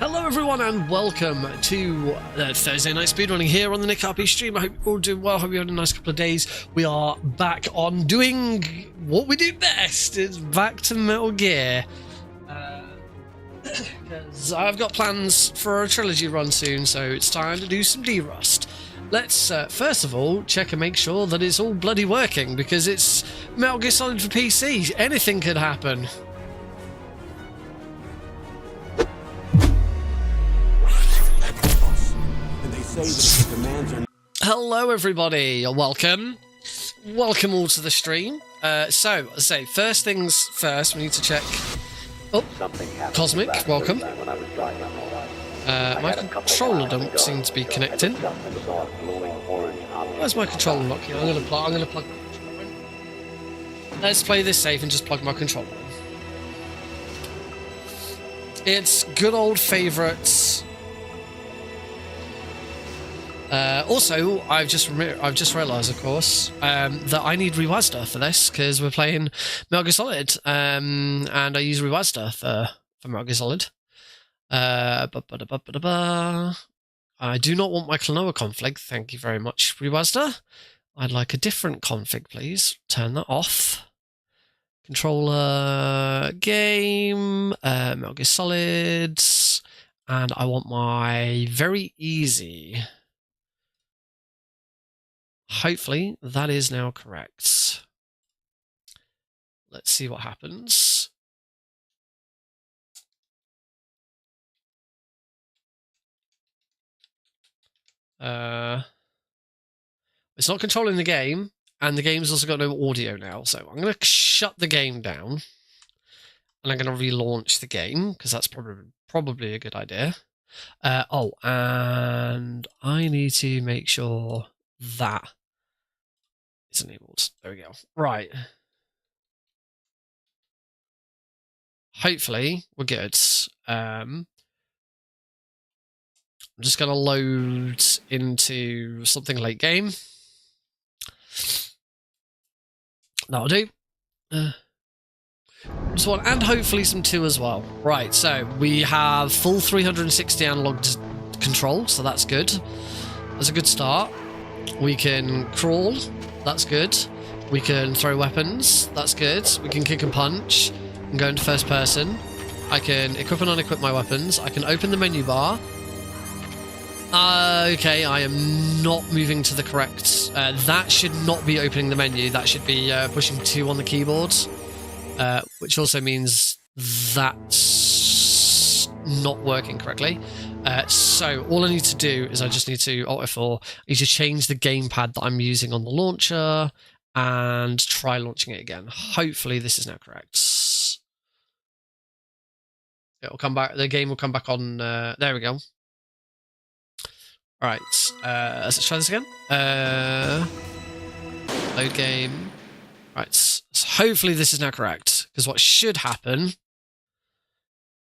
Hello everyone and welcome to Thursday Night Speedrunning here on the Nick RP stream. I hope you're all doing well. I hope you had a nice couple of days. We are back on doing what we do best. It's back to Metal Gear. Because I've got plans for a trilogy run soon, so it's time to do some derust. Let's first of all check and make sure that it's all bloody working, because it's Metal Gear Solid for PC. Anything could happen. Hello everybody, welcome all to the stream. So, as I say, first things first, we need to check. Oh, Cosmic, welcome. My controller don't seem to be connecting. Where's my controller lock here? I'm gonna plug my controller in. Let's play this safe and just plug my controller in. It's good old favourites. Also, I've just realised, of course, that I need Rewazda for this, because we're playing Metal Gear Solid, and I use Rewazda for Metal Gear Solid. I do not want my Klonoa config, thank you very much, Rewazda. I'd like a different config, please. Turn that off. Controller, game, Metal Gear Solid, and I want my very easy... Hopefully, that is now correct. Let's see what happens. It's not controlling the game, and the game's also got no audio now, so I'm going to shut the game down, and I'm going to relaunch the game, because that's probably a good idea. Oh, and I need to make sure that it's enabled. There we go. Right. Hopefully, we're good. I'm just going to load into something late game. That'll do. Just one, and hopefully some 2 as well. Right, so we have full 360 analog control, so that's good. That's a good start. We can crawl. That's good. We can throw weapons. That's good. We can kick and punch. And go into first person. I can equip and unequip my weapons. I can open the menu bar. Okay, I am not moving to the correct... that should not be opening the menu. That should be pushing 2 on the keyboard. Which also means that's not working correctly. So all I need to do is I just need to Alt F4. I need to change the gamepad that I'm using on the launcher and try launching it again. Hopefully this is now correct. It'll come back. The game will come back on. There we go. All right. Let's try this again. Load game. Right. So hopefully this is now correct, because what should happen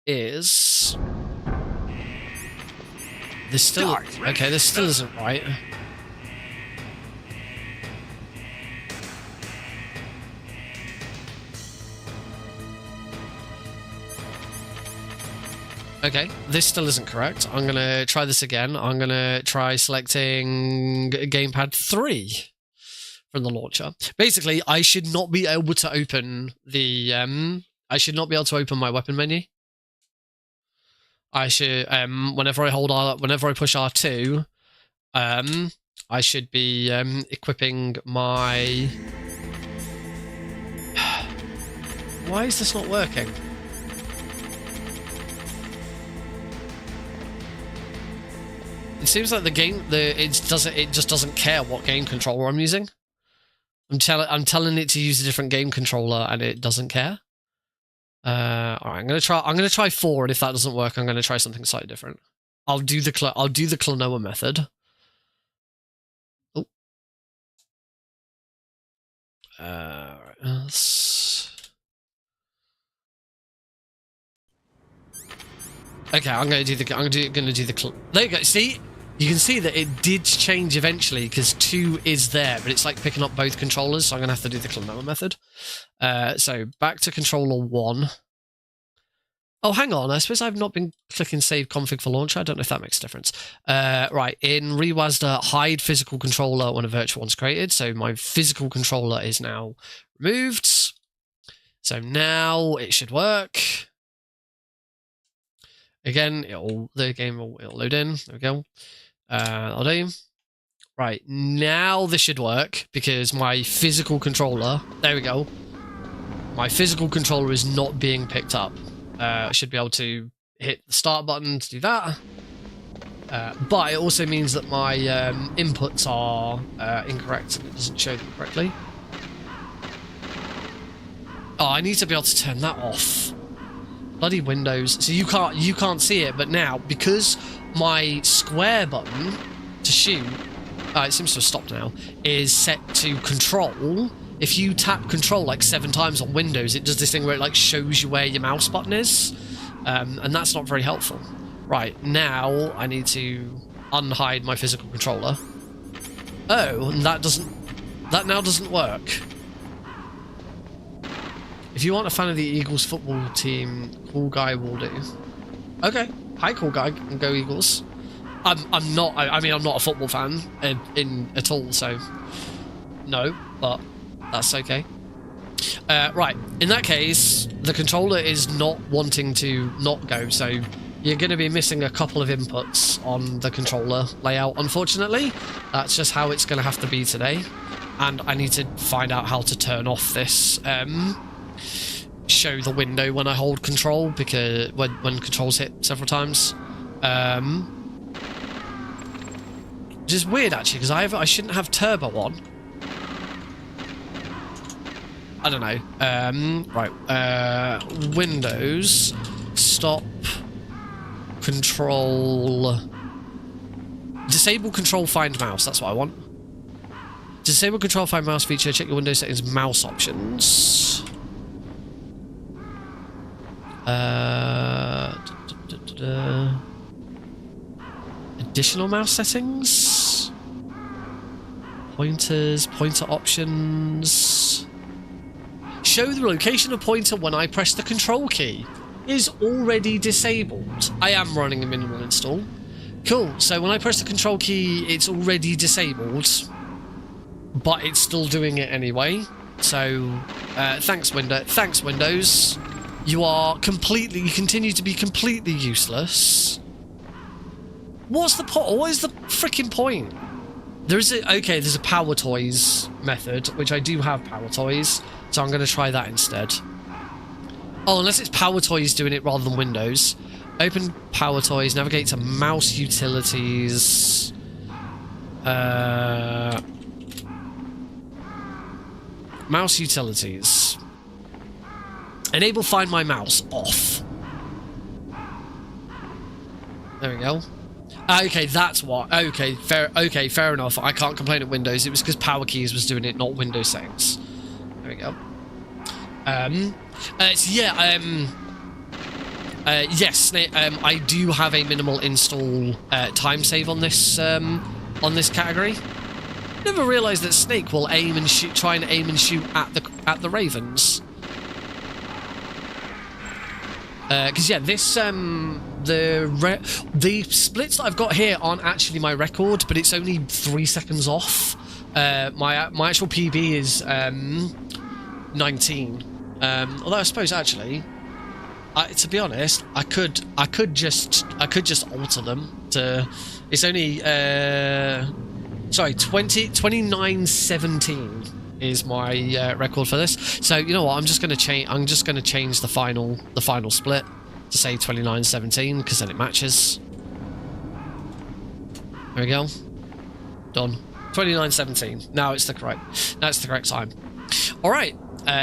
is. This still... Okay, this still isn't right. Okay, this still isn't correct. I'm going to try this again. I'm going to try selecting Gamepad 3 from the launcher. Basically, I should not be able to open the... I should not be able to open my weapon menu. I should, whenever I push R2, I should be equipping my... Why is this not working? It seems like the game, it just doesn't care what game controller I'm using. I'm telling it to use a different game controller, and it doesn't care. Alright, I'm gonna try 4, and if that doesn't work, I'm gonna try something slightly different. I'll do the Klonoa method. Oh. Right. Okay, I'm gonna do the. There you go. See, you can see that it did change eventually, because 2 is there, but it's like picking up both controllers, so I'm gonna have to do the Klonoa method. So back to controller 1. Oh, hang on. I suppose I've not been clicking save config for launcher. I don't know if that makes a difference. Right. In Rewasda, hide physical controller when a virtual one's created. So my physical controller is now removed. So now it should work. Again, the game will load in. There we go. I'll do. Right. Now this should work because my physical controller, there we go. My physical controller is not being picked up. I should be able to hit the start button to do that. But it also means that my inputs are incorrect and it doesn't show them correctly. Oh, I need to be able to turn that off. Bloody Windows. So you can't see it, but now, because my square button to shoot, it seems to have stopped now, is set to control. If you tap control like 7 times on Windows, it does this thing where it like shows you where your mouse button is. And that's not very helpful. Right, now I need to unhide my physical controller. Oh, and that now doesn't work. If you aren't a fan of the Eagles football team, Cool Guy will do. Okay, hi Cool Guy, and go Eagles. I'm not. I mean, I'm not a football fan at all, so no. But that's okay. Right. In that case, the controller is not wanting to not go, so you're going to be missing a couple of inputs on the controller layout. Unfortunately, that's just how it's going to have to be today, and I need to find out how to turn off this. Show the window when I hold control, because when controls hit several times. Which is weird actually, because I shouldn't have turbo on. I don't know. Right. Windows, stop, control, disable control find mouse. That's what I want. Disable control find mouse feature. Check your Windows settings mouse options. Additional mouse settings, pointers, pointer options. Show the location of pointer when I press the control key is already disabled. I am running a minimal install. Cool. So when I press the control key, it's already disabled, but it's still doing it anyway. So thanks Windows. You continue to be completely useless. What's the point? What is the freaking point? There's a Power Toys method, which I do have Power Toys, so I'm going to try that instead. Oh, unless it's Power Toys doing it rather than Windows. Open Power Toys, navigate to Mouse Utilities. Mouse Utilities. Enable Find My Mouse off. There we go. Okay, that's what. Okay, fair enough. I can't complain at Windows. It was because Power Keys was doing it, not Windows settings. There we go. Yes, Snake, I do have a minimal install time save on this category. Never realised that Snake will try and aim and shoot at the Ravens. Because yeah, this the splits that I've got here aren't actually my record, but it's only 3 seconds off. My actual PB is 19. Although I suppose actually, to be honest, I could just alter them to. It's only 29:17 is my record for this. So you know what? I'm just going to change the final split to say 29:17 because then it matches. There we go. Done. 29:17. Now it's the correct time. All right.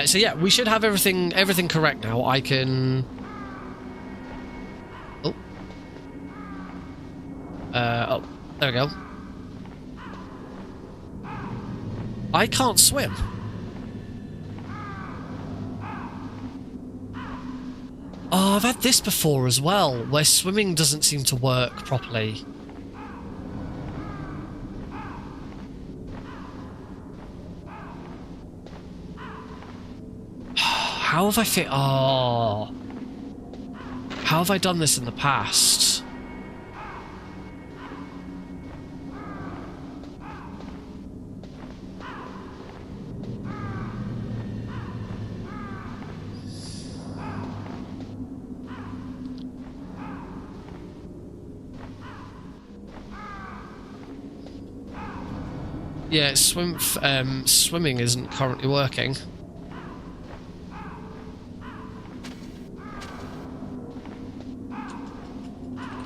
So yeah, we should have everything correct now. I can. Oh, there we go. I can't swim. Oh, I've had this before as well, where swimming doesn't seem to work properly. How have I fit? Oh. How have I done this in the past? Yeah, swimming isn't currently working.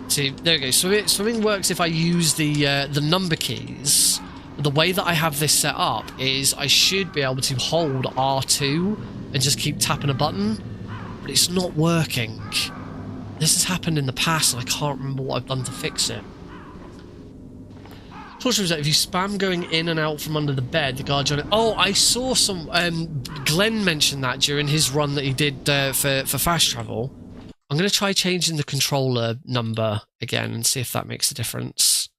See, there we go. Swimming works if I use the number keys. The way that I have this set up is I should be able to hold R2 and just keep tapping a button, but it's not working. This has happened in the past and I can't remember what I've done to fix it. Torture is that if you spam going in and out from under the bed, the guard join it. Oh, I saw some. Glenn mentioned that during his run that he did for fast travel. I'm going to try changing the controller number again and see if that makes a difference.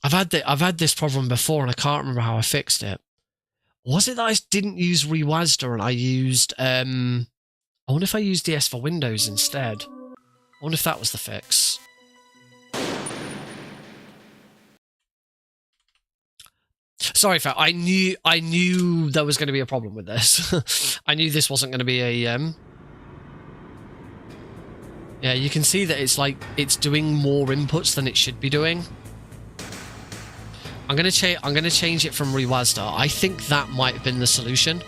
I've had this problem before and I can't remember how I fixed it. Was it that I didn't use Rewazda and I used I wonder if I used DS for Windows instead. I wonder if that was the fix. Sorry, Fat. I knew there was going to be a problem with this. I knew this wasn't going to be a yeah, you can see that it's like it's doing more inputs than it should be doing. I'm gonna change it from Rewazda. I think that might have been the solution.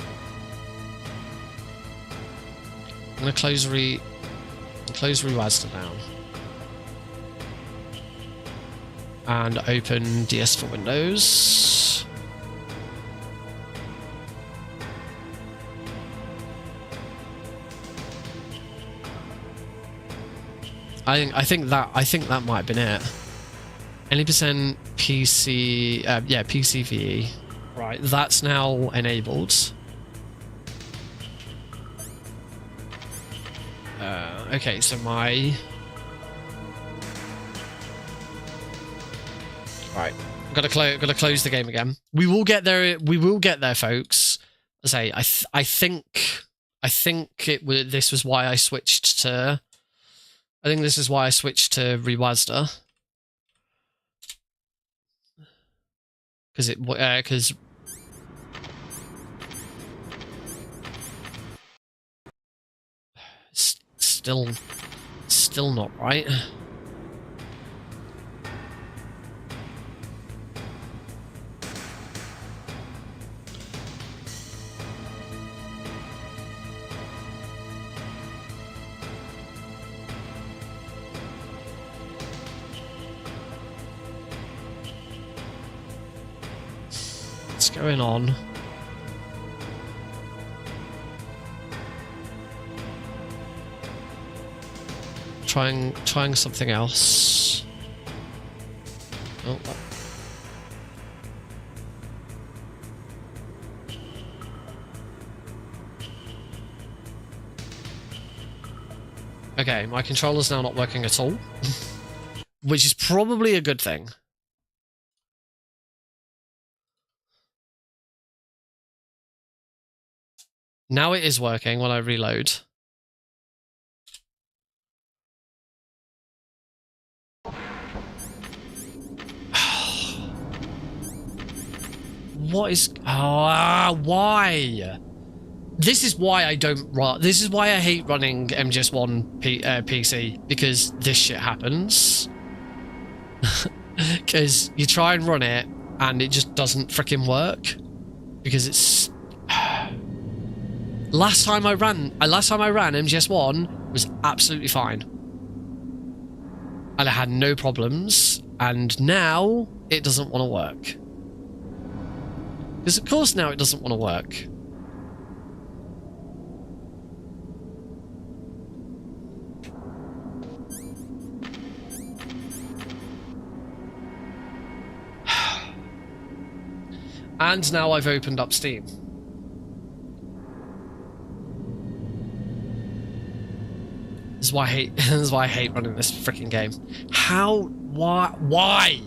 I'm gonna close Rewazda down and open DS for Windows. I think that might have been it. Any percent PC, yeah, PCVE. Right, that's now enabled. Okay, so my... Right, gotta close the game again. We will get there. We will get there, folks. I say, I think this was why I switched to. I think this is why I switched to Rewazda. Because still not right. What's going on? Trying something else. Oh. Okay, my controller's now not working at all, which is probably a good thing. Now it is working when I reload. What is... why? This is why I don't run... This is why I hate running MGS1 PC, because this shit happens. Because you try and run it, and it just doesn't freaking work. Because it's... Last time I ran MGS1 was absolutely fine. And I had no problems, and now it doesn't want to work. Because of course now it doesn't want to work. And now I've opened up Steam. This is why I hate running this freaking game. Why?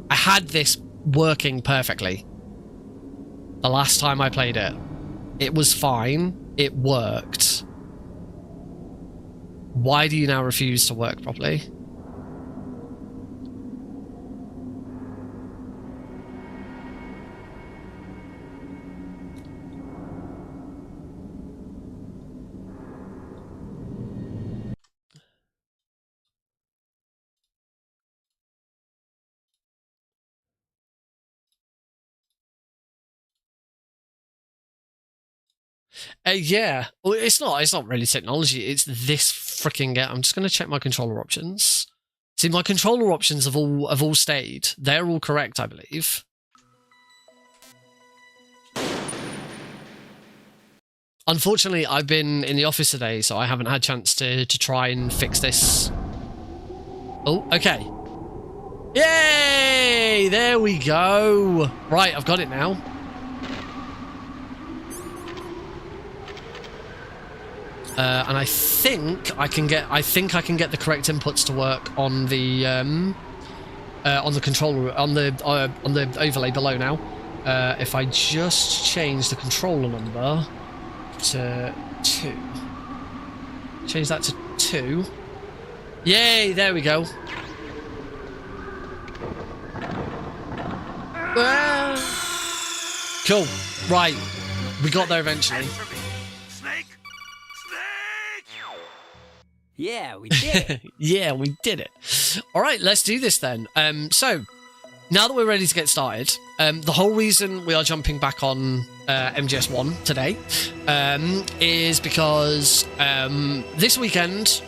I had this working perfectly. The last time I played it, it was fine. it worked. Why do you now refuse to work properly? Yeah, well, it's not really technology. It's this freaking. I'm just going to check my controller options. See, my controller options have all stayed. They're all correct, I believe. Unfortunately, I've been in the office today, so I haven't had a chance to try and fix this. Oh, okay. Yay! There we go. Right, I've got it now. And I think I can get the correct inputs to work on the controller on the overlay below now. If I just change the controller number to 2, change that to 2. Yay! There we go. Cool. Right, we got there eventually. Yeah, we did it. Yeah, we did it. All right, let's do this then. So, now that we're ready to get started, the whole reason we are jumping back on MGS1 today is because this weekend,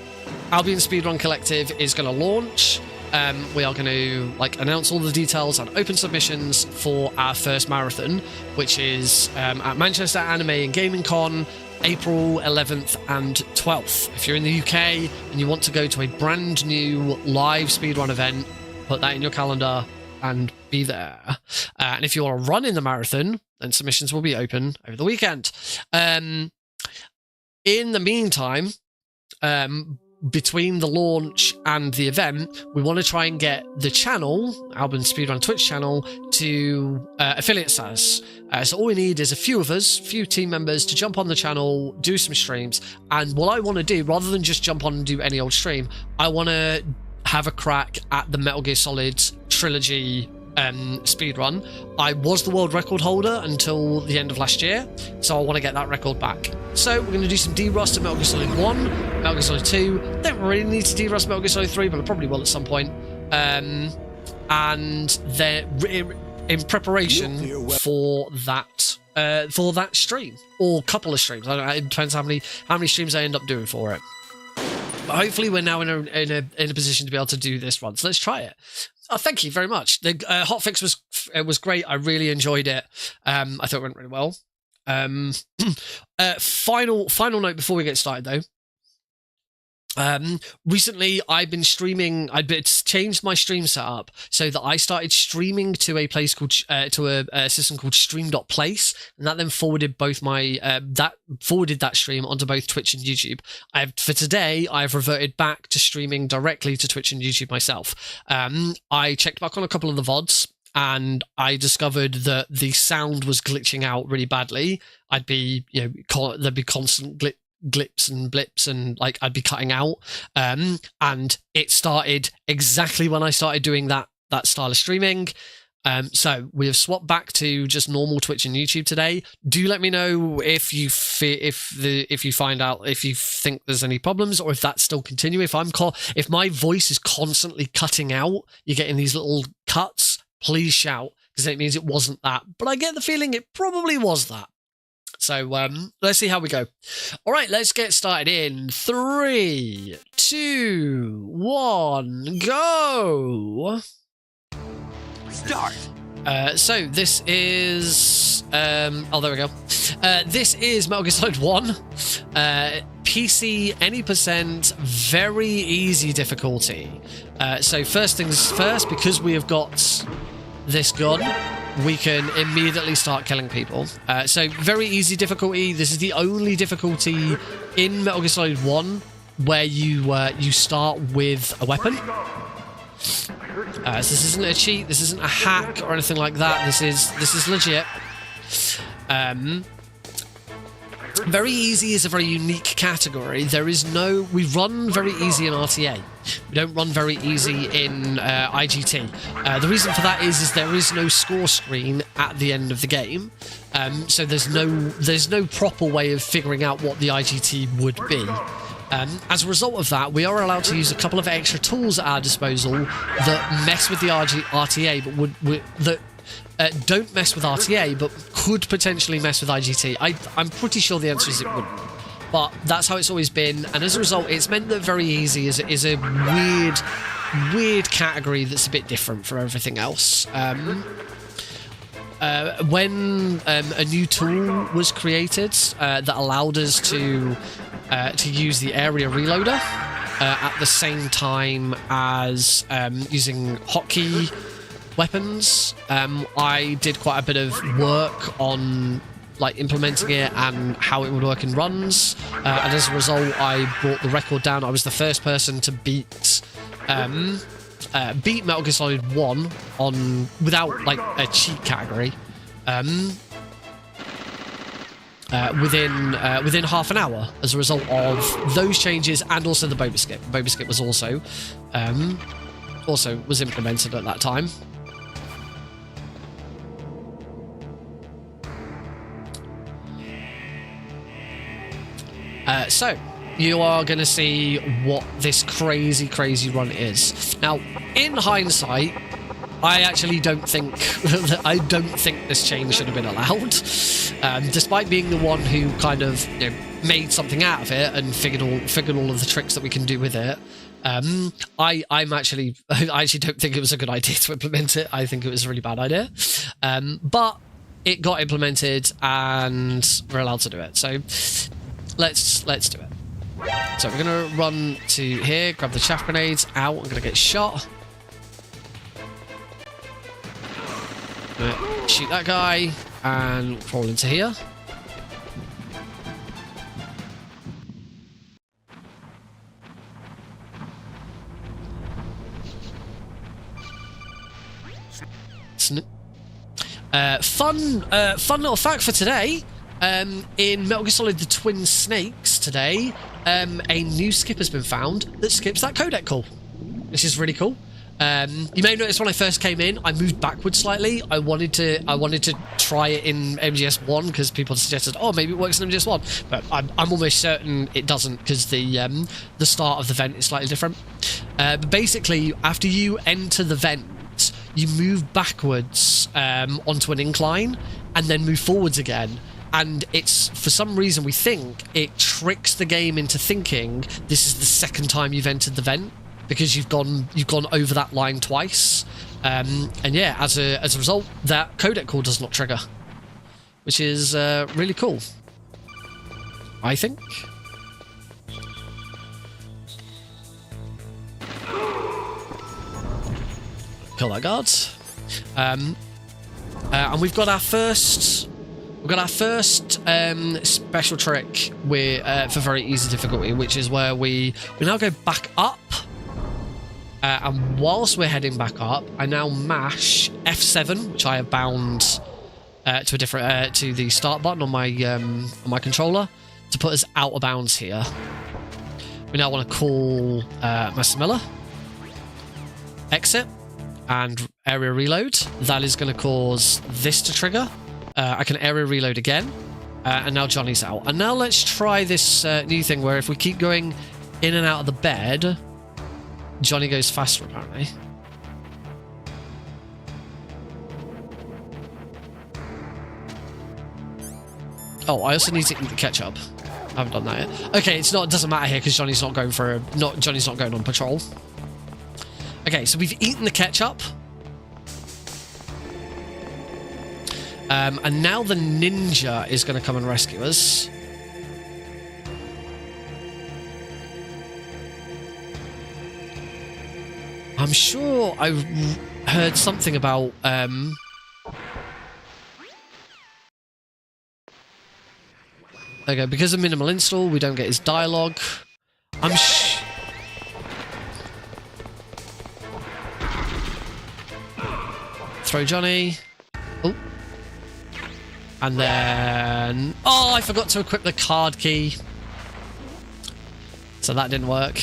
Albion Speedrun Collective is going to launch. We are going to announce all the details and open submissions for our first marathon, which is at Manchester Anime and Gaming Con, April 11th and 12th. If you're in the UK and you want to go to a brand new live speedrun event, put that in your calendar and be there. And if you want to run in the marathon, then submissions will be open over the weekend. In the meantime, between the launch and the event, we want to try and get the channel, Albion Speedrun Twitch channel, to affiliate status. So all we need is a few of us, few team members, to jump on the channel, do some streams. And what I want to do, rather than just jump on and do any old stream, I want to have a crack at the Metal Gear Solid Trilogy speedrun. I was the world record holder until the end of last year, so I want to get that record back. So we're going to do some derust of Metal Gear Solid 1, Metal Gear Solid 2. Don't really need to derust Metal Gear Solid 3, but I probably will at some point. And then in preparation for that stream, or couple of streams. I don't know, it depends how many streams I end up doing for it. But hopefully we're now in a position to be able to do this run. So let's try it. Oh, thank you very much. The hotfix was great. I really enjoyed it. I thought it went really well. Final note before we get started though. Recently I've been streaming. I'd changed my stream setup so that I started streaming to a place called a system called stream.place, and that then forwarded both my that stream onto both Twitch and YouTube. For today I've reverted back to streaming directly to Twitch and YouTube myself. I checked back on a couple of the VODs and I discovered that the sound was glitching out really badly. There'd be constant glips and blips, and I'd be cutting out, and it started exactly when I started doing that style of streaming. So we have swapped back to just normal Twitch and YouTube today. Do let me know if you find out if you think there's any problems, or if that's still continuing. If my voice is constantly cutting out, you're getting these little cuts, please shout, because it means it wasn't that. But I get the feeling it probably was that. So let's see how we go. All right, let's get started in 3, 2, 1, go. Start. So this is there we go. This is Metal Gear Solid 1. PC any percent, very easy difficulty. So first things first, because we have got this gun, we can immediately start killing people. So very easy difficulty. This is the only difficulty in Metal Gear Solid 1 where you start with a weapon. So this isn't a cheat, this isn't a hack or anything like that. This is legit. Very easy is a very unique category. There is no... We run very easy in RTA. We don't run very easy in IGT. The reason for that is there is no score screen at the end of the game. So there's no proper way of figuring out what the IGT would be. As a result of that, we are allowed to use a couple of extra tools at our disposal that mess with the RTA, but don't mess with RTA, but could potentially mess with IGT. I'm pretty sure the answer is it wouldn't. But that's how it's always been, and as a result, it's meant that very easy is a weird category that's a bit different from everything else. When a new tool was created that allowed us to use the area reloader at the same time as using hotkey weapons, I did quite a bit of work on like implementing it and how it would work in runs, and as a result I brought the record down. I was the first person to beat Metal Gear Solid 1 without like a cheat category within half an hour as a result of those changes, and also the Boba Skip. Boba Skip was also was implemented at that time. So, you are going to see what this crazy run is. Now, in hindsight, I actually don't think this change should have been allowed. Despite being the one who kind of made something out of it and figured all of the tricks that we can do with it, I actually don't think it was a good idea to implement it. I think it was a really bad idea. But it got implemented and we're allowed to do it. So let's do it. So we're gonna run to here, grab the chaff grenades. Ow, I'm gonna get shot. Shoot that guy and crawl into here. Fun little fact for today. In Metal Gear Solid: The Twin Snakes today, a new skip has been found that skips that codec call, which is really cool. You may have noticed when I first came in, I moved backwards slightly. I wanted to try it in MGS1 because people suggested, oh, maybe it works in MGS1, but I'm almost certain it doesn't because the start of the vent is slightly different. But basically, after you enter the vent, you move backwards onto an incline and then move forwards again. And it's, for some reason, we think it tricks the game into thinking this is the second time you've entered the vent because you've gone over that line twice. And yeah, as a result, that codec call does not trigger, which is really cool, I think. Kill that guard. And we've got our first special trick for very easy difficulty, which is where we now go back up, and whilst we're heading back up, I now mash F7, which I have bound to a different to the start button on my controller to put us out of bounds here. We now want to call Master Miller, exit, and area reload. That is going to cause this to trigger. I can area reload again, and now Johnny's out. And now let's try this new thing where if we keep going in and out of the bed, Johnny goes faster, apparently. Oh, I also need to eat the ketchup. I haven't done that yet. Okay, it doesn't matter here because Johnny's not going on patrol. Okay, so we've eaten the ketchup. And now the ninja is going to come and rescue us. I'm sure I heard something about... Okay, because of minimal install, we don't get his dialogue. Throw Johnny. Oh. And then... Oh, I forgot to equip the card key. So that didn't work.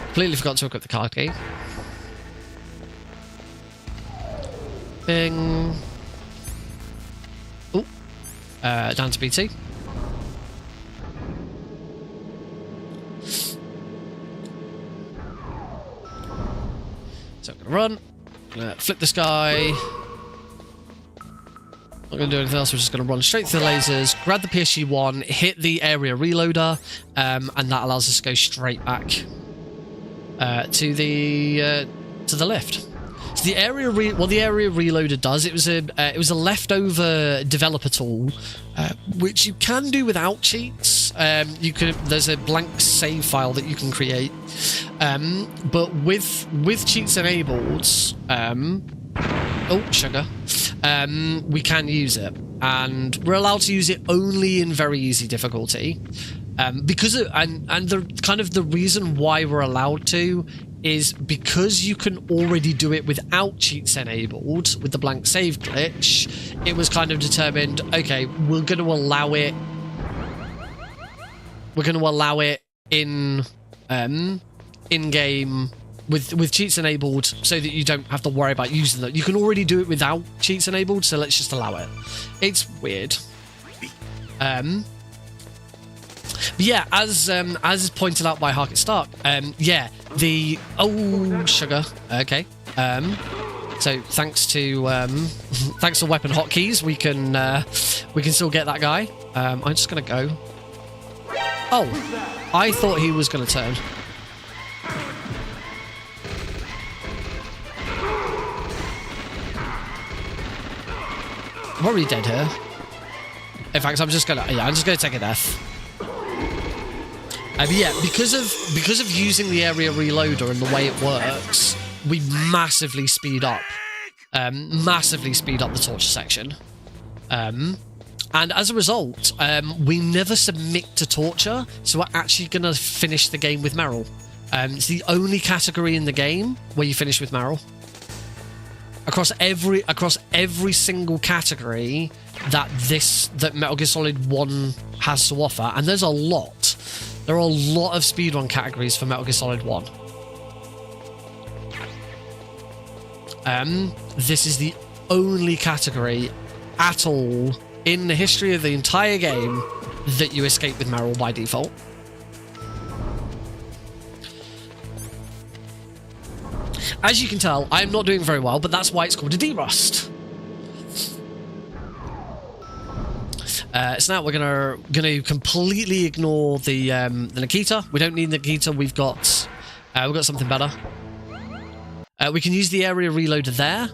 Completely forgot to equip the card key. Bing. Oh. Down to BT. So I'm going to run. I'm going to flip this guy. Not going to do anything else. We're just going to run straight through the lasers, grab the PSG1, hit the area reloader, and that allows us to go straight back to the lift. So the area what the area reloader does, it was a leftover developer tool, which you can do without cheats. There's a blank save file that you can create, but with cheats enabled, oh sugar, we can use it, and we're allowed to use it only in very easy difficulty, because the reason why we're allowed to is because you can already do it without cheats enabled with the blank save glitch. It was kind of determined, okay, we're going to allow it in game with cheats enabled, so that you don't have to worry about using them. You can already do it without cheats enabled, so let's just allow it. It's weird. But yeah, as pointed out by Harkett Stark, yeah, the sugar. Okay. So thanks to weapon hotkeys, we can still get that guy. I'm just gonna go. Oh, I thought he was gonna turn. I'm already dead here. In fact, I'm just gonna take a death. Yeah, because of using the area reloader and the way it works, we massively speed up the torture section, and as a result, we never submit to torture, so we're actually gonna finish the game with Meryl. It's the only category in the game where you finish with Meryl. Across every single category that Metal Gear Solid 1 has to offer, and there's a lot. There are a lot of speedrun categories for Metal Gear Solid 1. This is the only category at all in the history of the entire game that you escape with Meryl by default. As you can tell, I'm not doing very well, but that's why it's called a derust. So now we're gonna completely ignore the Nikita. We don't need Nikita. We've got something better. We can use the area reloader there.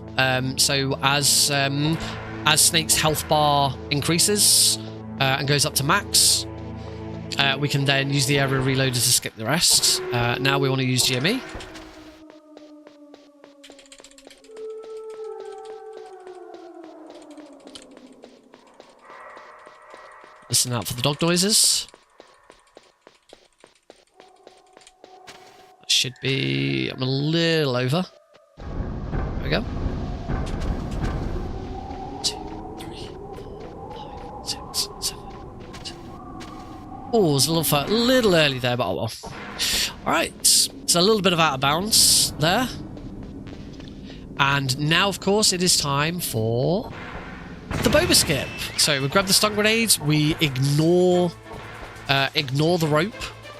So as Snake's health bar increases and goes up to max, we can then use the area reloader to skip the rest. Now we want to use GME. Listen out for the dog noises. That should be... I'm a little over. There we go. 2, 3, 4, 5, 6, 7, 8. Oh, it's a little early there, but oh well. Alright, so a little bit of out of bounds there. And now, of course, it is time for the boba skip. So we grab the stun grenades, we ignore the rope,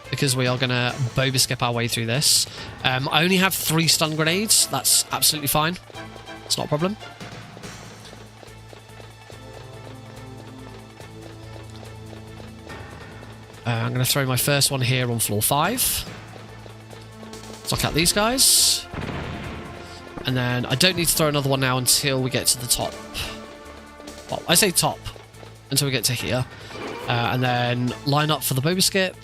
because we are going to boba skip our way through this. I only have 3 stun grenades. That's absolutely fine. It's not a problem. I'm going to throw my first one here on floor 5. Knock out these guys. And then I don't need to throw another one now until we get to the top. Well, I say top until we get to here. And then line up for the boba skip.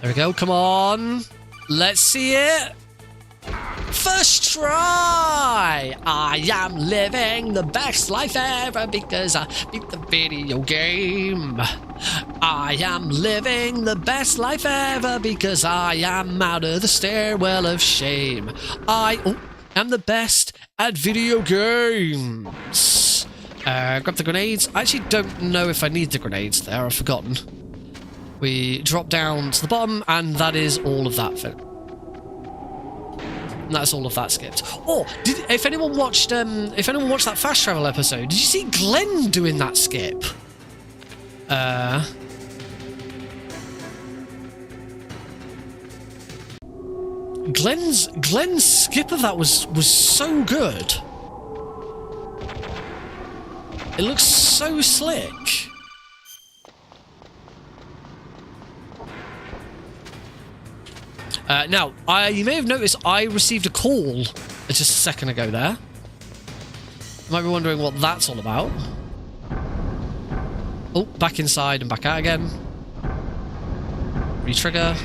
There we go. Come on. Let's see it. First try. I am living the best life ever because I beat the video game. I am living the best life ever because I am out of the stairwell of shame. I am the best at video games. Grab the grenades. I actually don't know if I need the grenades there. I've forgotten. We drop down to the bottom, and that is all of that. That's all of that skipped. Oh, if anyone watched that fast travel episode, did you see Glenn doing that skip? Glenn's skip of that was so good. It looks so slick. Now, you may have noticed I received a call just a second ago there. You might be wondering what that's all about. Oh, back inside and back out again. Re-trigger.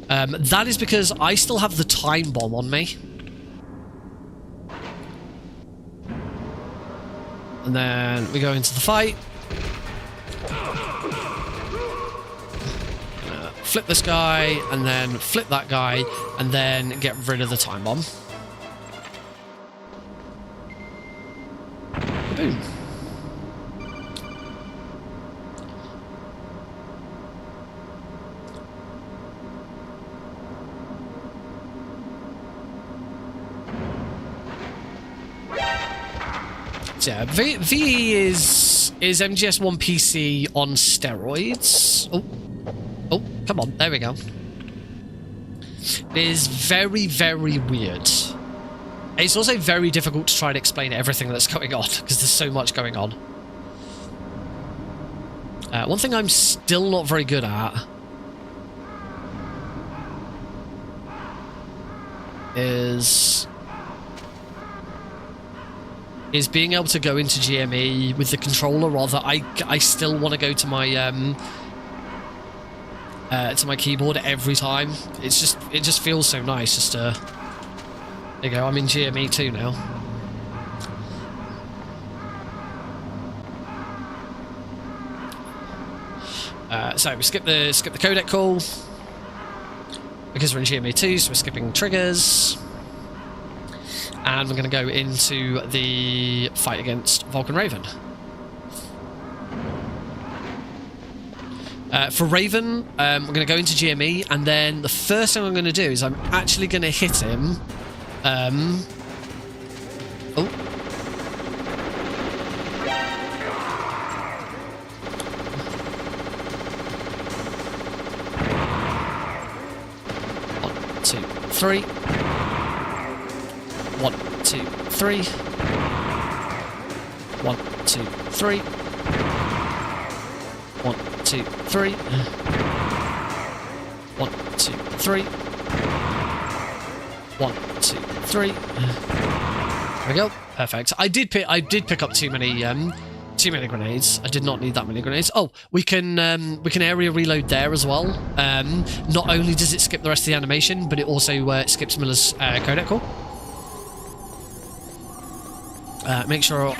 That is because I still have the time bomb on me. And then we go into the fight. Flip this guy, and then flip that guy, and then get rid of the time bomb. Boom. So yeah, VE is MGS1 PC on steroids. Oh, come on, there we go. It is very, very weird. It's also very difficult to try and explain everything that's going on, because there's so much going on. One thing I'm still not very good at is being able to go into GME with the controller, rather I still want to go to my keyboard every time. It just feels so nice just to... There you go, I'm in GME 2 now. So we skip the codec call because we're in GME 2, so we're skipping triggers. And we're going to go into the fight against Vulcan Raven. For Raven, we're going to go into GME, and then the first thing I'm going to do is I'm actually going to hit him. Oh. 1, 2, 3. 1, 2, 3. 1, 2, 3. 1, 2, 3. 1, 2, 3. 1, 2, 3. There we go. Perfect. I did pick up too many grenades. I did not need that many grenades. Oh, we can area reload there as well. Not only does it skip the rest of the animation, but it also skips Miller's codec call. Make sure.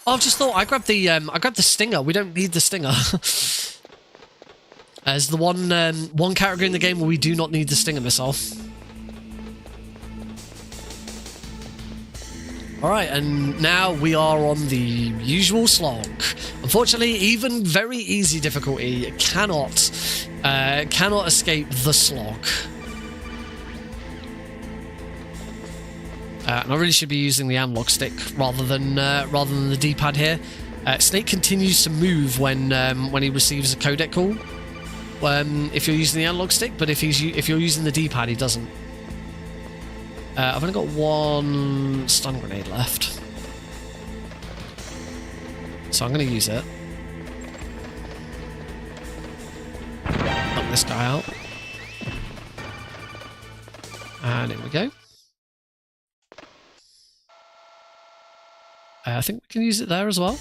I've just thought I grabbed the stinger. We don't need the stinger. As the one category in the game where we do not need the stinger missile. Alright, and now we are on the usual slog. Unfortunately, even very easy difficulty cannot escape the slog. And I really should be using the analog stick rather than the D-pad here. Snake continues to move when he receives a codec call. If you're using the analog stick, but if you're using the D-pad, he doesn't. I've only got one stun grenade left, so I'm going to use it. Knock this guy out, and here we go. I think we can use it there as well.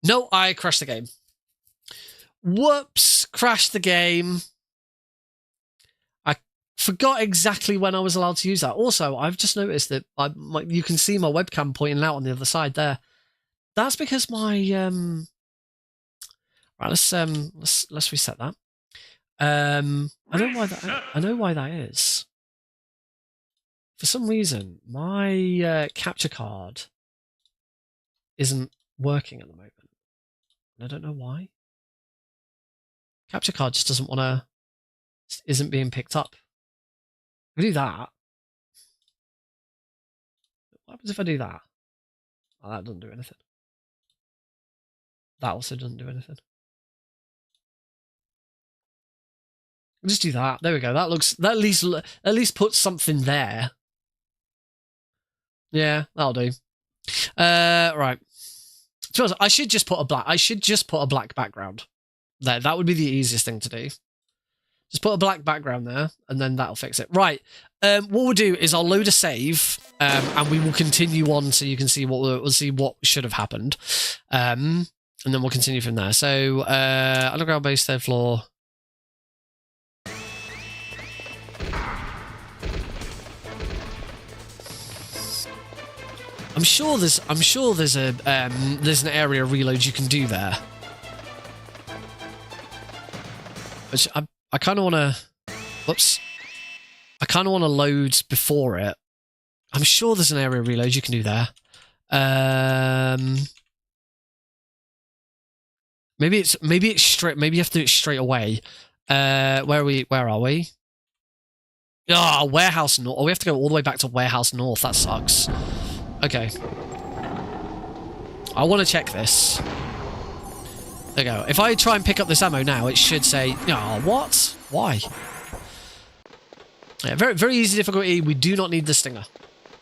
No, I crashed the game. Whoops, crashed the game. I forgot exactly when I was allowed to use that. Also, I've just noticed that you can see my webcam pointing out on the other side there. That's because my right. Let's reset that. I know why that is. for some reason, my capture card isn't working at the moment. And I don't know why. Capture card just doesn't want to, isn't being picked up. I can do that. What happens if I do that? Oh, that doesn't do anything. That also doesn't do anything. I'll just do that. There we go. That looks, that at least puts something there. Yeah, that'll do. Right. To be honest, I should just put a black background there. That would be the easiest thing to do. Just put a black background there, and then that'll fix it. Right. What we'll do is I'll load a save, and we will continue on so you can see we'll see what should have happened, and then we'll continue from there. So underground base, third floor. I'm sure there's an area reload you can do there. Which I kind of want to. Whoops. I kind of want to load before it. I'm sure there's an area reload you can do there. Maybe it's straight. Maybe you have to do it straight away. Where are we? Where are we? Ah, Warehouse North. Oh, we have to go all the way back to Warehouse North. That sucks. Okay. I want to check this. There we go. If I try and pick up this ammo now, it should say, oh, what? Why? Yeah, very, very easy difficulty. We do not need the Stinger.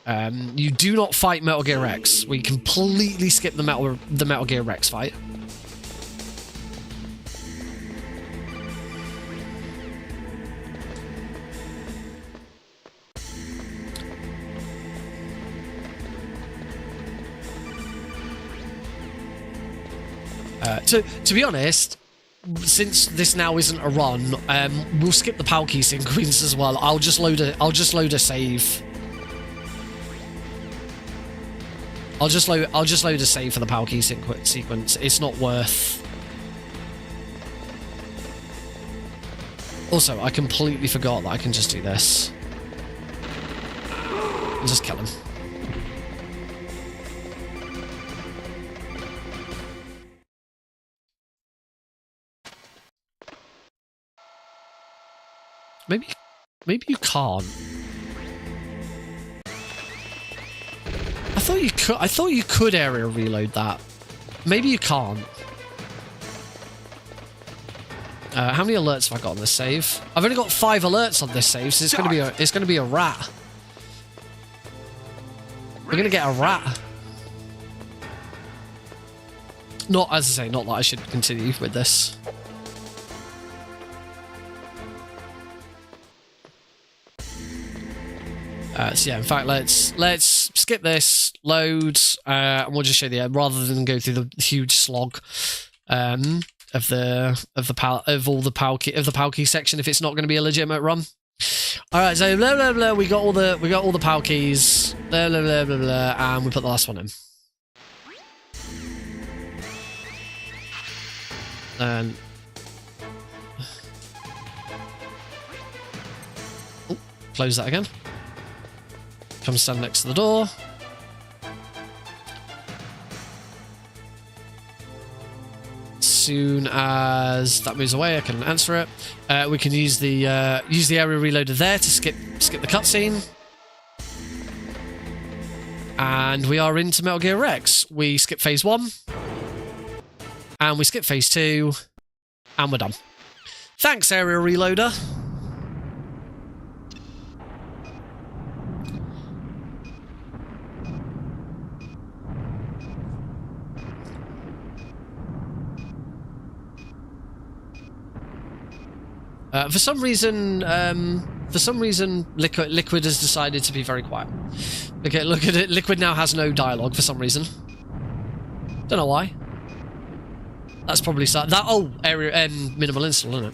You do not fight Metal Gear Rex. We completely skip the Metal Gear Rex fight. To be honest, since this now isn't a run, we'll skip the PAL key sequence as well. I'll just load a save. I'll just load a save for the PAL key sequence. It's not worth. Also, I completely forgot that I can just do this. And just kill him. Maybe you can't. I thought you could area reload that. Maybe you can't. How many alerts have I got on this save? I've only got 5 alerts on this save, so it's gonna be a rat. We're gonna get a rat. Not, as I say, not that I should continue with this. So yeah, in fact, let's skip this, load, and we'll just show the rather than go through the huge slog of all the PAL key section if it's not going to be a legitimate run. All right, so blah blah blah. We got all the PAL keys. Blah blah blah blah blah, and we put the last one in. And oh, close that again. Come stand next to the door. Soon as that moves away, I can answer it. We can use the area reloader there to skip the cutscene. And we are into Metal Gear Rex. We skip phase 1. And we skip phase 2. And we're done. Thanks, area reloader. For some reason, Liquid has decided to be very quiet. Okay, look at it. Liquid now has no dialogue for some reason. Don't know why. That's probably area minimal install, isn't it?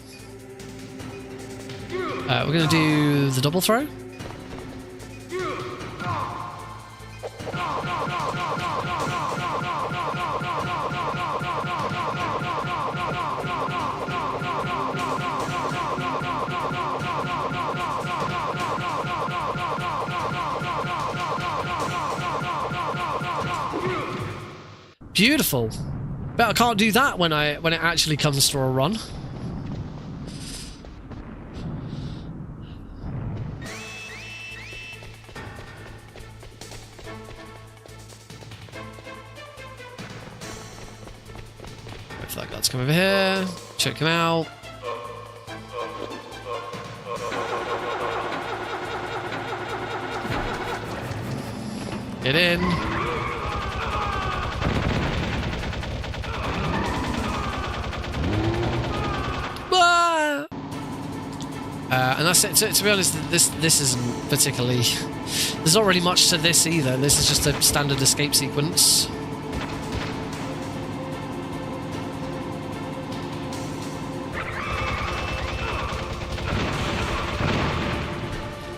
We're gonna do the double throw. Beautiful. Bet I can't do that when it actually comes to a run. Wait for that guy to come over here. Check him out. Get in. And that's it. To be honest, this isn't particularly... There's not really much to this either. This is just a standard escape sequence.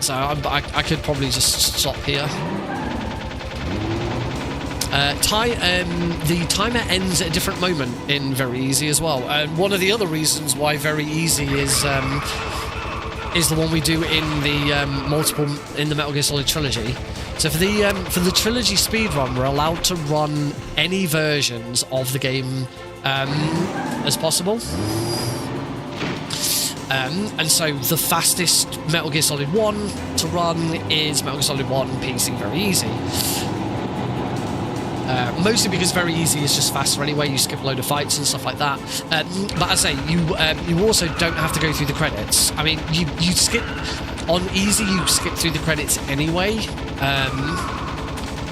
So I could probably just stop here. The timer ends at a different moment in Very Easy as well. And one of the other reasons why Very Easy is the one we do in the Metal Gear Solid Trilogy. So for the Trilogy Speedrun, we're allowed to run any versions of the game as possible. And so the fastest Metal Gear Solid 1 to run is Metal Gear Solid 1 PC Very Easy. Mostly because Very Easy is just faster anyway, you skip a load of fights and stuff like that. But as I say, you also don't have to go through the credits. I mean, you skip... On Easy, you skip through the credits anyway.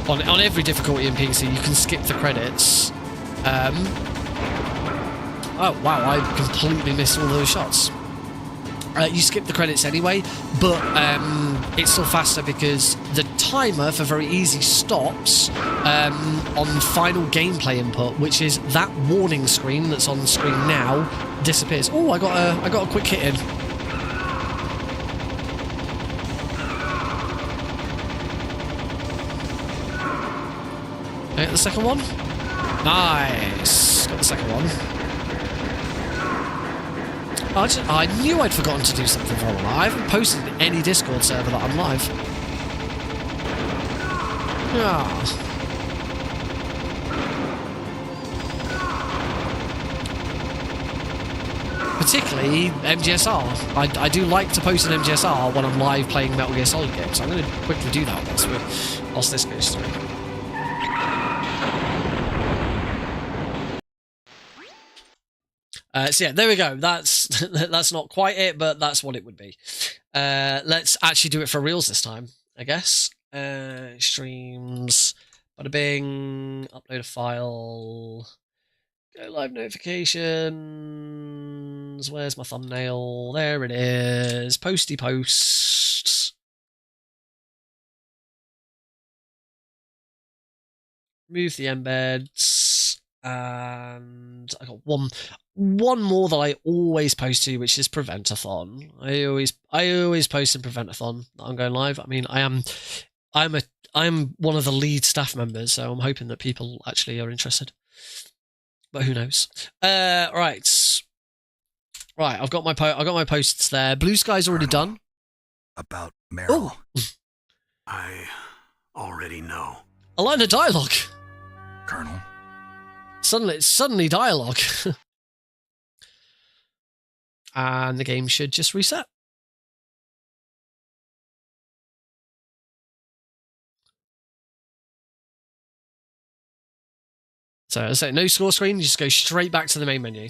On every difficulty in PC, you can skip the credits. Oh, wow, I completely missed all those shots. You skip the credits anyway, but it's still faster because the timer for Very Easy stops on final gameplay input, which is that warning screen that's on the screen now disappears. Oh, I got a quick hit in. Get the second one. Nice, got the second one. I knew I'd forgotten to do something for a while. I haven't posted any Discord server that I'm live. Yeah. Particularly MGSR. I do like to post an MGSR when I'm live playing Metal Gear Solid games, so I'm going to quickly do that whilst this goes through. So yeah, there we go. That's not quite it, but that's what it would be. Let's actually do it for reals this time, I guess. Streams, bada bing, upload a file, go live notifications. Where's my thumbnail? There it is. Posty posts. Remove the embeds. And I got one more that I always post to, which is Preventathon. I always post in Preventathon that I'm going live. I mean, I'm one of the lead staff members, so I'm hoping that people actually are interested. But who knows? Right. I've got my posts there. Blue Sky's already done. About Meryl. Oh. I already know. A line of dialogue. Colonel. Suddenly dialogue. And the game should just reset. So as I say, no score screen, you just go straight back to the main menu.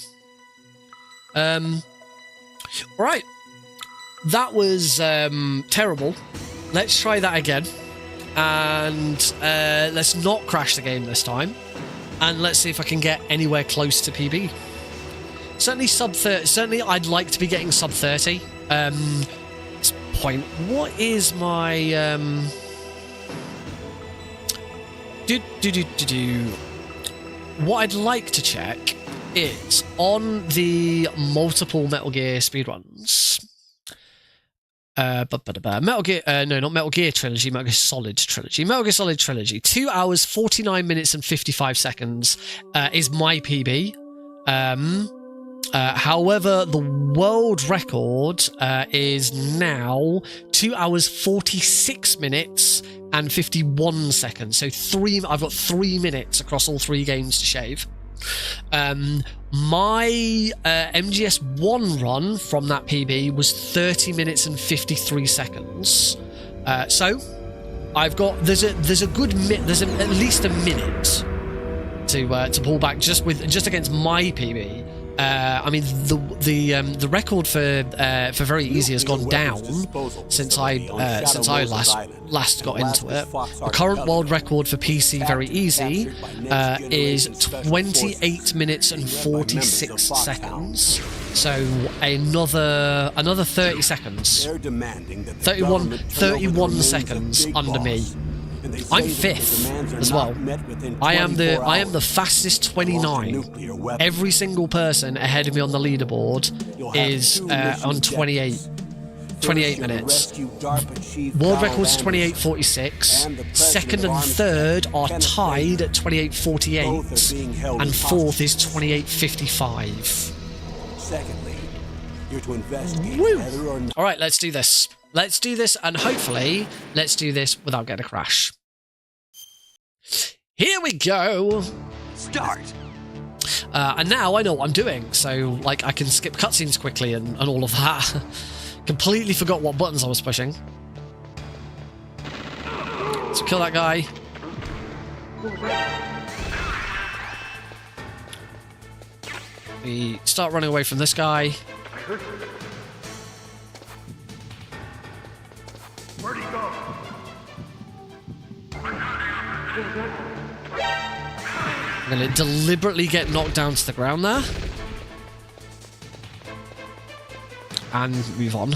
Right. That was terrible. Let's try that again. And let's not crash the game this time. And let's see if I can get anywhere close to PB. Certainly sub 30. Certainly, I'd like to be getting sub 30. This point. What is my What I'd like to check is on the multiple Metal Gear speedruns. Metal Gear, no, not Metal Gear Trilogy, Metal Gear Solid Trilogy. Metal Gear Solid Trilogy, 2 hours, 49 minutes and 55 seconds is my PB. However, the world record is now 2 hours 46 minutes and 51 seconds. So I've got 3 minutes across all 3 games to shave. My MGS1 run from that PB was 30 minutes and 53 seconds. So I've got there's at least a minute to pull back just against my PB. I mean the record for very easy has gone down since I last got into it. The current world record for PC very easy is 28 minutes and 46 seconds. So another 30 seconds. 31 seconds under me. I'm 5th as well. I am the fastest 29. Every single person ahead of me on the leaderboard is on 28 minutes. World record's 28.46. Second and third are tied at 28.48, and fourth is 28.55. Secondly, you're to investigate whether or not. All right, let's do this. Let's do this, and hopefully, let's do this without getting a crash. Here we go. Start. And now I know what I'm doing, so like I can skip cutscenes quickly and all of that. Completely forgot what buttons I was pushing. So kill that guy. We start running away from this guy. Where'd he go? I'm going to deliberately get knocked down to the ground there. And move on.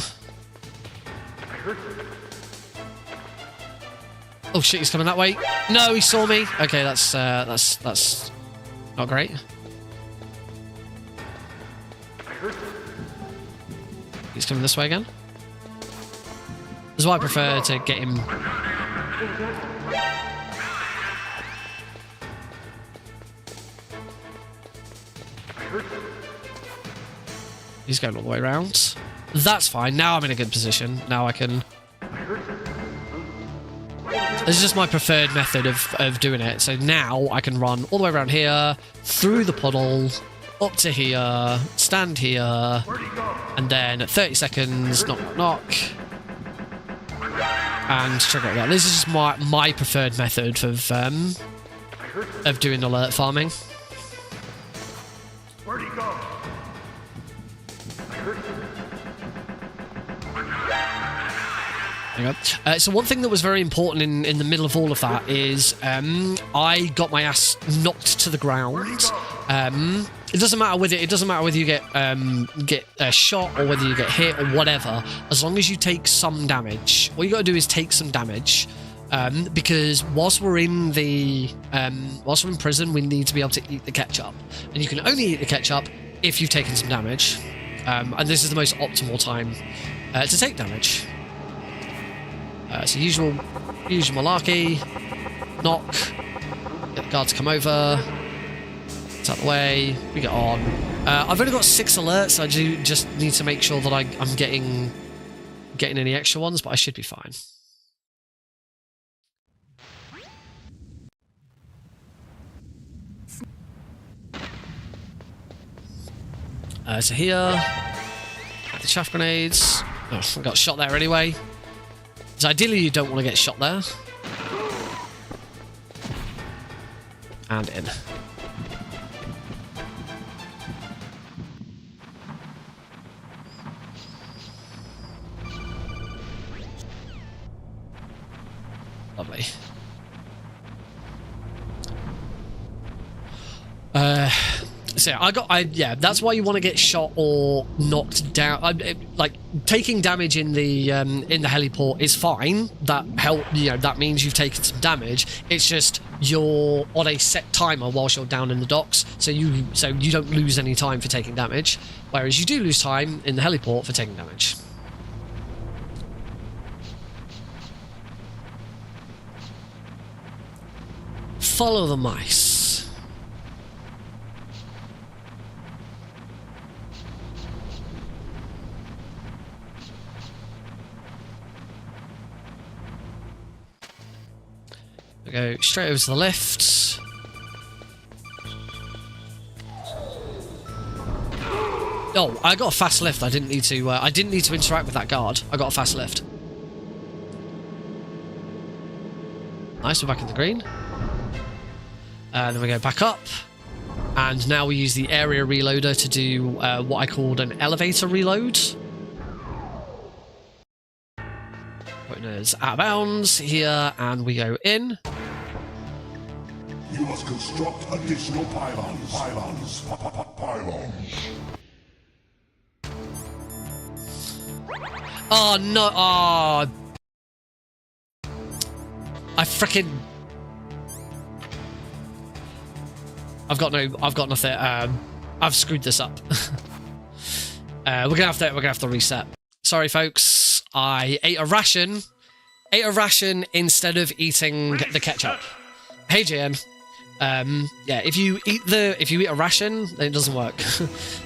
Oh shit, he's coming that way. No, he saw me. Okay, that's not great. He's coming this way again. This is why I prefer to get him. He's going all the way around. That's fine. Now I'm in a good position. Now I can. This is just my preferred method of doing it. So now I can run all the way around here, through the puddle, up to here, stand here, and then at 30 seconds, knock, knock, and trigger it again. This is just my preferred method of doing alert farming. Where'd he go? There you go. So one thing that was very important in the middle of all of that is I got my ass knocked to the ground. It doesn't matter whether you get shot or whether you get hit or whatever. As long as you take some damage, all you got to do is take some damage. Because whilst we're in prison, we need to be able to eat the ketchup, and you can only eat the ketchup if you've taken some damage. And this is the most optimal time to take damage. So usual malarkey, knock, get the guard to come over, it's out the way, we get on. I've only got 6 alerts, so I do just need to make sure that I'm getting any extra ones, but I should be fine. So here, the chaff grenades. Oh, I got shot there anyway. So ideally you don't want to get shot there. And in. Lovely. So yeah, that's why you want to get shot or knocked down. Like taking damage in the heliport is fine. That means you've taken some damage. It's just you're on a set timer whilst you're down in the docks, so you don't lose any time for taking damage. Whereas you do lose time in the heliport for taking damage. Follow the mice. we go straight over to the lift. Oh, I got a fast lift. I didn't need to interact with that guard. I got a fast lift. Nice, we're back in the green. And then we go back up. And now we use the area reloader to do what I called an elevator reload. Putting us out of bounds here, and we go in. You must construct additional pylons. Pylons. Oh no! Oh, I freaking. I've got nothing. I've screwed this up. we're gonna have to reset. Sorry, folks. I ate a ration instead of eating the ketchup. Hey, GM. Yeah, if you eat a ration, then it doesn't work.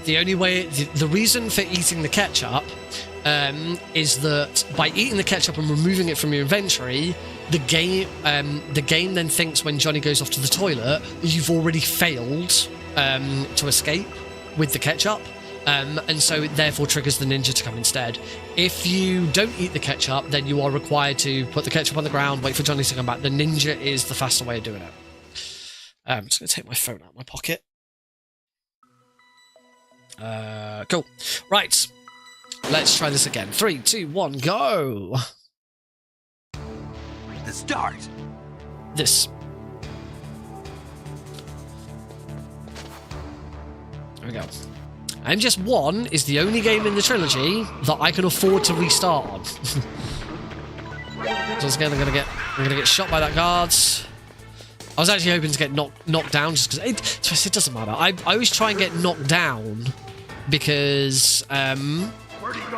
The reason for eating the ketchup is that by eating the ketchup and removing it from your inventory, the game then thinks when Johnny goes off to the toilet that you've already failed to escape with the ketchup, and so it therefore triggers the ninja to come instead. If you don't eat the ketchup, then you are required to put the ketchup on the ground, wait for Johnny to come back. The ninja is the faster way of doing it. I'm just going to take my phone out of my pocket. Cool. Right. Let's try this again. 3, 2, 1, go! The start. This. There we go. MGS1 is the only game in the trilogy that I can afford to restart on. So again, I'm gonna get shot by that guard. I was actually hoping to get knocked down just because it doesn't matter. I always try and get knocked down because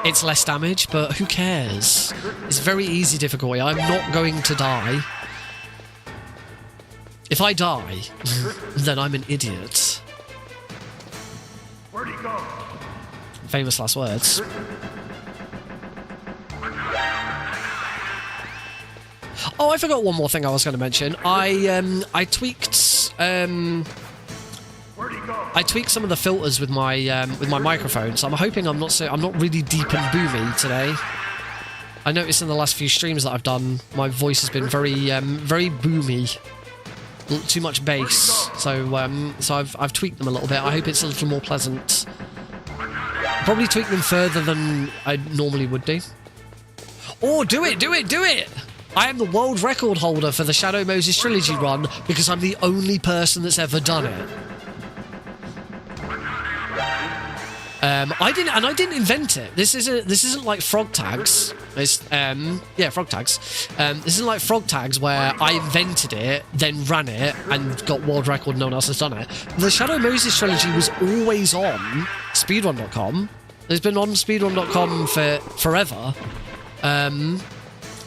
it's less damage, but who cares? It's very easy difficulty. I'm not going to die. If I die, then I'm an idiot. Where'd he go? Famous last words. Oh, I forgot one more thing I was going to mention. I tweaked some of the filters with my microphone, so I'm hoping I'm not really deep and boomy today. I noticed in the last few streams that I've done, my voice has been very boomy, too much bass. So I've tweaked them a little bit. I hope it's a little more pleasant. Probably tweak them further than I normally would do. Oh, do it! I am the world record holder for the Shadow Moses Trilogy run because I'm the only person that's ever done it. I didn't invent it. This isn't like frog tags. It's frog tags. This isn't like frog tags where I invented it, then ran it, and got world record. No one else has done it. The Shadow Moses Trilogy was always on Speedrun.com. It's been on Speedrun.com for forever.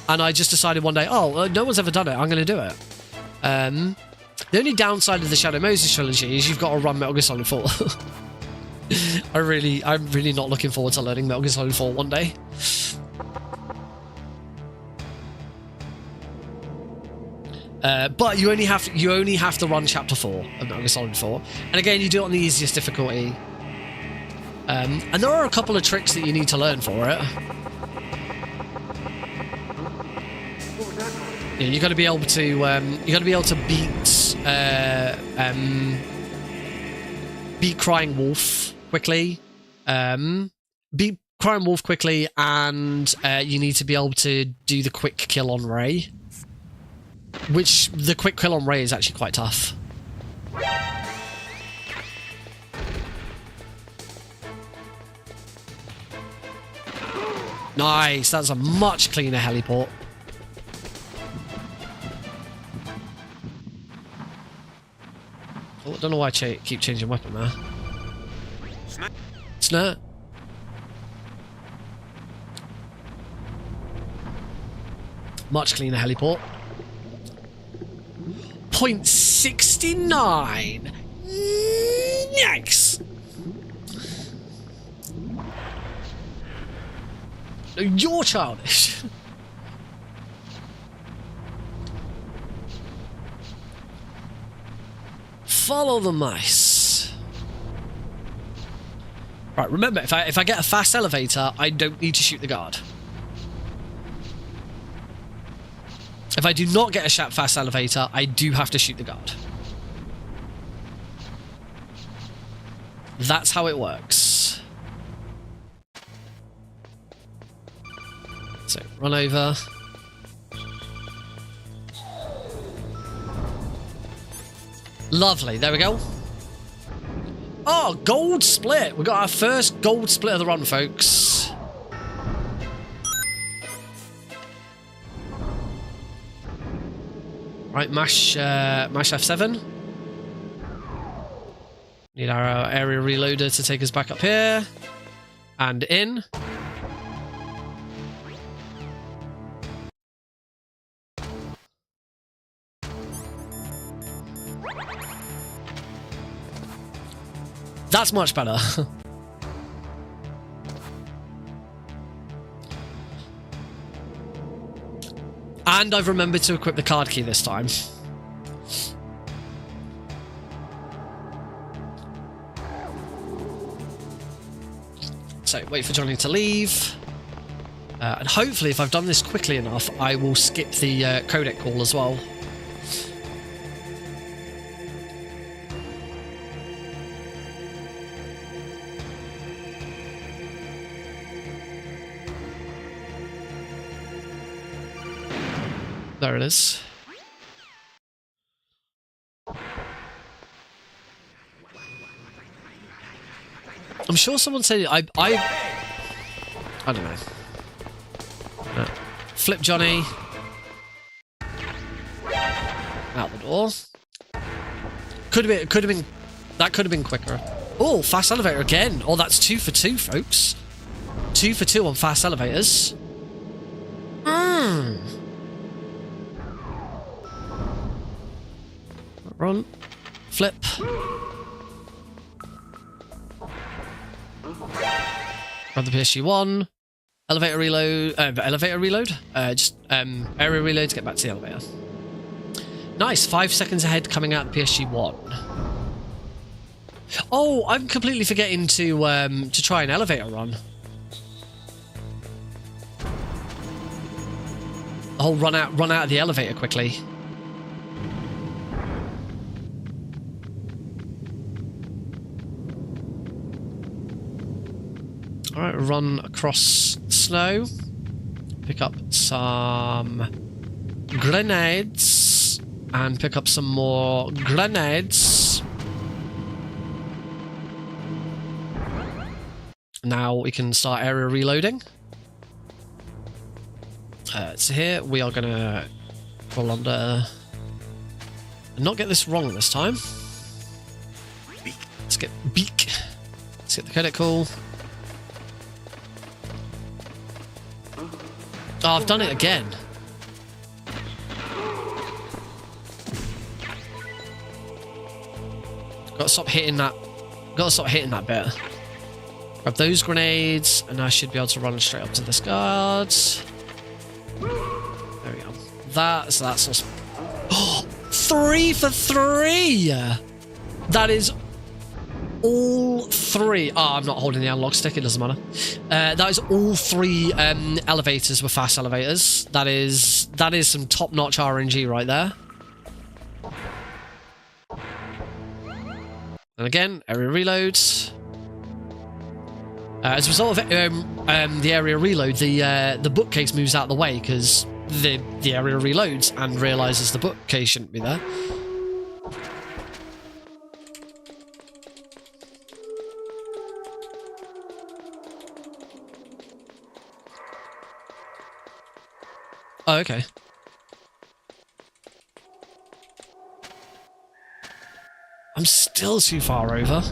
And I just decided one day, no one's ever done it. I'm going to do it. The only downside of the Shadow Moses Trilogy is you've got to run Metal Gear Solid 4. I'm really not looking forward to learning Metal Gear Solid 4 one day. But you only have to run Chapter 4 of Metal Gear Solid 4, and again you do it on the easiest difficulty. And there are a couple of tricks that you need to learn for it. Yeah, you got to be able to beat Crying Wolf quickly. Beat Crying Wolf quickly, and you need to be able to do the quick kill on Ray. Which, the quick kill on Ray is actually quite tough. Nice, that's a much cleaner heliport. Oh, I don't know why I keep changing weapon there. Snap. Much cleaner heliport. 0.69. Yikes. You're childish. Follow the mice. Right, remember, if I get a fast elevator, I don't need to shoot the guard. If I do not get a fast elevator, I do have to shoot the guard. That's how it works. So, run over. Lovely, there we go. Oh, gold split. We got our first gold split of the run, folks. Right, mash F7. Need our area reloader to take us back up here. And in. That's much better. And I've remembered to equip the card key this time. So, wait for Johnny to leave. And hopefully, if I've done this quickly enough, I will skip the codec call as well. There it is. I'm sure someone said I don't know. Flip Johnny out the door. Could have been that could have been quicker. Oh, fast elevator again. Oh, that's 2 for 2, folks. 2 for 2 on fast elevators. Run. Flip. Grab the PSG1. Elevator reload. Just area reload to get back to the elevator. Nice. 5 seconds ahead coming out the PSG1. Oh, I'm completely forgetting to try an elevator run. Oh, run out of the elevator quickly. Alright, run across snow. Pick up some grenades. And pick up some more grenades. Now we can start area reloading. So here we are going to crawl under and not get this wrong this time. Let's get beak. Let's get the credit call. Oh, I've done it again. Got to stop hitting that. Got to stop hitting that bit. Grab those grenades, and I should be able to run straight up to this guard. There we go. So that's awesome. Oh, 3 for 3! That is all 3. Oh, I'm not holding the analog stick, it doesn't matter. That is all 3 elevators with fast elevators. That is some top-notch RNG right there. And again, area reloads. As a result of the area reload, the bookcase moves out of the way because the area reloads and realizes the bookcase shouldn't be there. Oh, okay. I'm still too far over.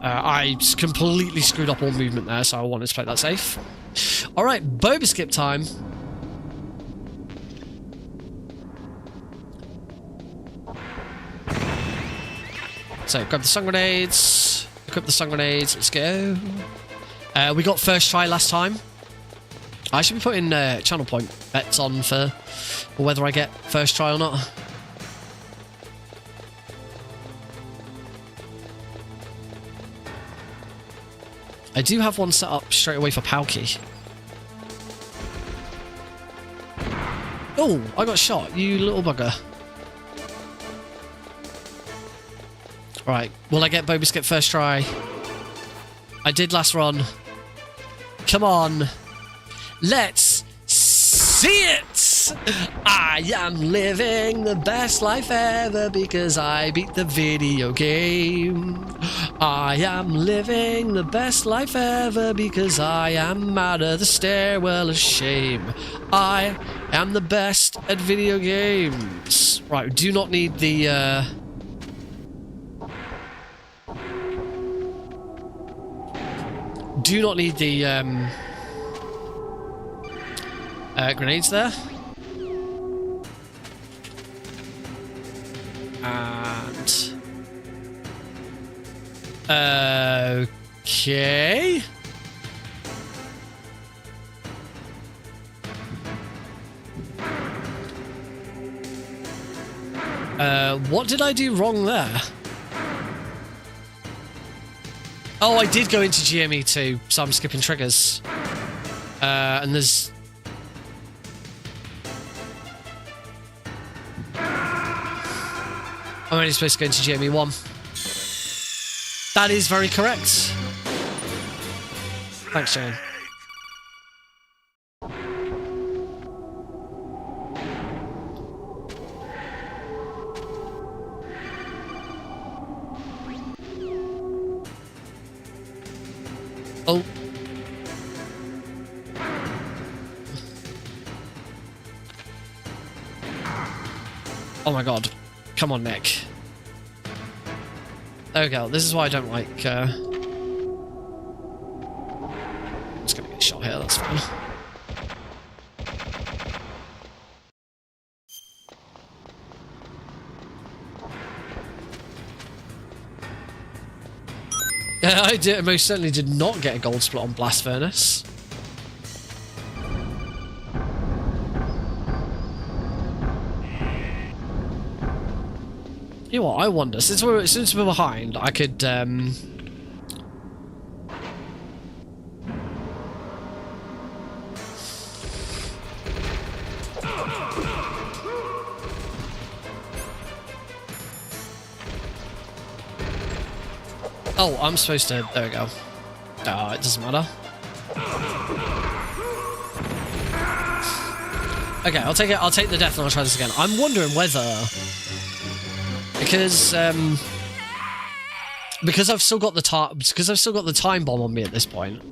I completely screwed up all movement there, so I wanted to play that safe. Alright, boba skip time. So, grab the stun grenades. Equip the stun grenades. Let's go. We got first try last time. I should be putting channel point bets on for whether I get first try or not. I do have one set up straight away for Palki. Oh, I got shot, you little bugger. Right, will I get Bobiscuit first try? I did last run. Come on. Let's see it! I am living the best life ever because I beat the video game. I am living the best life ever because I am out of the stairwell of shame. I am the best at video games. Right, we do not need the... do not need the grenades there. And... okay. What did I do wrong there? Oh, I did go into GME too, so I'm skipping triggers. And there's... I'm only supposed to go into GME1. That is very correct. Thanks, Jane. Oh. Oh my god. Come on, Nick. There we go. This is why I don't like... I'm just gonna get shot here, that's fine. I most certainly did not get a gold split on Blast Furnace. You know what, I wonder, since we're behind, I could, oh, I'm supposed to... There we go. Oh, it doesn't matter. Okay, I'll take it. I'll take the death and I'll try this again. I'm wondering whether... Because I've still got the time bomb on me at this point.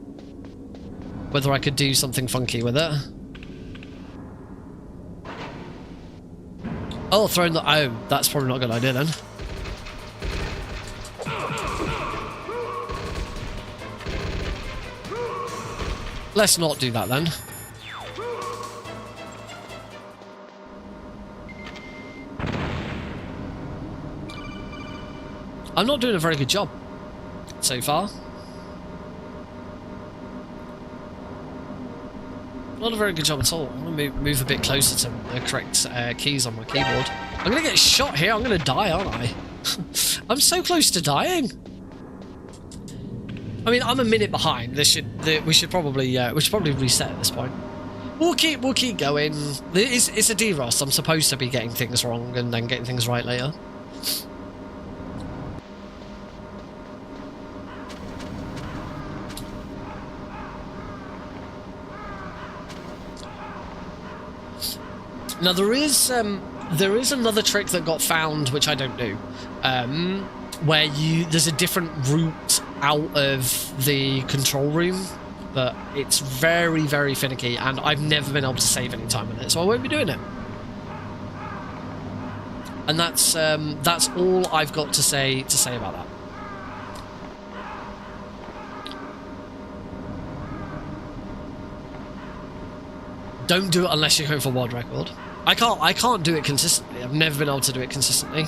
Whether I could do something funky with it. Oh, throwing the... Oh, that's probably not a good idea then. Let's not do that then. I'm not doing a very good job so far. Not a very good job at all. I'm going to move a bit closer to the correct keys on my keyboard. I'm going to get shot here. I'm going to die, aren't I? I'm so close to dying. I mean, I'm a minute behind. We should probably reset at this point. We'll keep going. It's a derust. I'm supposed to be getting things wrong and then getting things right later. Now there is another trick that got found which I don't do, where there's a different route out of the control room, but it's very, very finicky, and I've never been able to save any time with it, so I won't be doing it. And that's all I've got to say about that. Don't do it unless you're going for world record. I can't do it consistently. I've never been able to do it consistently.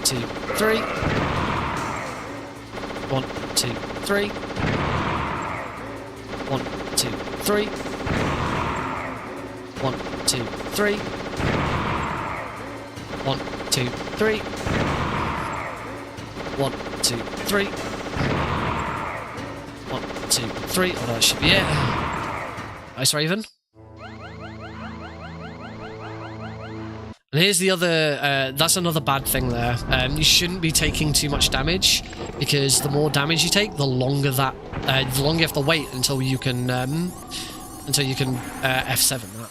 2, 3. 1, 2, 3. 1, 2, 3. 1, 2, 3. 1, 2, 3. 1, 2, 3. 1, 2, 3. Oh, that should be it. Nice, Raven. And here's the other, that's another bad thing there. You shouldn't be taking too much damage, because the more damage you take, the longer you have to wait until you can F7 that.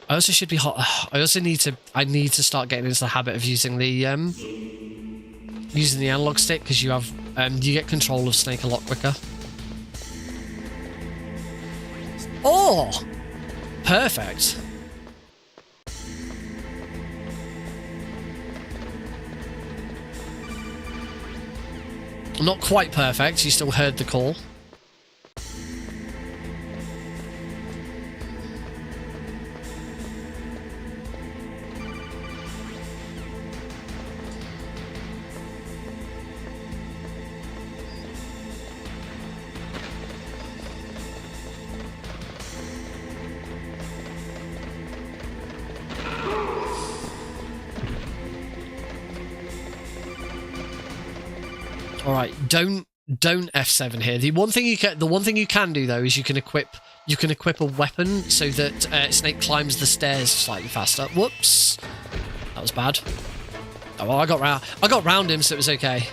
I also should be hot. I need to start getting into the habit of using the analog stick, because you get control of Snake a lot quicker. Oh, perfect. Not quite perfect. You still heard the call. All right, don't F7 here. The one thing you can do though is you can equip a weapon so that Snake climbs the stairs slightly faster. Whoops, that was bad. Oh well, I got round him, so it was okay.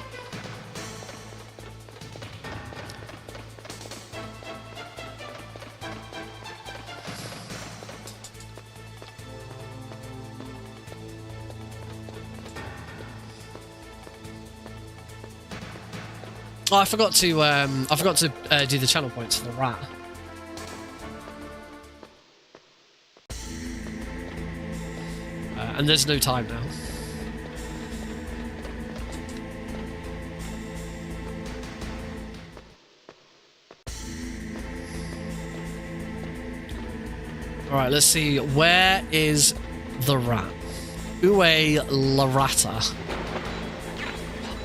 Oh, I forgot to do the channel points for the rat. And there's no time now. All right, let's see. Where is the rat? Ue la rata.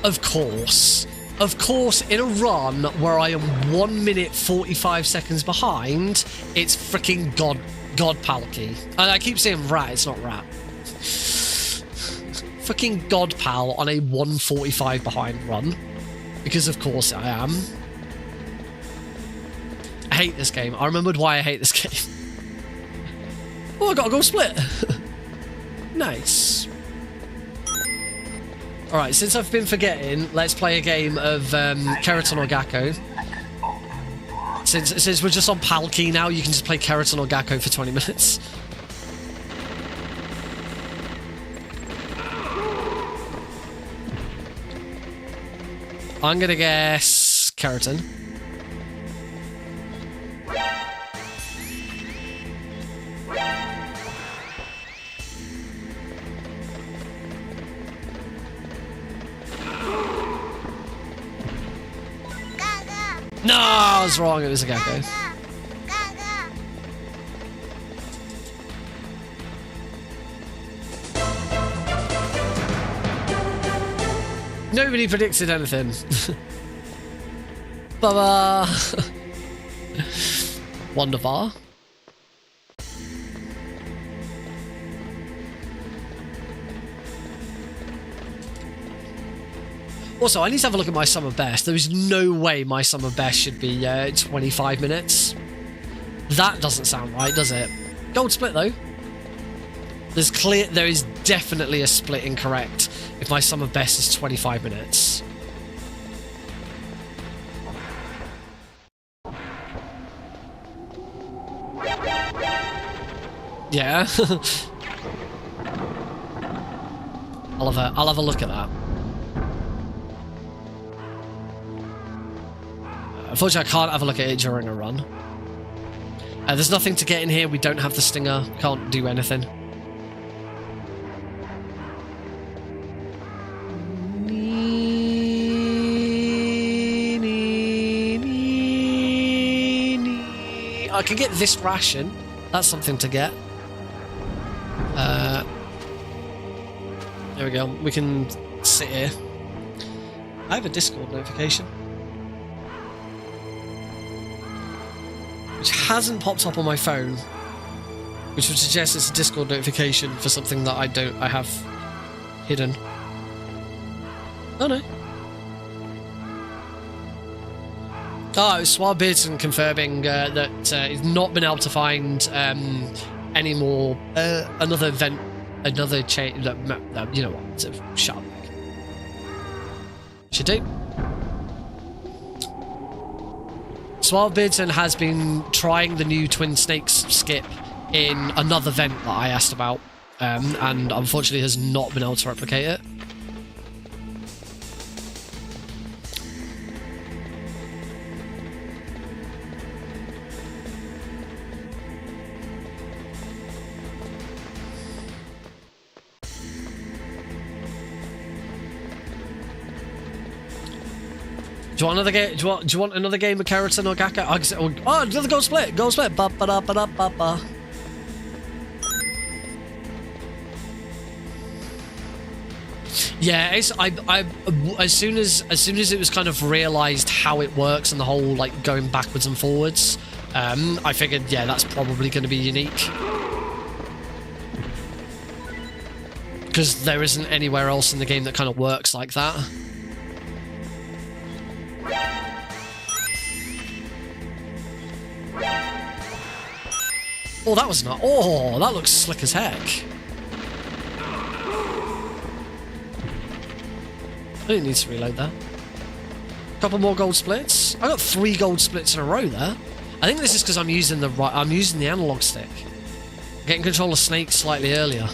Of course. Of course, in a run where I am 1 minute 45 seconds behind, it's freaking God Palky. And I keep saying rat, it's not rat. Fucking God Pal on a 1:45 behind run. Because of course I am. I hate this game. I remembered why I hate this game. Oh, I gotta go split. Nice. Alright, since I've been forgetting, let's play a game of Keratin or Gakko. Since we're just on Palki now, you can just play Keratin or Gakko for 20 minutes. I'm gonna guess Keratin. No, I was wrong. It was a Gakko. Nobody predicted anything. Baba. Wonderful. Also, I need to have a look at my summer best. There is no way my summer best should be 25 minutes. That doesn't sound right, does it? Gold split, though. There is definitely a split incorrect if my summer best is 25 minutes. Yeah. I'll have a look at that. Unfortunately, I can't have a look at it during a run. There's nothing to get in here. We don't have the stinger. Can't do anything. I can get this ration. That's something to get. There we go. We can sit here. I have a Discord notification, which hasn't popped up on my phone, which would suggest it's a Discord notification for something that I have hidden. Oh no. Oh, it was Swab Beardson confirming that he's not been able to find any more another event, another chain. You know what? So shut up. Should do. Swab Beardson has been trying the new Twin Snakes skip in another vent that I asked about, and unfortunately has not been able to replicate it. Do you want another game? Do you want another game of Keratin or Gaka? Oh, another gold split! Gold split! Ba ba da ba da ba ba. Yeah, it's as soon as it was kind of realised how it works and the whole like going backwards and forwards, I figured yeah that's probably going to be unique because there isn't anywhere else in the game that kind of works like that. Oh, that was not. Oh, that looks slick as heck. I didn't need to reload that. Couple more gold splits. I got 3 gold splits in a row there. I think this is because I'm using the analog stick. I'm getting control of Snake slightly earlier.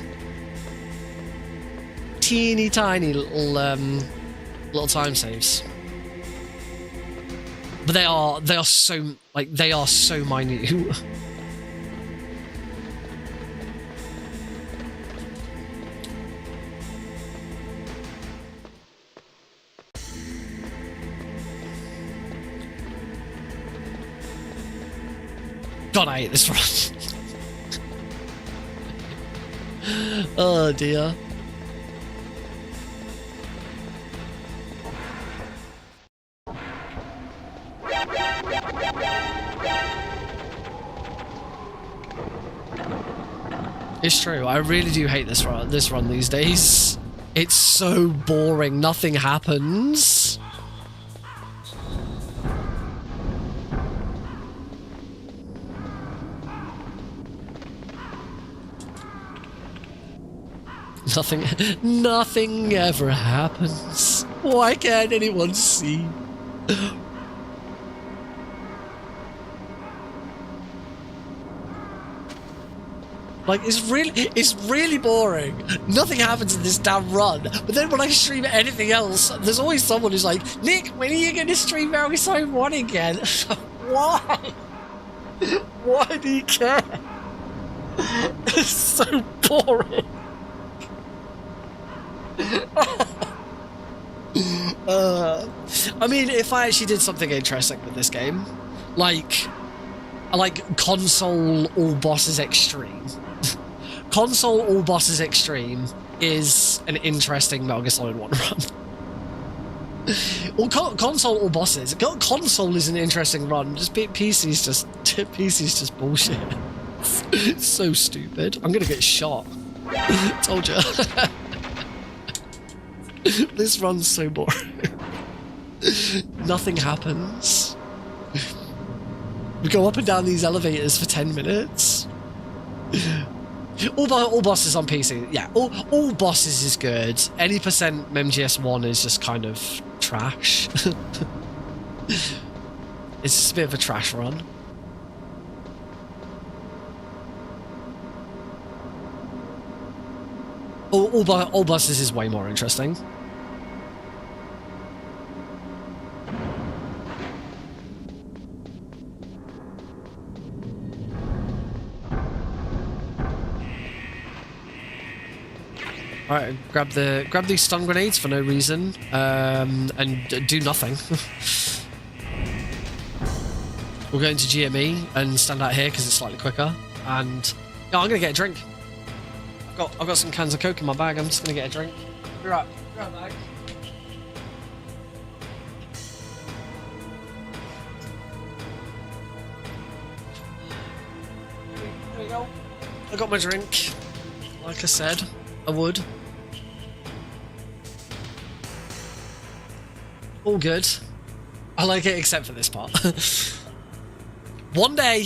Teeny tiny little time saves. But they are so minute. God, I hate this run. Oh dear. It's true. I really do hate this run these days. It's so boring. Nothing happens. Nothing ever happens. Why can't anyone see? Like, it's really boring. Nothing happens in this damn run. But then when I stream anything else, there's always someone who's like, Nick, when are you going to stream Merisode 1 again? Why? Why do you care? It's so boring. I mean, if I actually did something interesting with this game, like console all bosses extreme. Console all bosses extreme is an interesting Metal Gear Solid 1 run. Well, console all bosses. Console is an interesting run. Just PC's just bullshit. It's so stupid. I'm gonna get shot. Told you. This run's so boring. Nothing happens. We go up and down these elevators for 10 minutes. All bosses on PC, yeah. All bosses is good. Any percent MGS1 is just kind of trash. It's just a bit of a trash run. All bosses is way more interesting. Alright, grab these stun grenades for no reason, and do nothing. We'll go into GME and stand out here because it's slightly quicker. And I'm gonna get a drink. I've got some cans of Coke in my bag. I'm just gonna get a drink. You're up. You're up, mate. There we go. I got my drink. Like I said, I would. All good. I like it except for this part. One day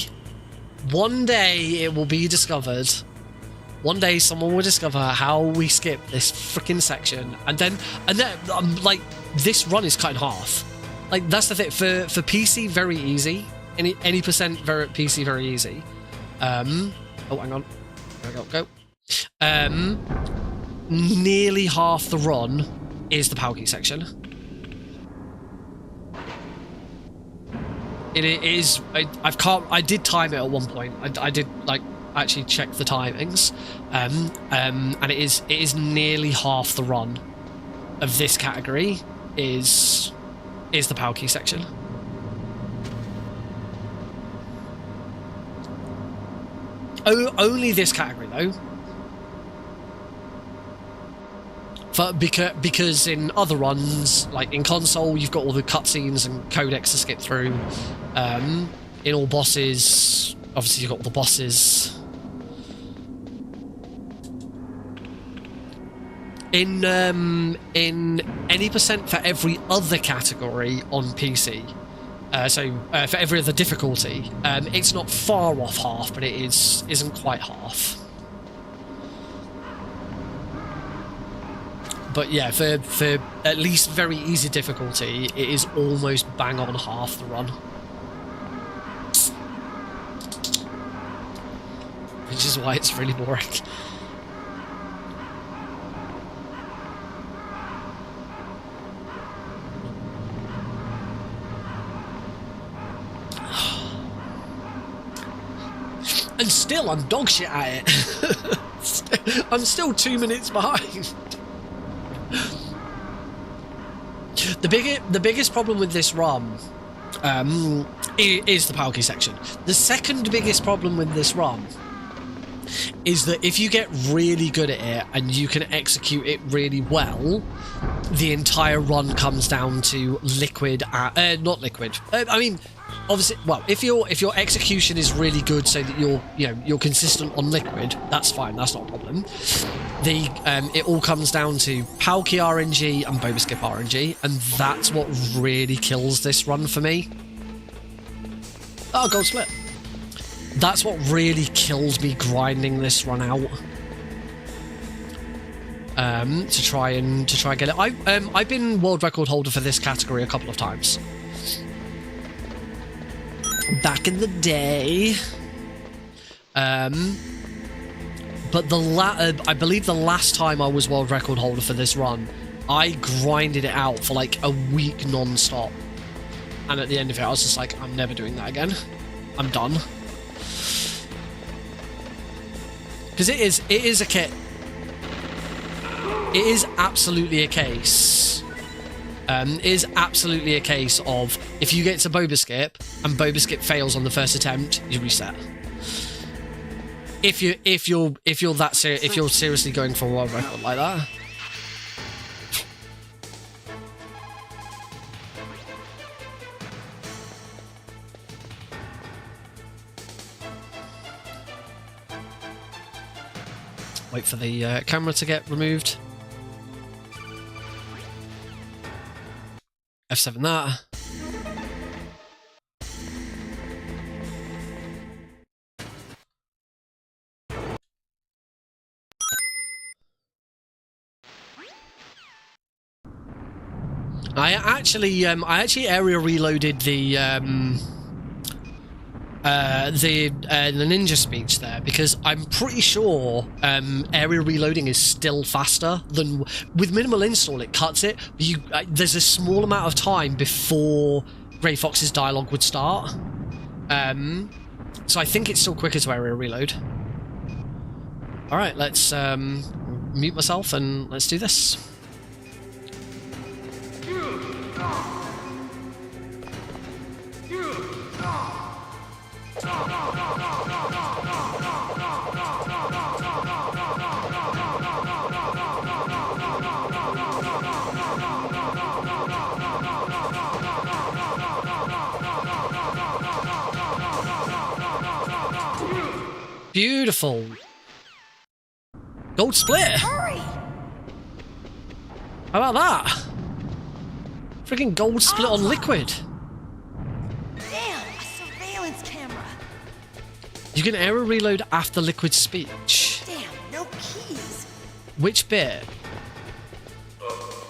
it will be discovered. One day someone will discover how we skip this freaking section, and then like this run is cut in half. Like that's the thing for PC, very easy. Any percent PC, very easy. Oh, hang on. There we go. Nearly half the run is the Palki section. It is. I did time it at one point. I did like actually check the timings, and it is nearly half the run of this category is the Palki section. Only this category though. Because in other runs, like in console, you've got all the cutscenes and codecs to skip through. In all bosses, obviously you've got all the bosses. In any percent for every other category on PC, for every other difficulty, it's not far off half, but it isn't quite half. But yeah, for at least very easy difficulty, it is almost bang on half the run. Which is why it's really boring. And still, I'm dog shit at it. I'm still 2 minutes behind. The biggest problem with this run is the Palki section. The second biggest problem with this run is that if you get really good at it and you can execute it really well, the entire run comes down to liquid. Not liquid. I mean, obviously, well, if your execution is really good, so that you're consistent on liquid, that's fine. That's not a problem. It all comes down to Palki RNG and Boba Skip RNG, and that's what really kills this run for me. Oh, gold split. That's what really kills me grinding this run out. To try and get it. I've been world record holder for this category a couple of times. Back in the day. But I believe the last time I was world record holder for this run, I grinded it out for like a week non-stop. And at the end of it, I was just like, I'm never doing that again. I'm done. Because it is a kit. It is absolutely a case. It is absolutely a case of if you get to Boba Skip and Boba Skip fails on the first attempt, you reset. If you're seriously going for a world record like that. Wait for the camera to get removed. F7 that. I actually area reloaded the ninja speech there because I'm pretty sure area reloading is still faster than with minimal install. It cuts it. There's a small amount of time before Grey Fox's dialogue would start. So I think it's still quicker to area reload. All right, let's mute myself and let's do this. Beautiful. Gold split. Hurry! How about that? Freaking gold split on liquid. Damn, a surveillance camera. You can error reload after liquid speech. Damn, no keys. Which bit?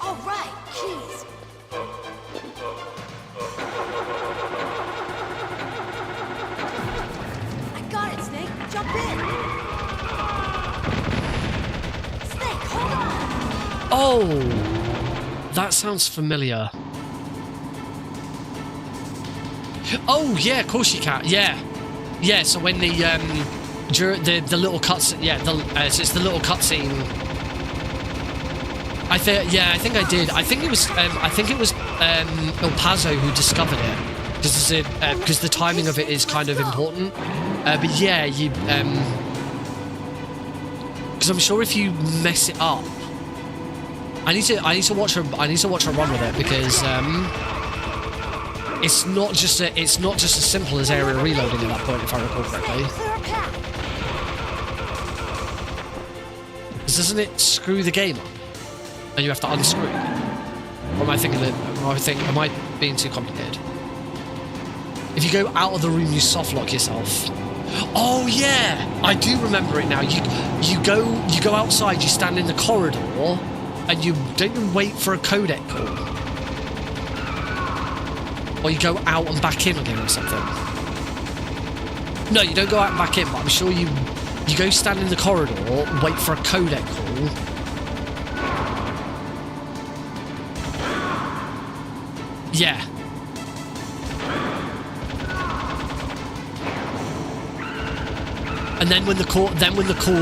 All right, keys. I got it, Snake. Jump in. Snake, hold on. Oh, that sounds familiar. Oh yeah, of course you can. Yeah, yeah. So when the little cuts, yeah, so it's the little cutscene. I think I did. I think it was El Pazo who discovered it because the timing of it is kind of important. But yeah, you because I'm sure if you mess it up, I need to watch her run with it because it's not just as simple as area reloading at that point, if I recall correctly. Clear a path. 'Cause doesn't it screw the game up? And you have to unscrew it? Or am I thinking that, am I being too complicated? If you go out of the room, you soft lock yourself. Oh yeah! I do remember it now. You go outside, you stand in the corridor, and you don't wait for a codec call. Or you go out and back in again or something. No, you don't go out and back in, but I'm sure you go stand in the corridor, wait for a codec call. Yeah. And then when the call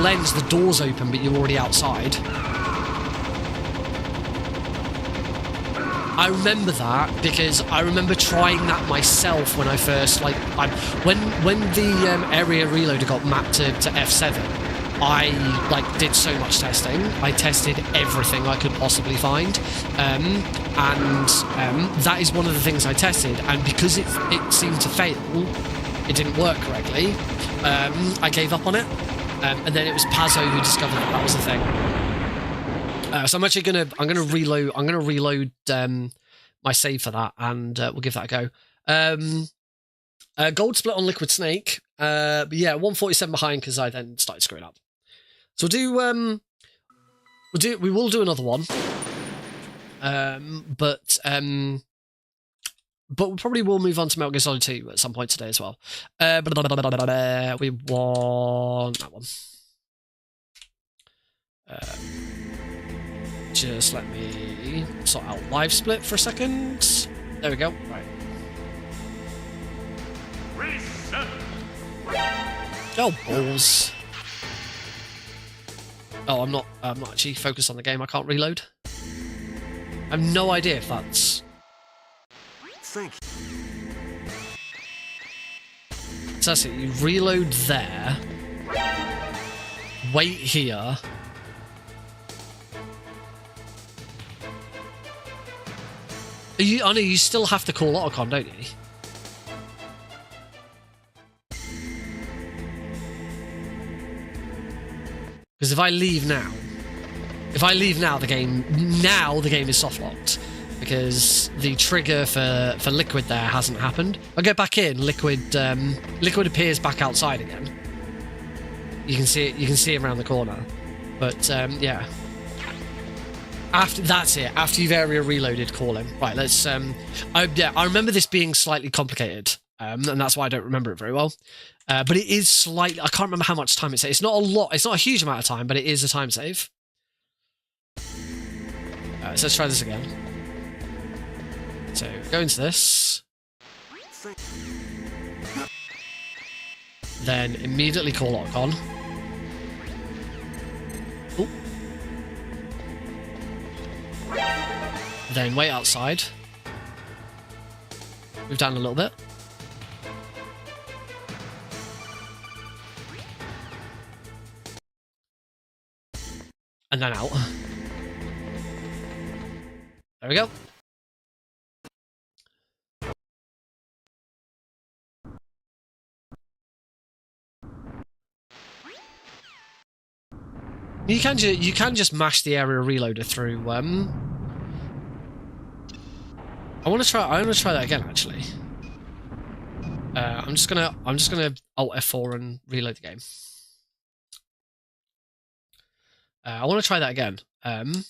ends, the door's open, but you're already outside. I remember that because I remember trying that myself when I first when the area reloader got mapped to F7. I did so much testing. I tested everything I could possibly find, and that is one of the things I tested. And because it seemed to fail, it didn't work correctly. I gave up on it, and then it was Pazzo who discovered that was the thing. So I'm actually gonna reload my save for that, and we'll give that a go. Gold split on Liquid Snake. But yeah, 147 behind because I then started screwing up. So we will do another one. But we probably will move on to Metal Gear Solid 2 at some point today as well. We want that one. Just let me sort out live split for a second. There we go. Right. Reset. Oh, balls. Oh, I'm not actually focused on the game. I can't reload. I have no idea if that's... Thank you. So that's it. You reload there. Wait here. Oh no, you still have to call Otacon, don't you? Because if I leave now, the game is soft locked because the trigger for Liquid there hasn't happened. I go back in, Liquid appears back outside again. You can see it around the corner, but yeah. After you've area reloaded, call him. Right, let's I remember this being slightly complicated, and that's why I don't remember it very well. But it is slightly, I can't remember how much time it saves. It's not a lot, it's not a huge amount of time, but it is a time save. So let's try this again. So go into this. Then immediately call Otacon. Ooh. Then wait outside. Move down a little bit. And then out. There we go. You can just mash the area reloader through. I want to try that again. Actually, I'm just gonna Alt F4 and reload the game. I want to try that again. Am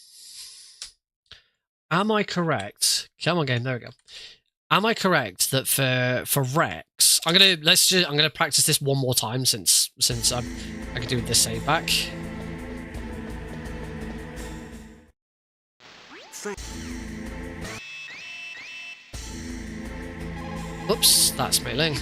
I correct? Come on, game. There we go. Am I correct that for Rex, I'm gonna practice this one more time since I can do with this save back. Whoops, that's mailing.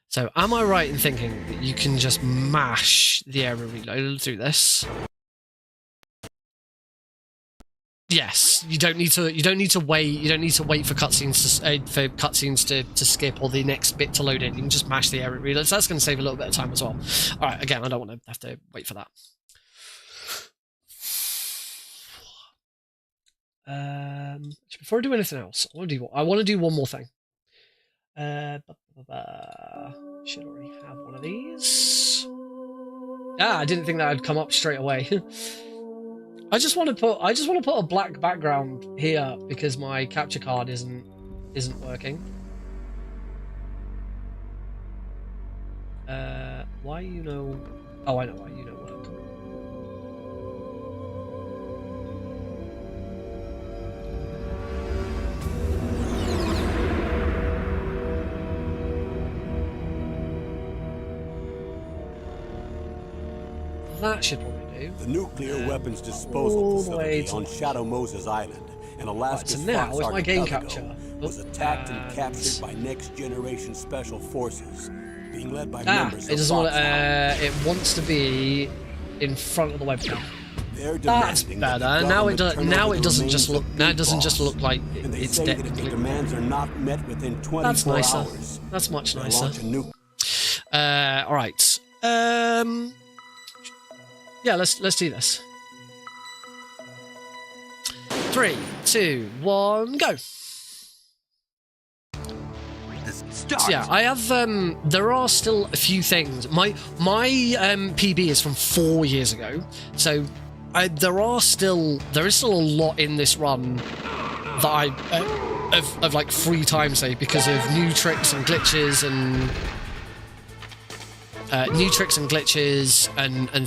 So, am I right in thinking that you can just mash the area reload through this? Yes, you don't need to wait for cutscenes to skip or the next bit to load in. You can just mash the area reload. So that's going to save a little bit of time as well. All right, again, I don't want to have to wait for that. Before I do anything else, I want to do one more thing. Should already have one of these. I didn't think that would come up straight away. I just want to put a black background here because my capture card isn't working. Why you know? Oh, I know why you know work. That should probably do. The nuclear weapons disposal facility on Shadow Moses Island in Alaska's so now, Fox with my game Archipelago capture, was attacked and captured by Next Generation Special Forces, being led by members it of doesn't want Fox. it wants to be in front of the webcam. They're That's demanding better. that the Now it government turn over the doesn't remains just of look. Now it doesn't just PFAS. look like And they it's say dead. that if the demands are not met within 24 That's nicer. hours, That's much they'll nicer. launch a nuke. All right. Yeah, let's do this. 3, 2, 1, go. Start. So yeah, I have. There are still a few things. My PB is from 4 years ago, so there is still a lot in this run that I of like free time save because of new tricks and glitches and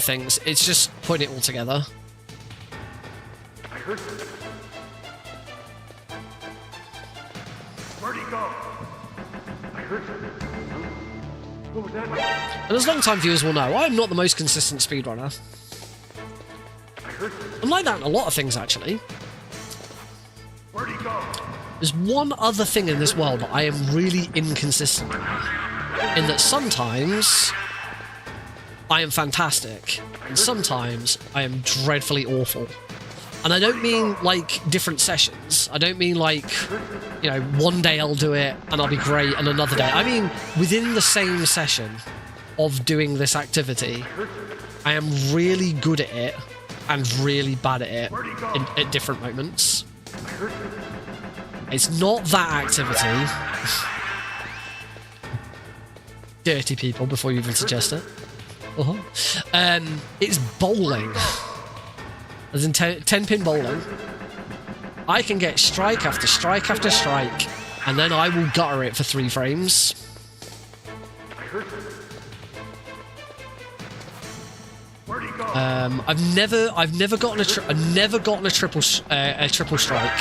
things. It's just putting it all together. I heard it. Where'd he go? I heard it. What was that? And as long-time viewers will know, I am not the most consistent speedrunner. I heard it. I'm like that in a lot of things, actually. Where'd he go? There's one other thing in this world that I am really inconsistent in that sometimes I am fantastic, and sometimes I am dreadfully awful. And I don't mean like different sessions. I don't mean like, you know, one day I'll do it and I'll be great and another day. I mean within the same session of doing this activity, I am really good at it and really bad at it at different moments. It's not that activity. Dirty people, before you even suggest it. It's bowling. As in 10-pin bowling. I can get strike after strike after strike, and then I will gutter it for 3 frames. I've never gotten a triple strike.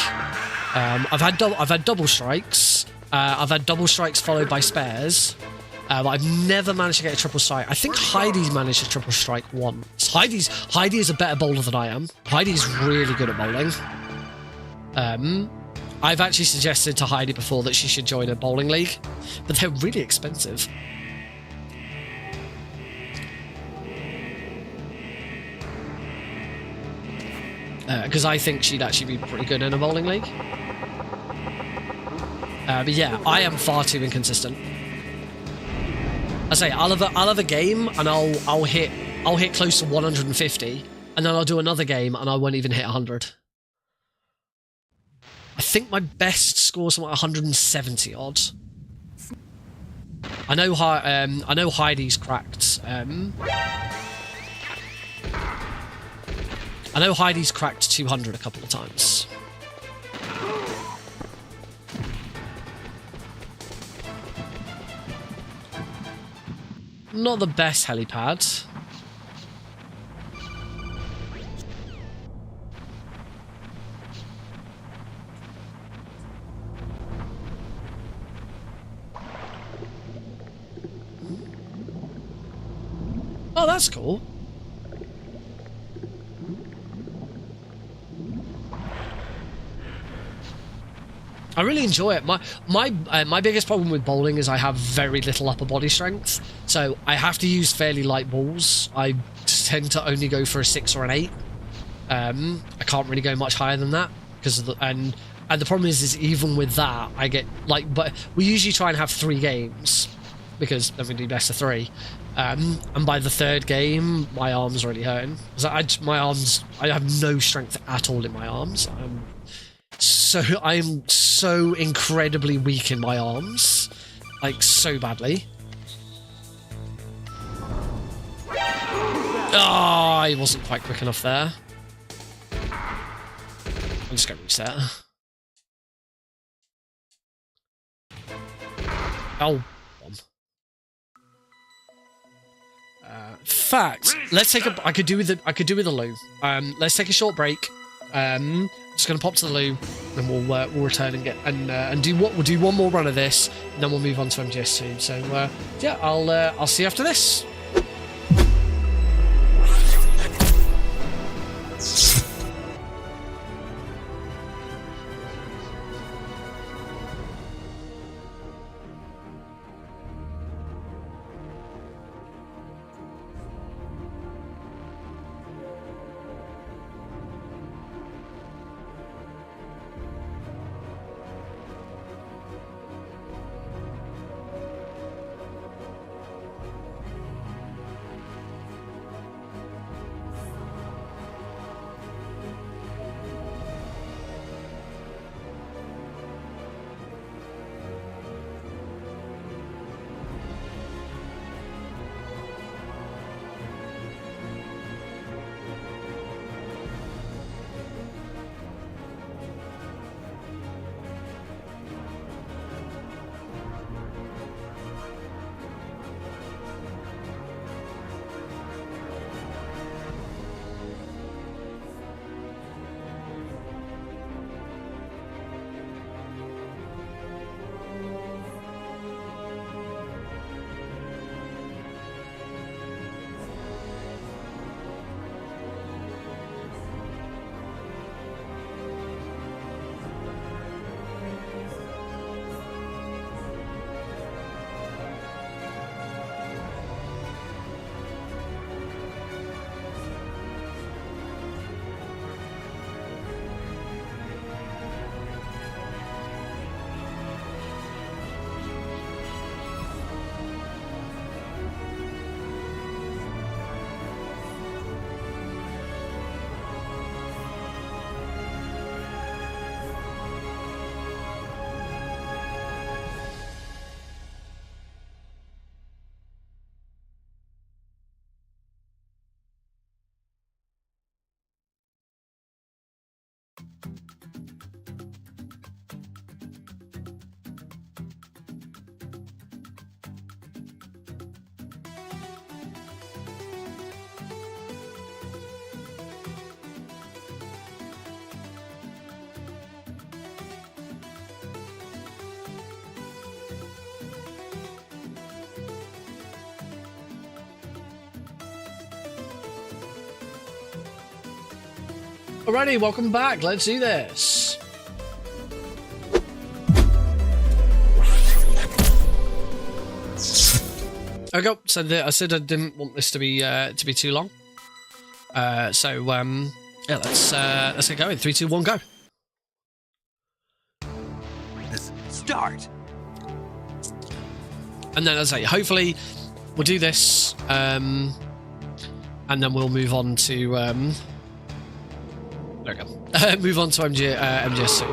I've had double strikes. I've had double strikes followed by spares. But I've never managed to get a triple strike. I think Heidi's managed a triple strike once. Heidi is a better bowler than I am. Heidi's really good at bowling. I've actually suggested to Heidi before that she should join a bowling league, but they're really expensive. Because I think she'd actually be pretty good in a bowling league. But yeah, I am far too inconsistent. I say I'll have a game and I'll hit close to 150, and then I'll do another game and I won't even hit 100. I think my best score is like 170 odd. I know Heidi's cracked. I know Heidi's cracked 200 a couple of times. Not the best helipad. Oh, that's cool. I really enjoy it. My biggest problem with bowling is I have very little upper body strength, so I have to use fairly light balls. I tend to only go for a 6 or an 8. I can't really go much higher than that because of the, and the problem is even with that I get like, but we usually try and have 3 games because then we do best of 3. And by the 3rd game, my arms are already hurting. I have no strength at all in my arms. I'm so incredibly weak in my arms, like so badly. Oh, I wasn't quite quick enough there. I'm just gonna reset. Oh. In fact, let's take a. I could do with the loo. Let's take a short break. Just gonna pop to the loo, and we'll return and get and do what we'll do one more run of this, and then we'll move on to MGS2. So yeah, I'll see you after this. Alrighty, welcome back. Let's do this. Okay, so I said I didn't want this to be too long. Yeah, let's get going. 3, 2, 1, go. Start. And then as I say, hopefully we'll do this, and then we'll move on to there we go. Move on to MGS2.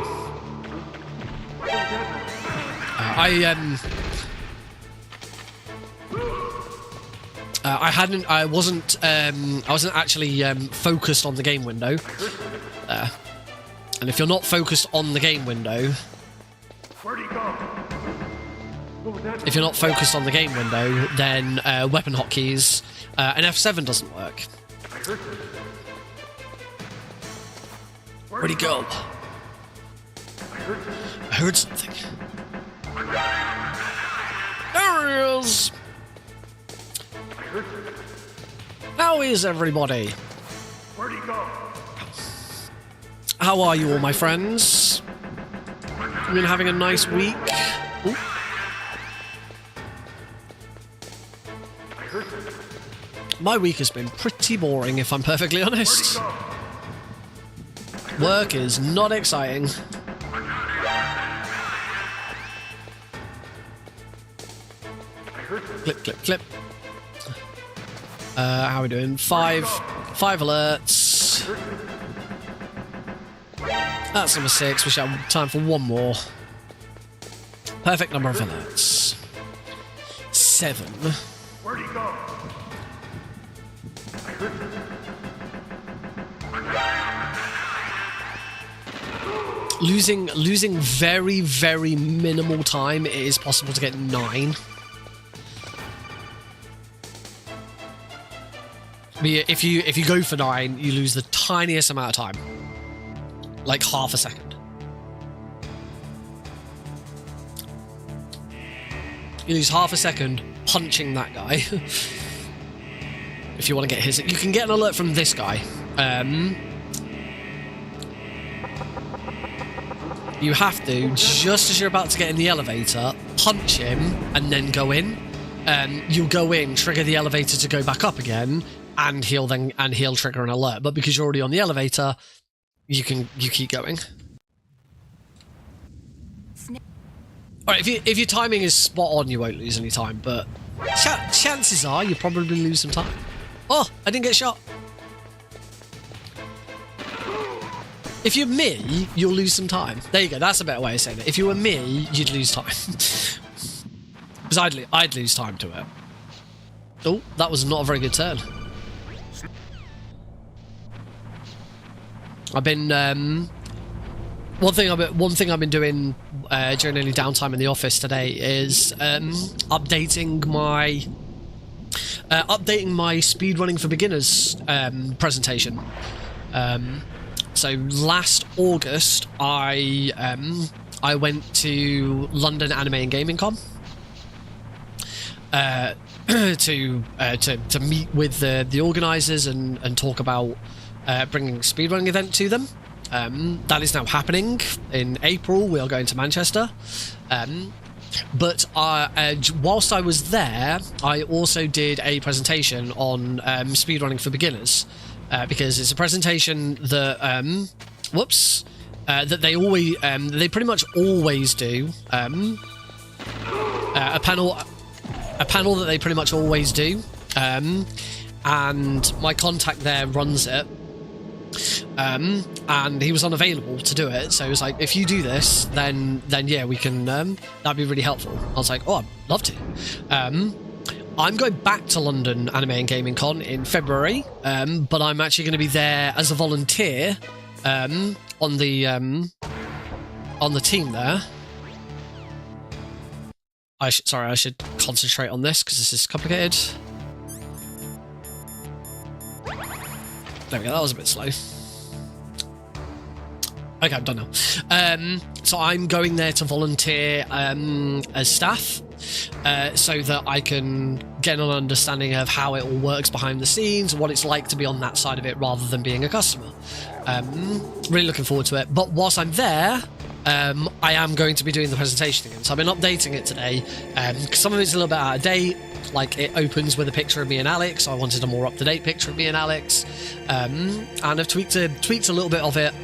I wasn't actually focused on the game window. And if you're not focused on the game window, then weapon hotkeys and F7 doesn't work. Where'd he go? I heard something. There he is! How is everybody? Where'd he go? How are you all, my friends? You've been having a nice week? Ooh. My week has been pretty boring, if I'm perfectly honest. Work is not exciting. Clip, clip, clip. How are we doing? Five alerts. That's number 6. We should have time for one more. Perfect number of alerts. 7. Where'd he go? Losing very, very minimal time, it is possible to get 9. But if you go for 9, you lose the tiniest amount of time. Like half a second. You lose half a second punching that guy. If you want to get his... You can get an alert from this guy. You have to, just as you're about to get in the elevator, punch him and then go in. You'll go in, trigger the elevator to go back up again, and he'll trigger an alert. But because you're already on the elevator, you keep going. Alright, if your timing is spot on, you won't lose any time, but chances are you probably lose some time. Oh, I didn't get shot. If you're me, you'll lose some time. There you go, that's a better way of saying it. If you were me, you'd lose time. Because I'd lose time to it. Oh, that was not a very good turn. I've been one thing I've been doing during any downtime in the office today is updating my Speedrunning for Beginners presentation. So last August, I went to London Anime and Gaming Con to meet with the organisers and talk about bringing a speedrunning event to them. That is now happening in April. We are going to Manchester. But whilst I was there, I also did a presentation on speedrunning for beginners. Because it's a presentation that that they pretty much always do. A panel that they pretty much always do. And my contact there runs it. And he was unavailable to do it, so he was like, if you do this, then yeah, we can, that'd be really helpful. I was like, oh, I'd love to. I'm going back to London Anime and Gaming Con in February, but I'm actually going to be there as a volunteer on the team there. I should concentrate on this because this is complicated. There we go, that was a bit slow. Okay, I'm done now. So I'm going there to volunteer as staff, so that I can get an understanding of how it all works behind the scenes, what it's like to be on that side of it rather than being a customer. Really looking forward to it. But whilst I'm there, I am going to be doing the presentation again. So I've been updating it today, because some of it's a little bit out of date. Like, it opens with a picture of me and Alex, so I wanted a more up-to-date picture of me and Alex. And I've tweaked a little bit of it.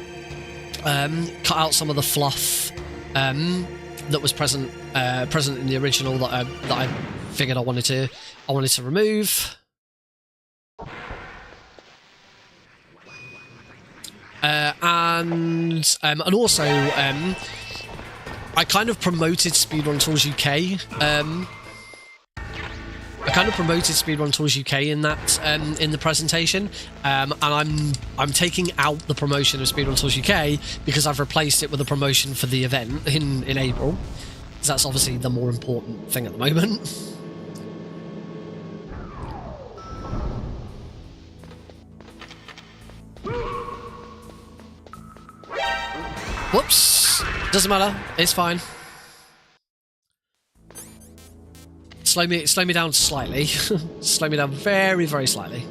Cut out some of the fluff that was present in the original that I figured I wanted to remove. And also I kind of promoted Speedrun Tools UK. I kind of promoted Speedrun Tools UK in that in the presentation, and I'm taking out the promotion of Speedrun Tools UK because I've replaced it with a promotion for the event in April, because that's obviously the more important thing at the moment. Whoops! Doesn't matter. It's fine. Slow me down slightly. Slow me down very, very slightly.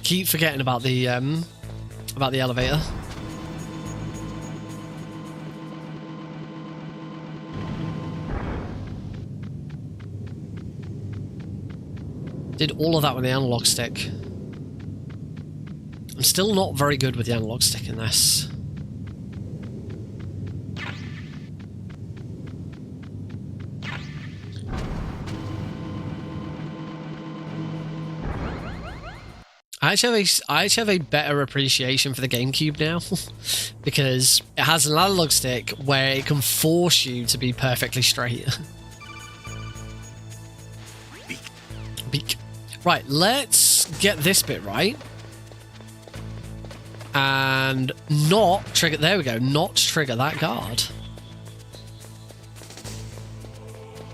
Keep forgetting about the elevator. Did all of that with the analog stick. I'm still not very good with the analog stick in this. I actually have a better appreciation for the GameCube now, because it has an analog stick where it can force you to be perfectly straight. Beak. Right, let's get this bit right. And not trigger, there we go, not trigger that guard.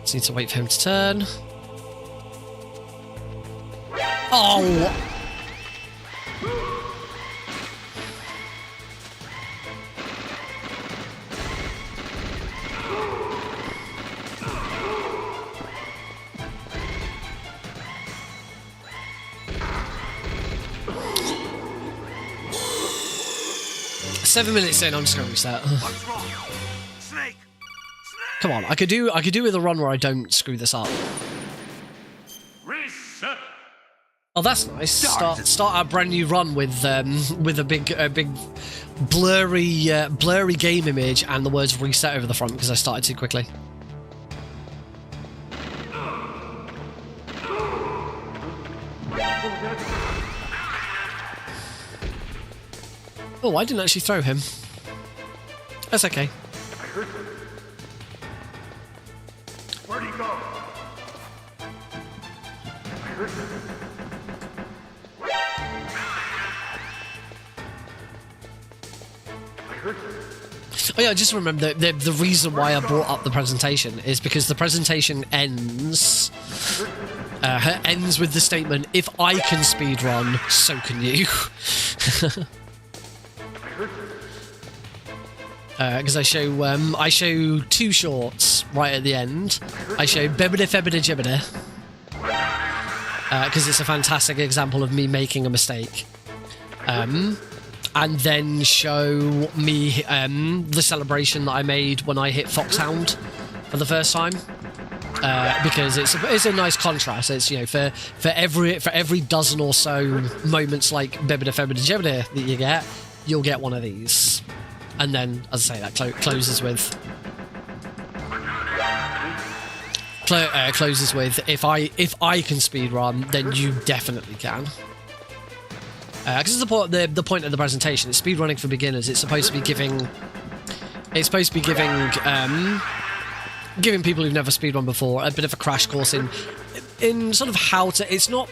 Just need to wait for him to turn. Oh! Seven minutes in, I'm just gonna reset. What's wrong? Snake! Come on, I could do with a run where I don't screw this up. Reset. Oh, that's nice. Start a brand new run with a big blurry game image and the words reset over the front because I started too quickly. Oh, I didn't actually throw him. That's okay. I heard him. Where'd he go? I heard him. I heard him. Oh yeah, I just remember the reason why I brought up the presentation is because the presentation ends with the statement, "If I can speedrun, so can you." Because I show two shorts right at the end. I show Bebida Febida Jibida, because it's a fantastic example of me making a mistake. And then show me the celebration that I made when I hit Foxhound for the first time. Because it's a nice contrast. It's, you know, for every dozen or so moments like Bebida Febida Jibida that you get, you'll get one of these. And then, as I say, that closes with if I can speedrun, then you definitely can. Because the point of the presentation is speedrunning for beginners. It's supposed to be giving people who've never speedrun before a bit of a crash course in sort of how to. It's not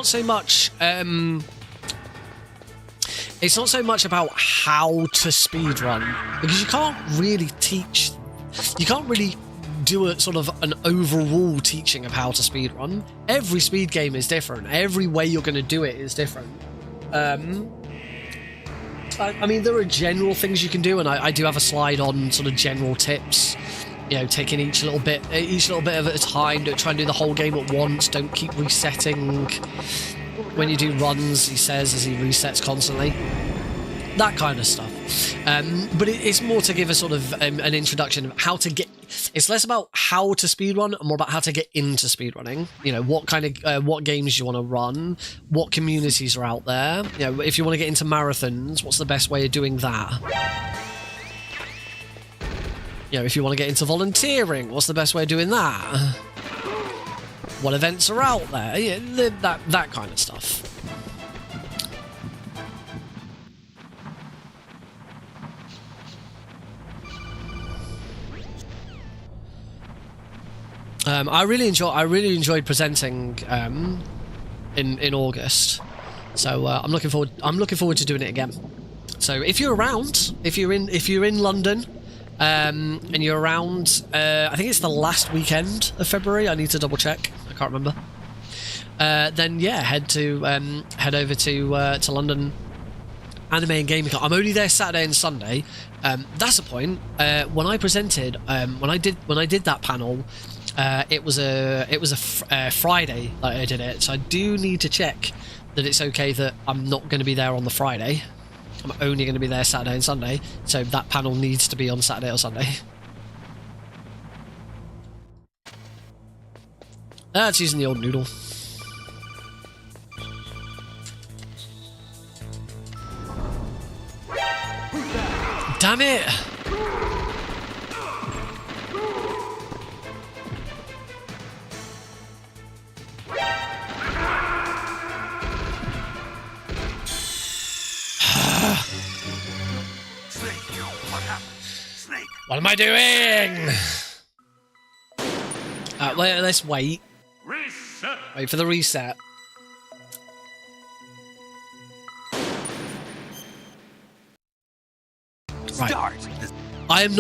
so much. It's not so much about how to speedrun, because you can't really do a sort of an overall teaching of how to speedrun. Every speed game is different. Every way you're going to do it is different. I mean, there are general things you can do, and I do have a slide on sort of general tips. You know, taking each little bit of it at a time. Don't try and do the whole game at once. Don't keep resetting. When you do runs, he says, as he resets constantly. That kind of stuff. But it's more to give a sort of an introduction of how to get... It's less about how to speedrun and more about how to get into speedrunning. You know, what kind of... what games you want to run, what communities are out there. You know, if you want to get into marathons, what's the best way of doing that? You know, if you want to get into volunteering, what's the best way of doing that? What events are out there? Yeah, that kind of stuff. I really enjoyed presenting in August, so I'm looking forward to doing it again. So if you're around, if you're in London, and you're around, I think it's the last weekend of February. I need to double check. I can't remember. Then yeah, head over to London Anime and Gaming Con. I'm only there Saturday and Sunday. That's the point. When I presented, when I did that panel. It was a Friday that I did it, so I do need to check that it's okay that I'm not going to be there on the Friday. I'm only going to be there Saturday and Sunday, so that panel needs to be on Saturday or Sunday. That's using the old noodle. Damn it! What am I doing? Let's wait. Reset. Wait for the reset. Right. I am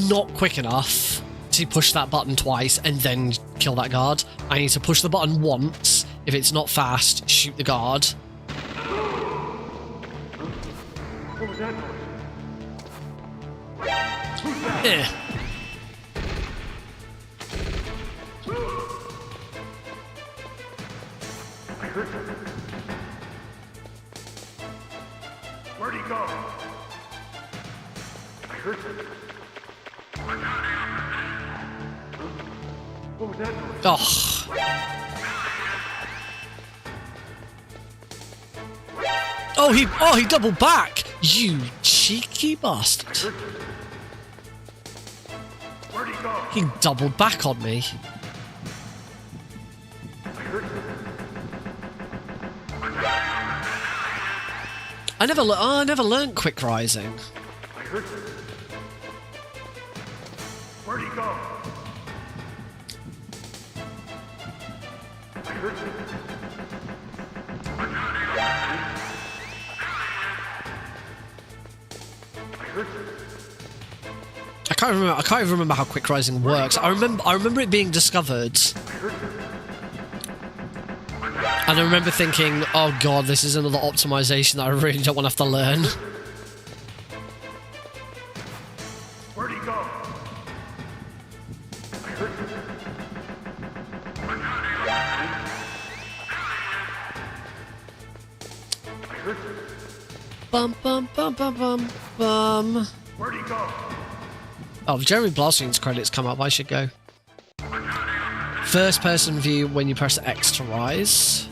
not quick enough to push that button twice and then kill that guard. I need to push the button once. If it's not fast, shoot the guard. What was that noise? Eh. I heard something. Where'd he go? I heard something. What was that noise? Oh, he doubled back. You cheeky bastard. Where'd he go? He doubled back on me. I heard something. I never learned quick rising. I heard something. Where'd he go? I heard something. I heard something. I can't even remember how quick rising works. I remember it being discovered. And I remember thinking, oh god, this is another optimization that I really don't want to have to learn. Where'd he go? I heard something. I heard something. Bum bum bum bum bum bum. Where'd he go? Oh, Jeremy Blasting's credits come up, I should go. First person view when you press X to rise.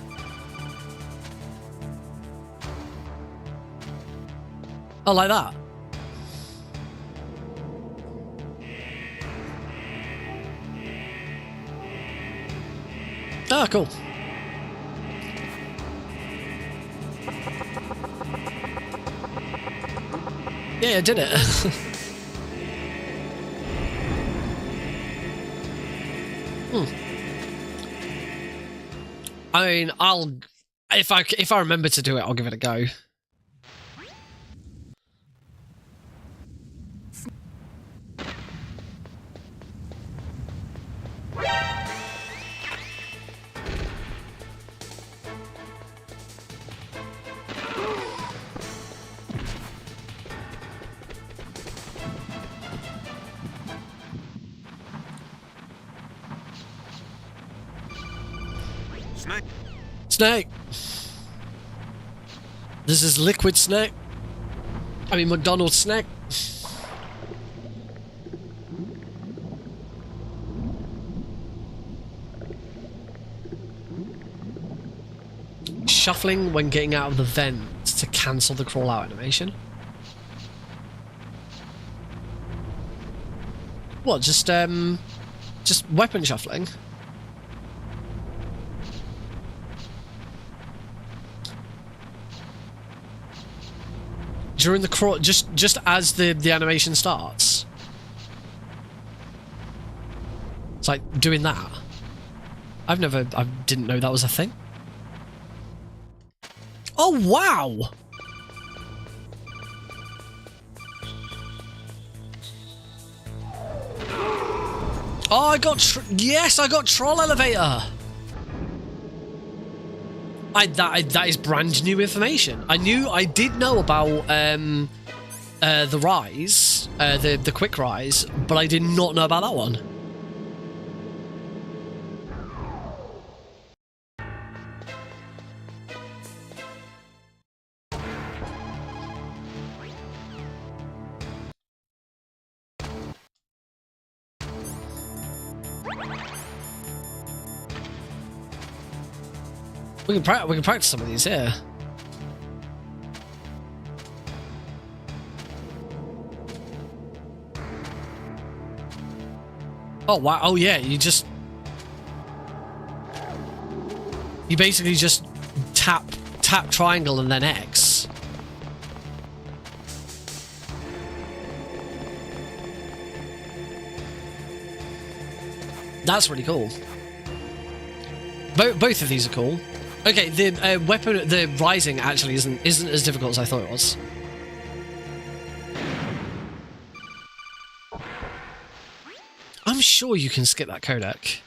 Oh, like that? Ah, cool. Yeah, I did it. I mean, if I remember to do it, I'll give it a go. Snake! This is liquid snake. I mean McDonald's snack. Shuffling when getting out of the vent to cancel the crawl out animation. What? Just weapon shuffling. During the crawl, just as the animation starts. It's like doing that. I didn't know that was a thing. Oh wow! Oh, I got yes, I got troll elevator. That is brand new information. I did know about the rise, the quick rise, but I did not know about that one. We can practice some of these here. Oh wow! Oh yeah, you basically just tap triangle and then X. That's really cool. Both of these are cool. Okay, the weapon, the rising actually isn't as difficult as I thought it was. I'm sure you can skip that codec.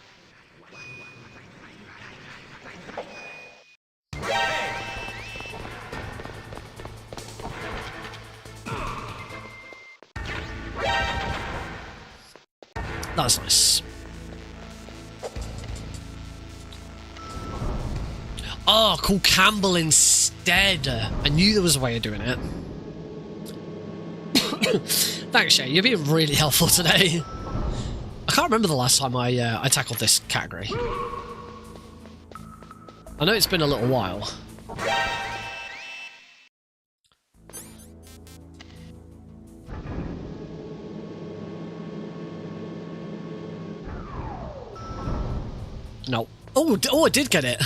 That's nice. Oh, call Campbell instead. I knew there was a way of doing it. Thanks, Shay. You're being really helpful today. I can't remember the last time I tackled this category. I know it's been a little while. No. Oh, I did get it.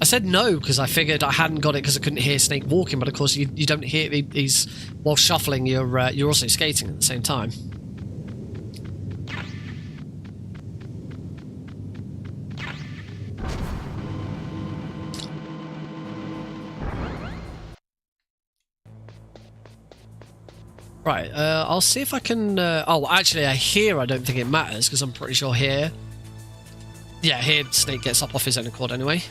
I said no because I figured I hadn't got it because I couldn't hear Snake walking, but of course you don't hear he's while shuffling. You're also skating at the same time. Right, I'll see if I can... oh, actually, here I don't think it matters, because I'm pretty sure here... Yeah, here Snake gets up off his own accord anyway.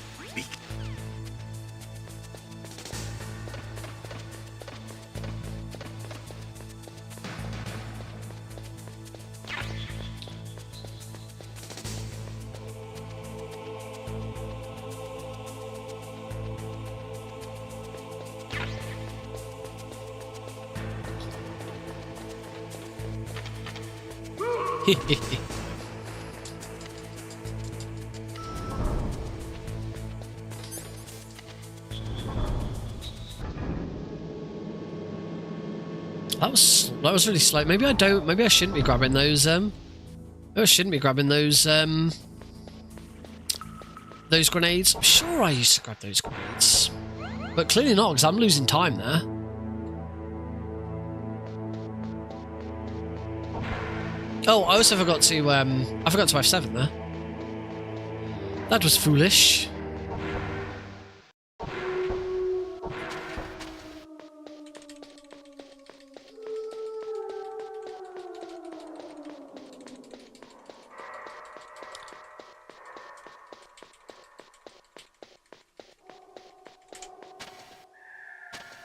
That was really slow. Maybe I shouldn't be grabbing those maybe I shouldn't be grabbing those grenades. I'm sure I used to grab those grenades. But clearly not, because I'm losing time there. Oh, I also forgot to F7 there. That was foolish.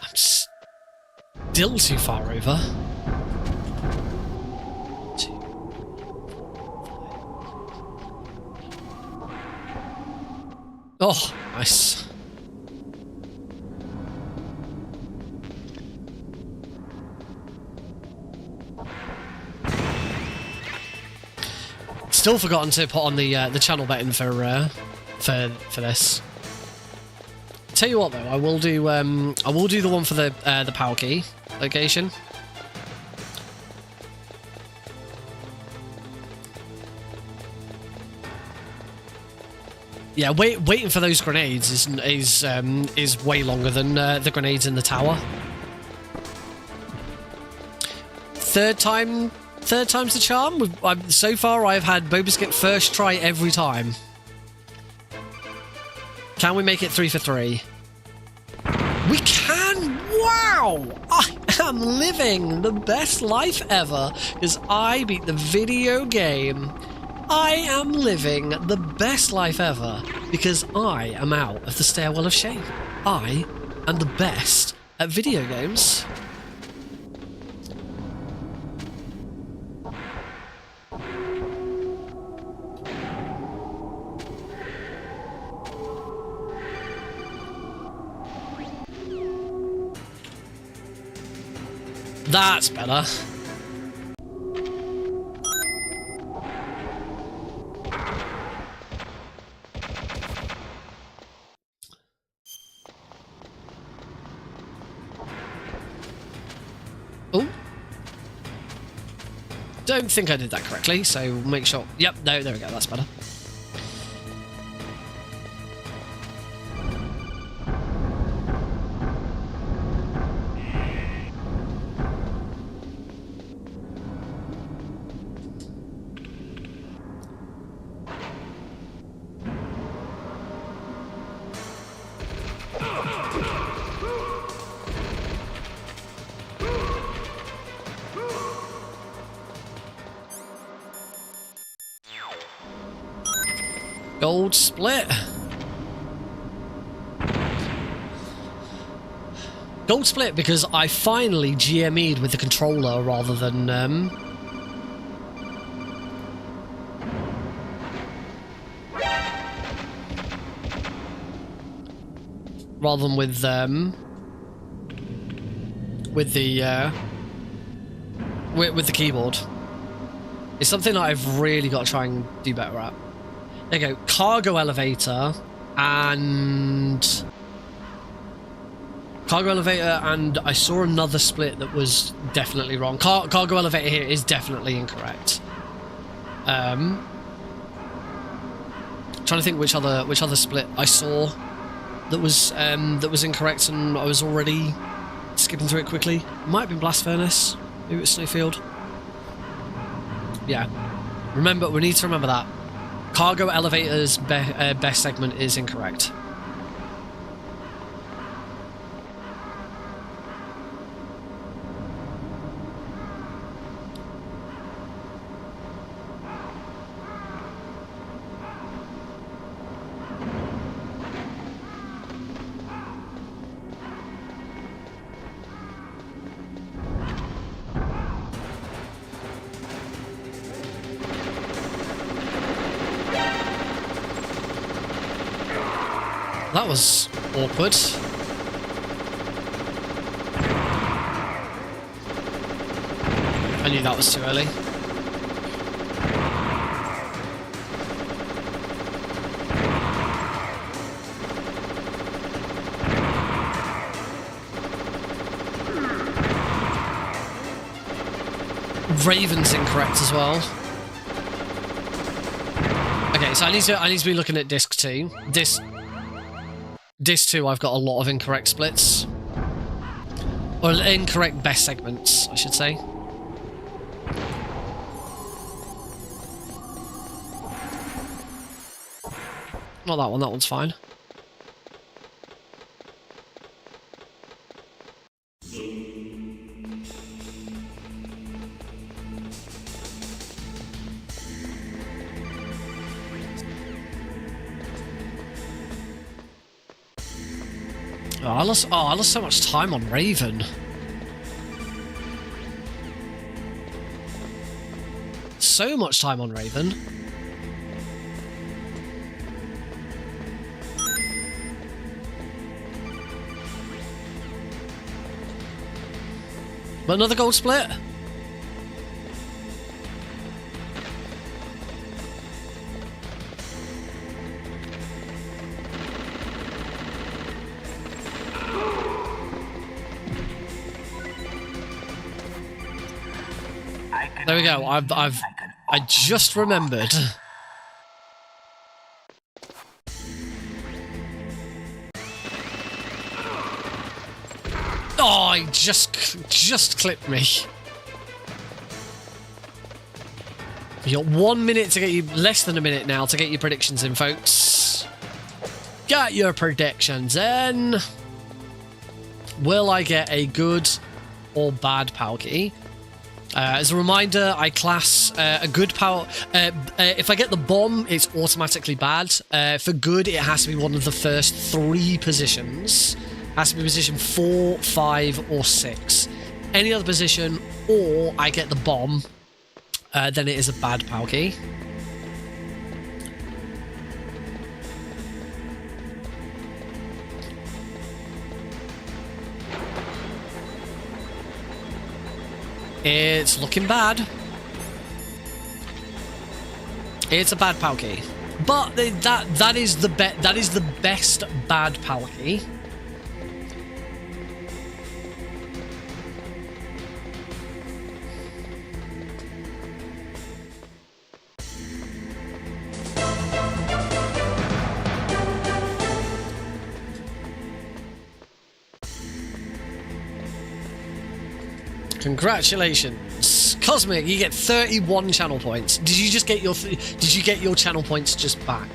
I'm still too far over. Oh, nice. Still forgotten to put on the channel button for this. Tell you what though, I will do the one for the power key location. Yeah, waiting for those grenades is way longer than the grenades in the tower. Third time's the charm. So far, I've had Bobiscuit first try every time. Can we make it 3 for 3? We can! Wow! I am living the best life ever because I beat the video game. I am living the best life ever because I am out of the stairwell of shame. I am the best at video games. That's better. Oh. Don't think I did that correctly, so make sure. Yep, no, there we go, that's better. Gold split. Gold split because I finally GME'd with the controller rather than with the keyboard. It's something that I've really got to try and do better at. There you go, cargo elevator, and I saw another split that was definitely wrong. Cargo elevator here is definitely incorrect. Trying to think which other split I saw that was incorrect, and I was already skipping through it quickly. It might have been Blast Furnace, maybe it's Snowfield. Yeah, remember, we need to remember that. Cargo elevator's best segment is incorrect. That was awkward. I knew that was too early. Raven's incorrect as well. Okay, so I need to be looking at disc 2. Disc 2, I've got a lot of incorrect splits. Or incorrect best segments, I should say. Not that one, that one's fine. I lost so much time on Raven. So much time on Raven. But another gold split. There we go. I just remembered. Oh, he just clipped me. You got 1 minute to get you, less than a minute now to get your predictions in, folks. Got your predictions in. Will I get a good or bad Palki? As a reminder, I class a good power. If I get the bomb, it's automatically bad. For good, it has to be one of the first 3 positions. Has to be position 4, 5, or 6. Any other position, or I get the bomb, then it is a bad Palki. It's looking bad. It's a bad Palki, but that is the best bad Palki. Congratulations, Cosmic! You get 31 channel points. Did you just get your? Did you get your channel points just back?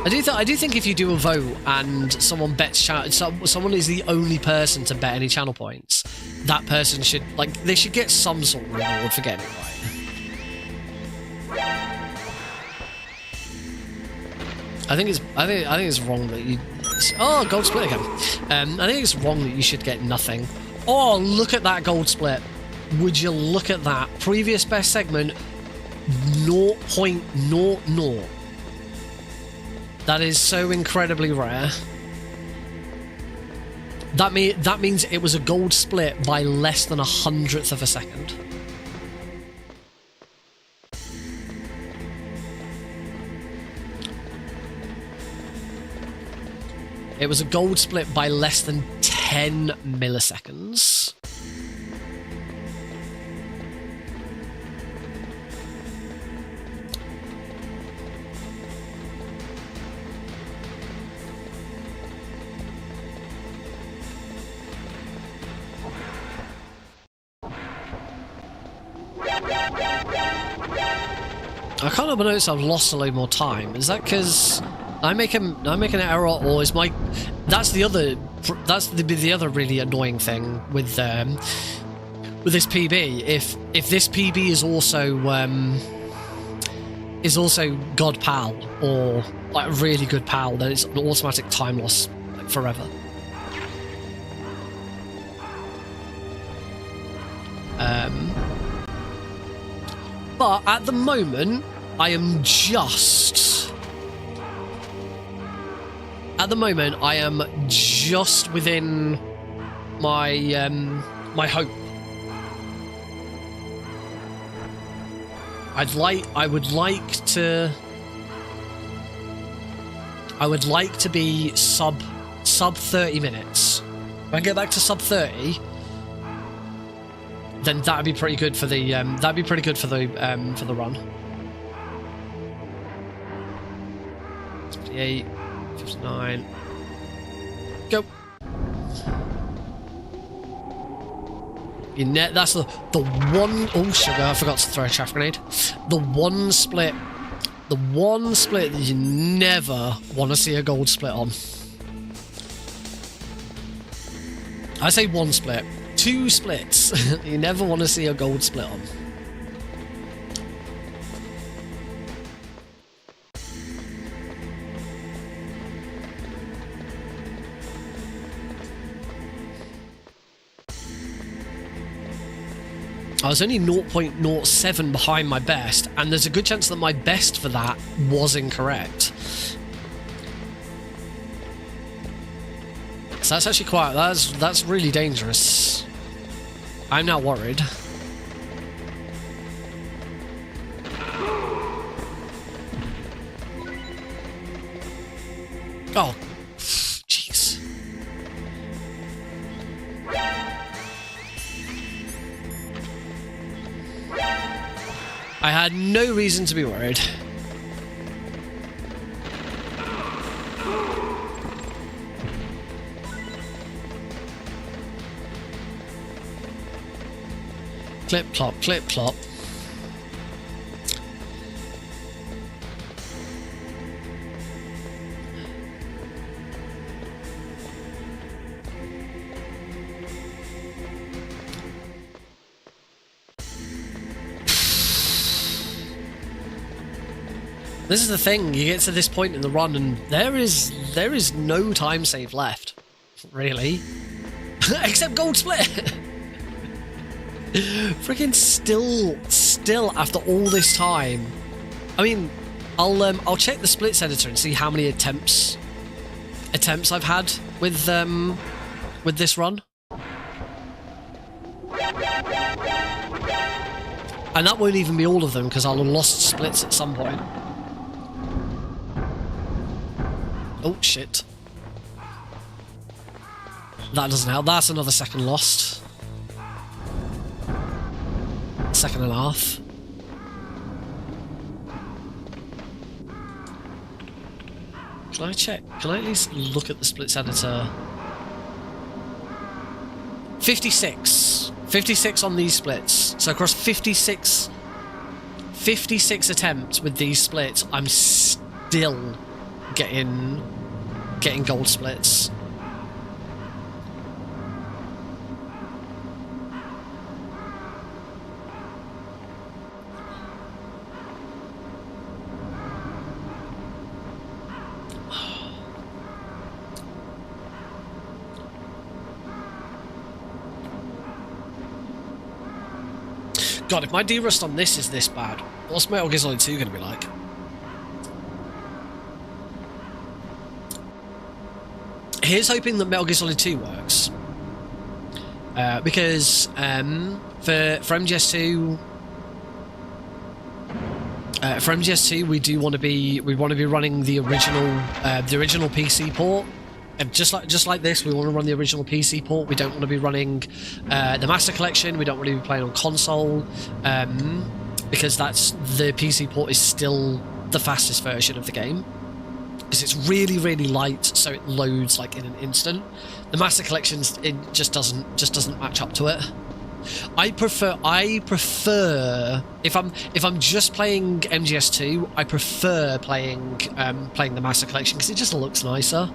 I do think if you do a vote and someone bets someone is the only person to bet any channel points, that person should they should get some sort of reward for getting it right. I think it's wrong that you. Oh, gold split again. I think it's wrong that you should get nothing. Oh, look at that gold split. Would you look at that? Previous best segment, 0.00. That is so incredibly rare. That means it was a gold split by less than 100th of a second. It was a gold split by less than 10 milliseconds. I can't help but notice I've lost a load more time. Is that because I make an error, or is my? That's the other really annoying thing with this PB. If this PB is also God Pal or really good Pal, then it's an automatic time loss forever. But at the moment, I am just within my my hope. I would like to be sub 30 minutes. If I get back to sub 30, then that'd be pretty good for the run. 58, 59. Go. That's the one. Oh sugar! I forgot to throw a chaff grenade. The one split that you never want to see a gold split on. I say one split. 2 splits you never want to see a gold split on. I was only 0.07 behind my best, and there's a good chance that my best for that was incorrect. So that's actually that's really dangerous. I'm now worried. Oh, jeez. I had no reason to be worried. Clip, clop, clip, clop. This is the thing, you get to this point in the run and there is no time save left, really. Except gold split. Freaking still after all this time. I mean, I'll check the splits editor and see how many attempts I've had with this run. And that won't even be all of them because I'll have lost splits at some point. Oh shit. That doesn't help. That's another second lost. Second and a half. Can I check? Can I at least look at the splits editor? 56. 56 on these splits. So across 56 attempts with these splits, I'm still getting gold splits. God, if my derust on this is this bad, what's Metal Gear Solid 2 going to be like? Here's hoping that Metal Gear Solid 2 works. Because for MGS2, we do want to be running the original PC port. And just like this, we want to run the original PC port. We don't want to be running the Master Collection. We don't want to be playing on console because the PC port is still the fastest version of the game. Because it's really, really light, so it loads like in an instant. The Master Collections, it just doesn't match up to it. I prefer if I'm just playing MGS2, I prefer playing the Master Collection because it just looks nicer.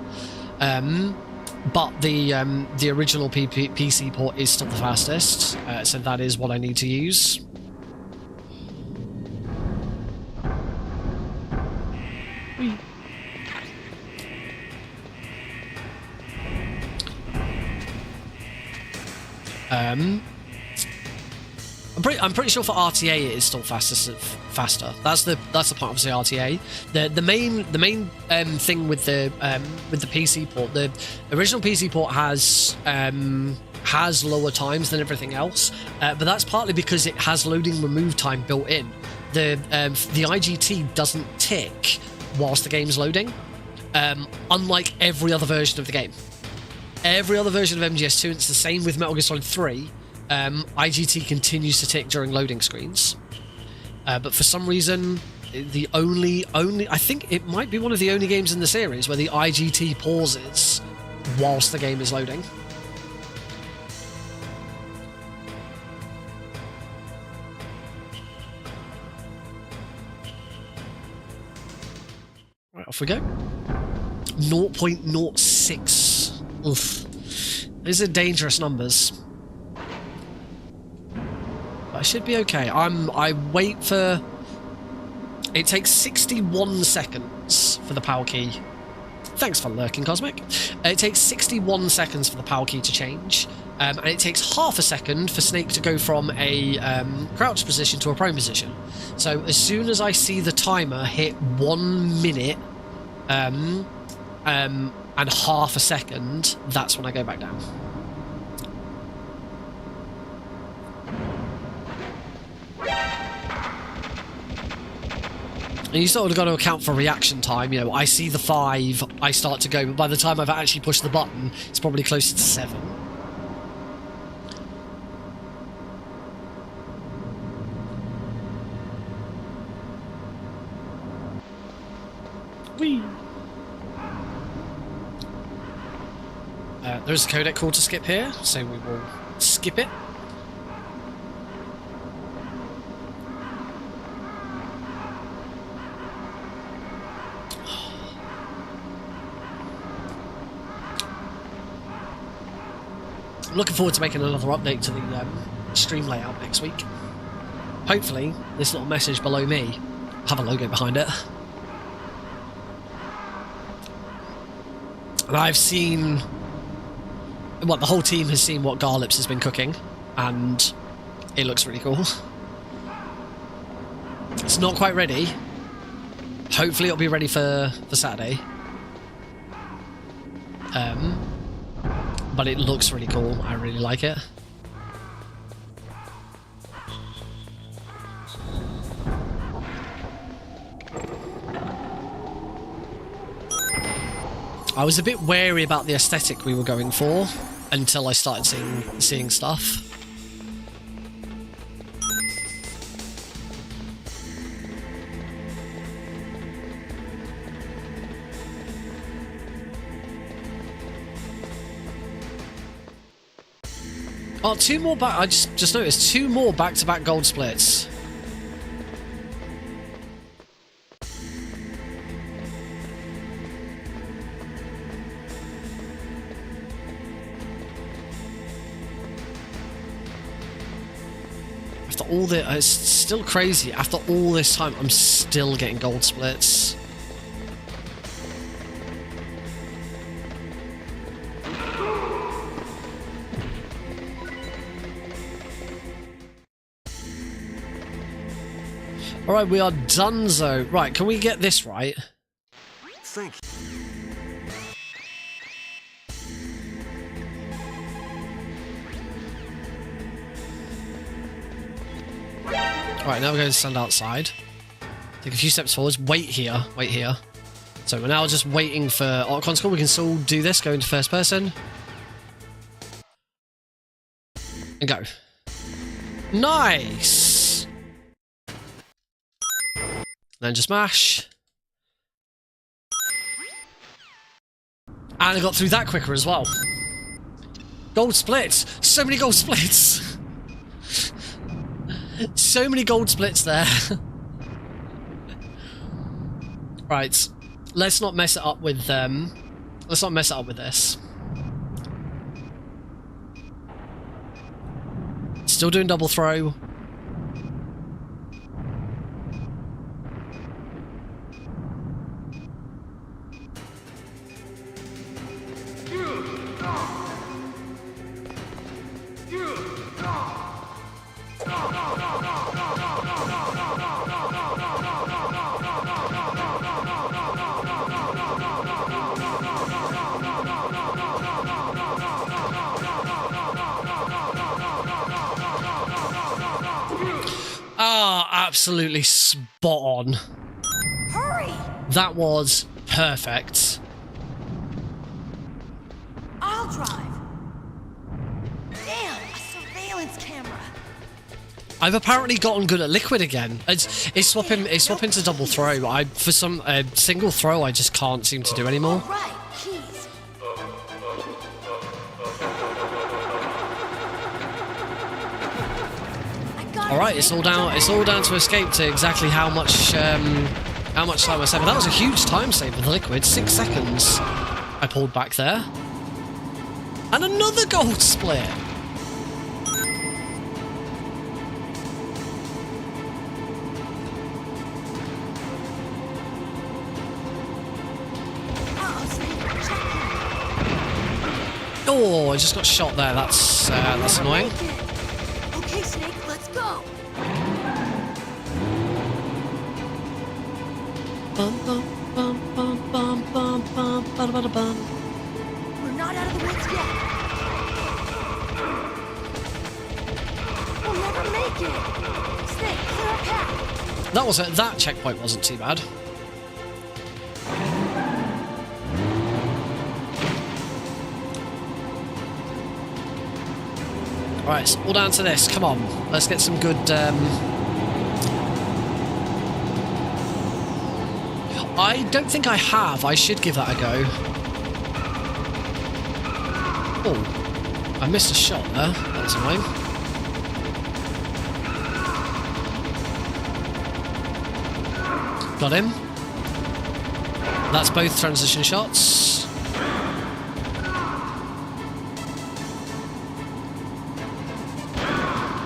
But the original PC port is still the fastest, so that is what I need to use. I'm pretty sure for RTA it is still faster. That's the point. Obviously, RTA. The main thing with the PC port, the original PC port has lower times than everything else, but that's partly because it has loading remove time built in. The IGT doesn't tick whilst the game's loading, unlike every other version of the game. Every other version of MGS2, and it's the same with Metal Gear Solid 3. IGT continues to tick during loading screens, but for some reason, the only I think it might be one of the only games in the series where the IGT pauses whilst the game is loading. Right, off we go. 0.06. Oof. These are dangerous numbers. I should be okay. I wait for... It takes 61 seconds for the power key. Thanks for lurking, Cosmic. It takes 61 seconds for the power key to change, and it takes half a second for Snake to go from a crouch position to a prone position. So as soon as I see the timer hit 1 minute and half a second, that's when I go back down. And you sort of got to account for reaction time. You know, I see the 5, I start to go, but by the time I've actually pushed the button, it's probably closer to 7. Whee! There's a codec call to skip here, so we will skip it. I'm looking forward to making another update to the stream layout next week. Hopefully, this little message below me will have a logo behind it. And I've seen... well, the whole team has seen what Garlips has been cooking, and it looks really cool. It's not quite ready. Hopefully it'll be ready for Saturday. But it looks really cool. I really like it. I was a bit wary about the aesthetic we were going for until I started seeing stuff. Oh, 2 more back. I just noticed 2 more back-to-back gold splits. After all this, it's still crazy. After all this time, I'm still getting gold splits. Alright, we are donezo. Right, can we get this right? Thank you. Alright, now we're going to stand outside. Take a few steps forwards. Wait here. Wait here. So we're now just waiting for Ocon School. We can still do this. Go into first person. And go. Nice! Then just mash. And I got through that quicker as well. Gold splits! So many gold splits! So many gold splits there. Right. Let's not mess it up with let's not mess it up with this. Still doing double throw. Absolutely spot on. Hurry! That was perfect. I'll drive. Damn, a surveillance camera. I've apparently gotten good at liquid again. It's swapping to double throw. For some single throw I just can't seem to do anymore. All right, keys. All right, it's all down to escape to exactly how much time I saved. That was a huge time save with the liquid. 6 seconds. I pulled back there, and another gold split. Oh, I just got shot there. That's annoying. Okay, Snake, let's go. Bum, bum, bum, bum, bum, bum, bum, bum, bum, bum. We're not out of the woods yet. We'll never make it. Snake, clear a path. That checkpoint wasn't too bad. Right, it's all down to this. Come on, let's get some good. I don't think I have. I should give that a go. Oh, I missed a shot there. That was annoying. Got him. That's both transition shots.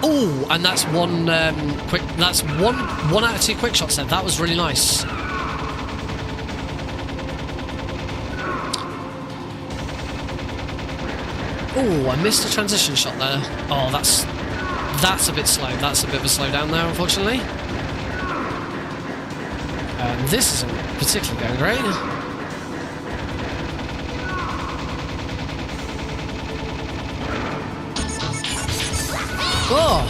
Oh, and that's one quick. That's one out of 2 quick shots there. That was really nice. Oh, I missed a transition shot there. Oh, that's a bit slow. That's a bit of a slowdown there, unfortunately. This isn't particularly going great. Oh!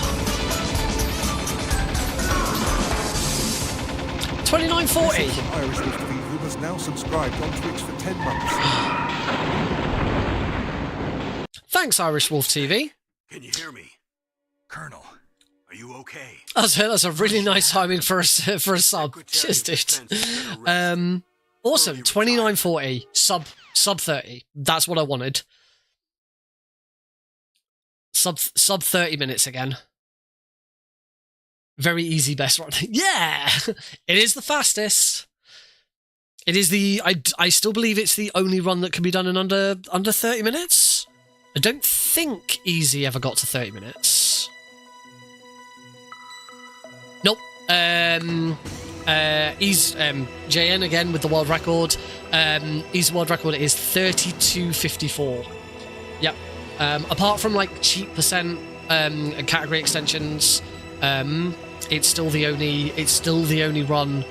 2940. Irish TV, who has now subscribed on Twitch for 10 months. Thanks, Irish Wolf TV. Can you hear me? Colonel, are you okay? That's a really nice timing for a sub. Cheers, dude. Awesome. 2940 sub 30. That's what I wanted. Sub 30 minutes again. Very easy best run. Yeah, it is the fastest. It is the. I still believe it's the only run that can be done in under 30 minutes. I don't think Easy ever got to 30 minutes. Nope. JN again with the world record. Easy world record is 32:54. Yep. Apart from like cheap percent and category extensions, it's still the only run.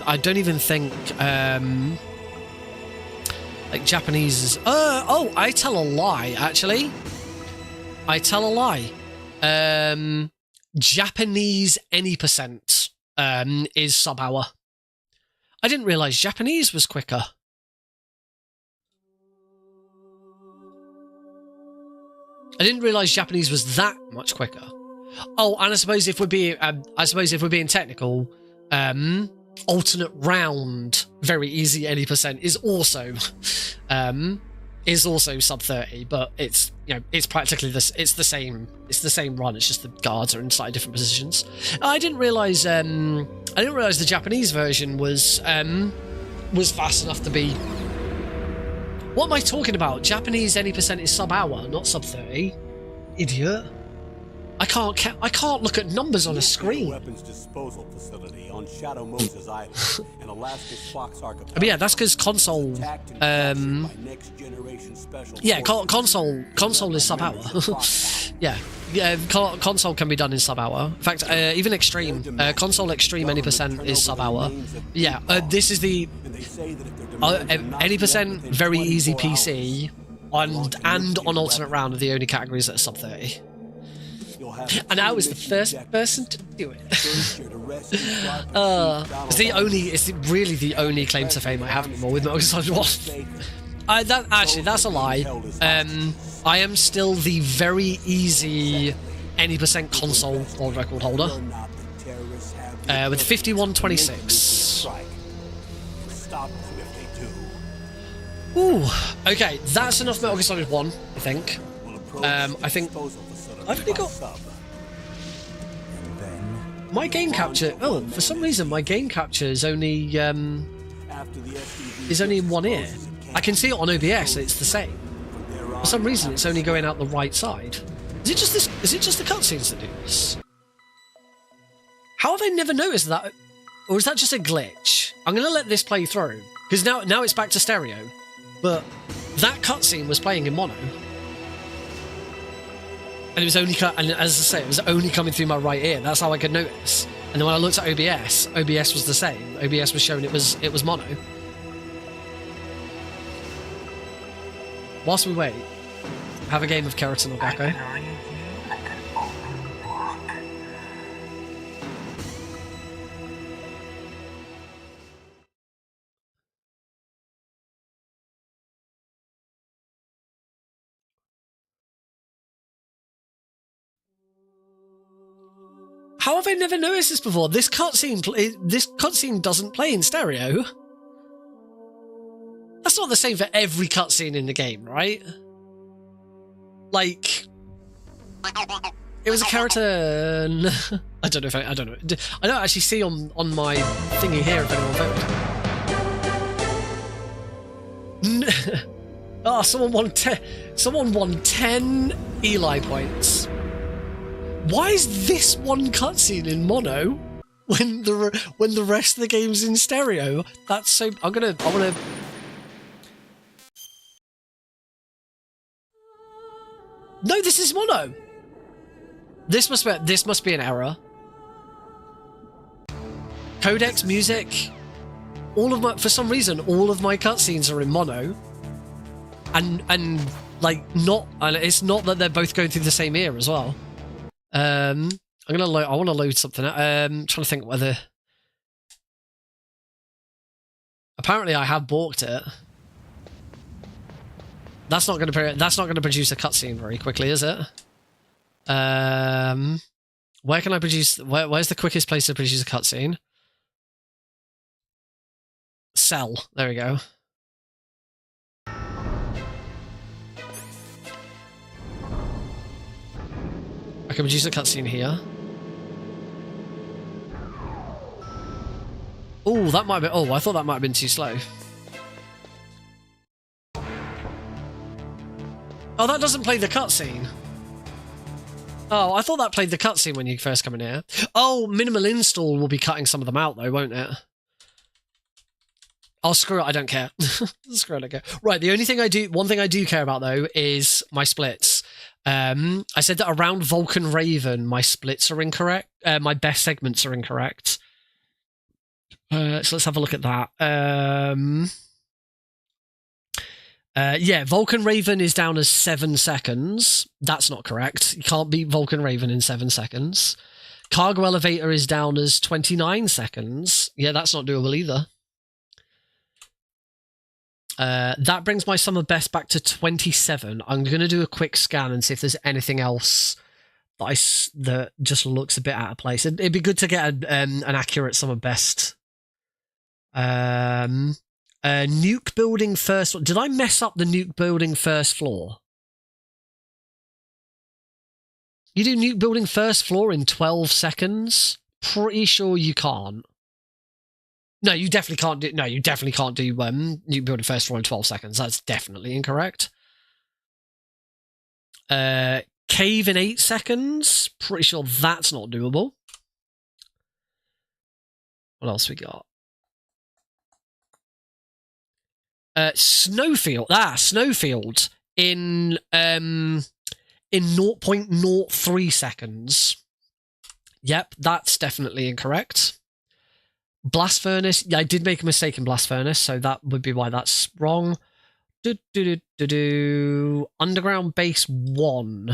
I don't even think like Japanese is. Oh, I tell a lie. Actually, I tell a lie. Japanese any percent is sub hour. I didn't realize Japanese was quicker. I didn't realize Japanese was that much quicker. Oh, and I suppose if we're being technical, alternate round, very easy any percent is also sub 30, but it's it's practically this. It's the same run. It's just the guards are in slightly different positions. I didn't realize the Japanese version was fast enough to be. What am I talking about? Japanese any percent is sub hour, not sub 30. Idiot. I can't look at numbers on a screen. Weapons disposal facility on Shadow Moses Island and Alaska's Fox Archipelago. But yeah, that's because console. Yeah, console is sub hour. yeah, console can be done in sub hour. In fact, even extreme console extreme any percent is sub hour. Yeah, this is the any percent very easy PC and on alternate round are the only categories that are sub 30. And I was the first person to do it. It's really the only claim to fame I have anymore with Metal Gear Solid 1. That's a lie. I am still the very easy any percent console world record holder with 51:26. Ooh, okay, that's enough Metal Gear Solid 1, I think. I think I've only got my game capture. Oh, for some reason my game capture is only in one ear. I can see it on OBS. It's the same. For some reason, it's only going out the right side. Is it just this? Is it just the cutscenes that do this? How have I never noticed that? Or is that just a glitch? I'm gonna let this play through because now it's back to stereo. But that cutscene was playing in mono. And it was only and as I say, it was only coming through my right ear. That's how I could notice. And then when I looked at OBS, OBS was the same. OBS was showing it was mono. Whilst we wait, have a game of Keratin or Gakko. How have I never noticed this before? This cutscene doesn't play in stereo. That's not the same for every cutscene in the game, right? Like, it was a character. I don't know. I don't actually see on my thingy here if anyone voted. Oh, someone won 10. Someone won 10 Eli points. Why is this one cutscene in mono when the rest of the game's in stereo? That's so. I wanna. No, this is mono. This must be an error. Codex, music, for some reason all of my cutscenes are in mono, and it's not that they're both going through the same ear as well. I want to load something. Trying to think whether. Apparently, I have balked it. That's not going to produce a cutscene very quickly, is it? Where can I produce? Where's the quickest place to produce a cutscene? Cell. There we go. I can produce a cutscene here. Oh, that might be. Oh, I thought that might have been too slow. Oh, that doesn't play the cutscene. Oh, I thought that played the cutscene when you first come in here. Oh, minimal install will be cutting some of them out though, won't it? Oh, screw it, I don't care. Screw it, I don't care. Right, one thing I do care about though is my splits. I said that around Vulcan Raven, my splits are incorrect. My best segments are incorrect. So let's have a look at that. Yeah, Vulcan Raven is down as 7 seconds. That's not correct. You can't beat Vulcan Raven in 7 seconds. Cargo Elevator is down as 29 seconds. Yeah, that's not doable either. That brings my sum of best back to 27. I'm going to do a quick scan and see if there's anything else that just looks a bit out of place. It'd be good to get an accurate sum of best. Nuke building first. Did I mess up the nuke building first floor? You do nuke building first floor in 12 seconds? Pretty sure you can't. No, you definitely can't do. No, you definitely can't do nuke building first floor in 12 seconds. That's definitely incorrect. Cave in 8 seconds. Pretty sure that's not doable. What else we got? Snowfield. Snowfield in 0.03 seconds. Yep, that's definitely incorrect. Blast Furnace. Yeah, I did make a mistake in Blast Furnace, so that would be why that's wrong. Underground Base 1.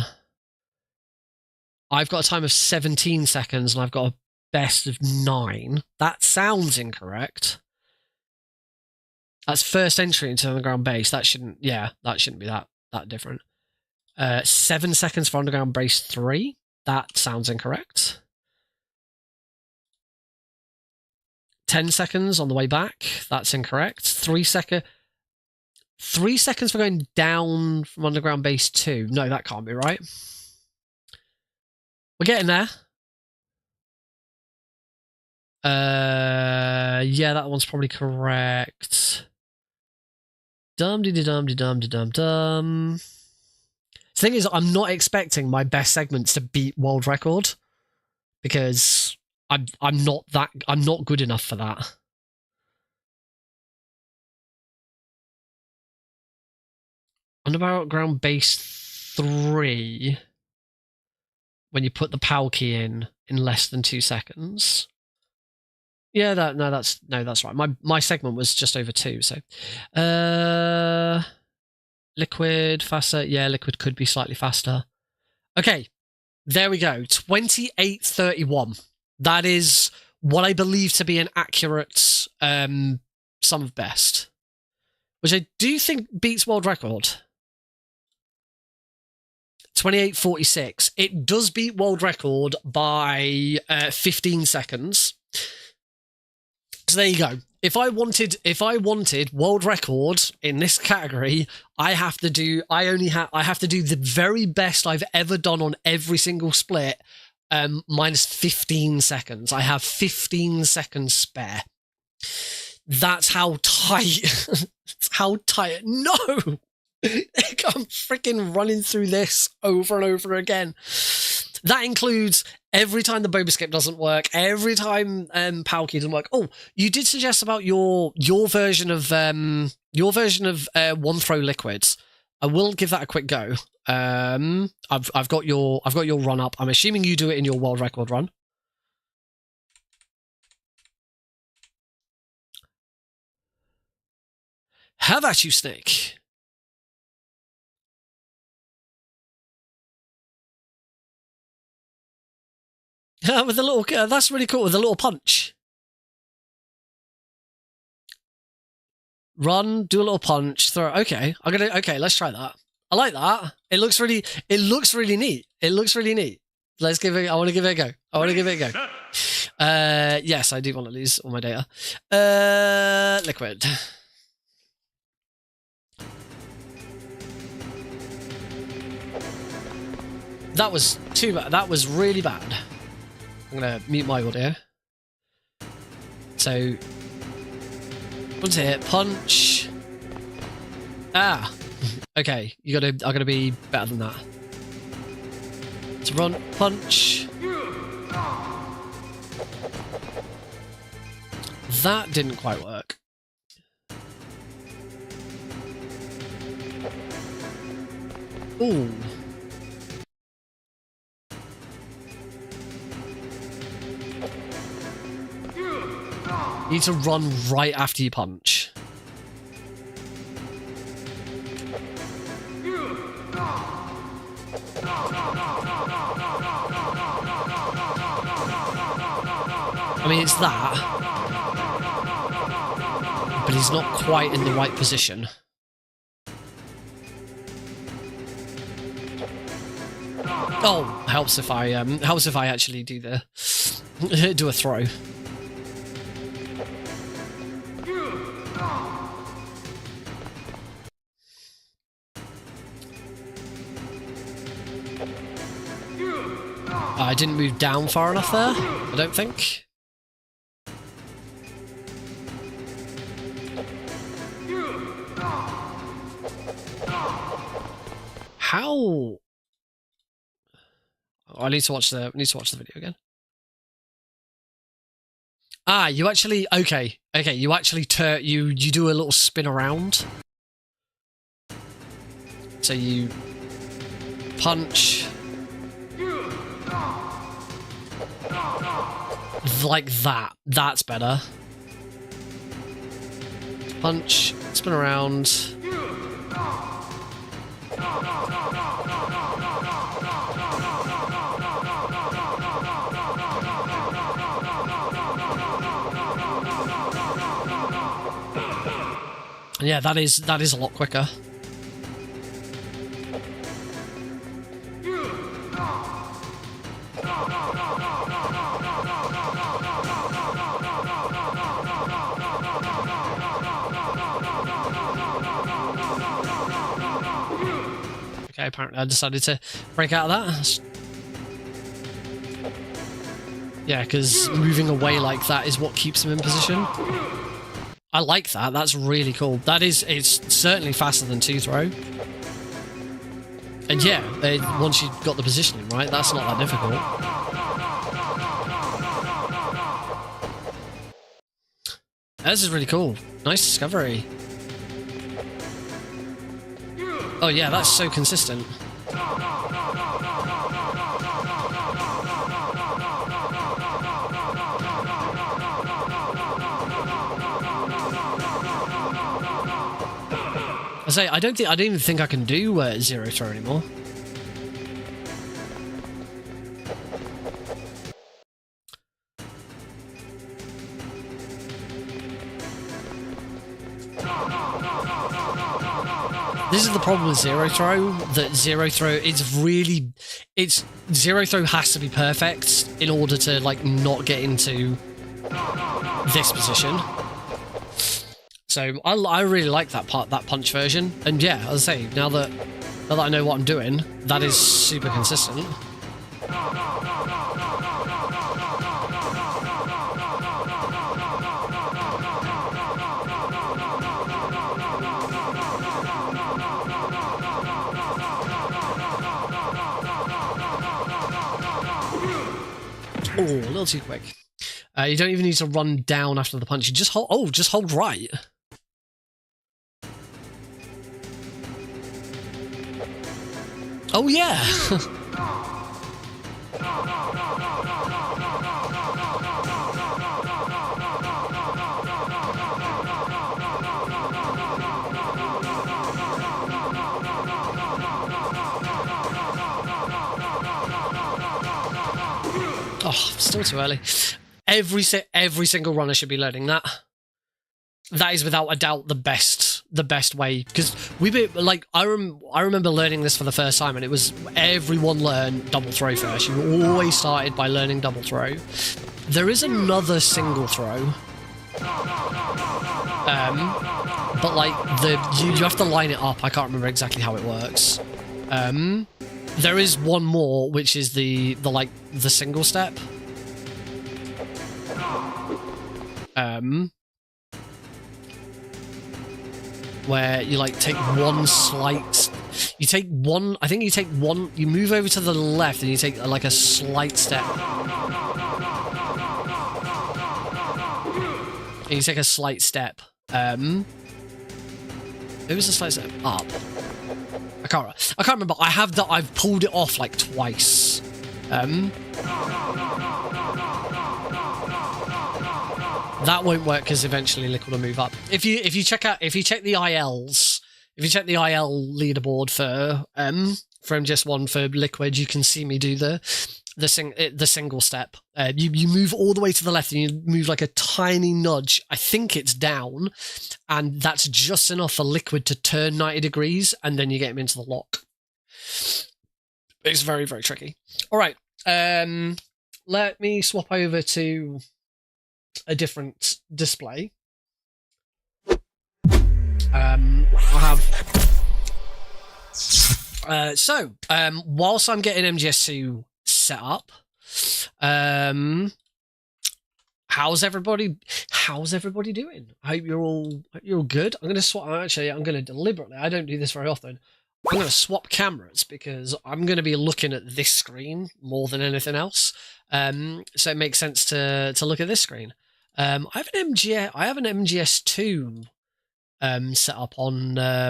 I've got a time of 17 seconds, and I've got a best of 9. That sounds incorrect. That's first entry into Underground Base. That shouldn't be that different. 7 seconds for Underground Base 3. That sounds incorrect. 10 seconds on the way back. That's incorrect. 3 seconds for going down from Underground Base 2. No, that can't be right. We're getting there. Yeah, that one's probably correct. Dum-de-dum-de-dum-de-dum-dum. The thing is, I'm not expecting my best segments to beat world record because I'm not good enough for that. Underground Base 3. When you put the PAL key in less than 2 seconds. Yeah, that's right. My segment was just over 2, so liquid faster. Yeah, liquid could be slightly faster. Okay, there we go. 28:31. That is what I believe to be an accurate sum of best, which I do think beats world record. 28:46. It does beat world record by 15 seconds. So there you go. If I wanted world record in this category, I have to do the very best I've ever done on every single split, minus 15 seconds. I have 15 seconds spare. That's how tight. How tight. No! I'm freaking running through this over and over again. That includes every time the boba skip doesn't work, every time Palki doesn't work. Oh, you did suggest about your version of one throw liquids. I will give that a quick go. I've got your run up. I'm assuming you do it in your world record run. How about you, Snake? With a little, that's really cool. With a little punch. Run, do a little punch, throw. Okay, okay, let's try that. I like that. It looks really neat. It looks really neat. Let's give it. I want to give it a go. Yes, I do want to lose all my data. Liquid. That was too bad. That was really bad. I'm gonna mute my audio. So, what's it? Punch. Ah. Okay, I gotta be better than that. So run, punch. That didn't quite work. Ooh. You need to run right after you punch. I mean, it's that, but he's not quite in the right position. Oh, helps if I actually do the do a throw. I didn't move down far enough there, I don't think. How? I need to watch the video again. Ah, you actually okay. You actually you do a little spin around. So you punch like that. That's better. Punch, spin around. Yeah, that is a lot quicker. Okay, apparently I decided to break out of that. Yeah, because moving away like that is what keeps him in position. I like that. That's really cool. It's certainly faster than 2-throw. And yeah, once you've got the positioning right, that's not that difficult. This is really cool. Nice discovery. Oh yeah, that's so consistent. I don't even think I can do 0-throw anymore. This is the problem with zero throw, that zero throw zero throw has to be perfect in order to like not get into this position. So I really like that punch version, and yeah, as I say, now that I know what I'm doing, that is super consistent. Oh, a little too quick. You don't even need to run down after the punch. You just hold. Oh, just hold right. Oh yeah. Oh, still too early. Every single runner should be learning that. That is without a doubt the best way, because I remember learning this for the first time, and it was everyone learned double throw first. You always started by learning double throw. There is another single throw, but like you have to line it up. I can't remember exactly how it works. There is one more, which is the single step. Where you like take one slight, you move over to the left and you take like a slight step. And you take a slight step. It was a slight step up. I can't remember. I've pulled it off like twice. That won't work because eventually Liquid will move up. If you check the ILs, if you check the IL leaderboard for MGS1 for Liquid, you can see me do the single step. You move all the way to the left and you move like a tiny nudge. I think it's down, and that's just enough for Liquid to turn 90 degrees, and then you get him into the lock. It's very, very tricky. All right, let me swap over to a different display. I'll have whilst I'm getting MGS2 set up, how's everybody doing? I hope you're all good. I'm gonna deliberately, I don't do this very often, I'm gonna swap cameras because I'm gonna be looking at this screen more than anything else. So it makes sense to look at this screen. I have an MGS2 set up on I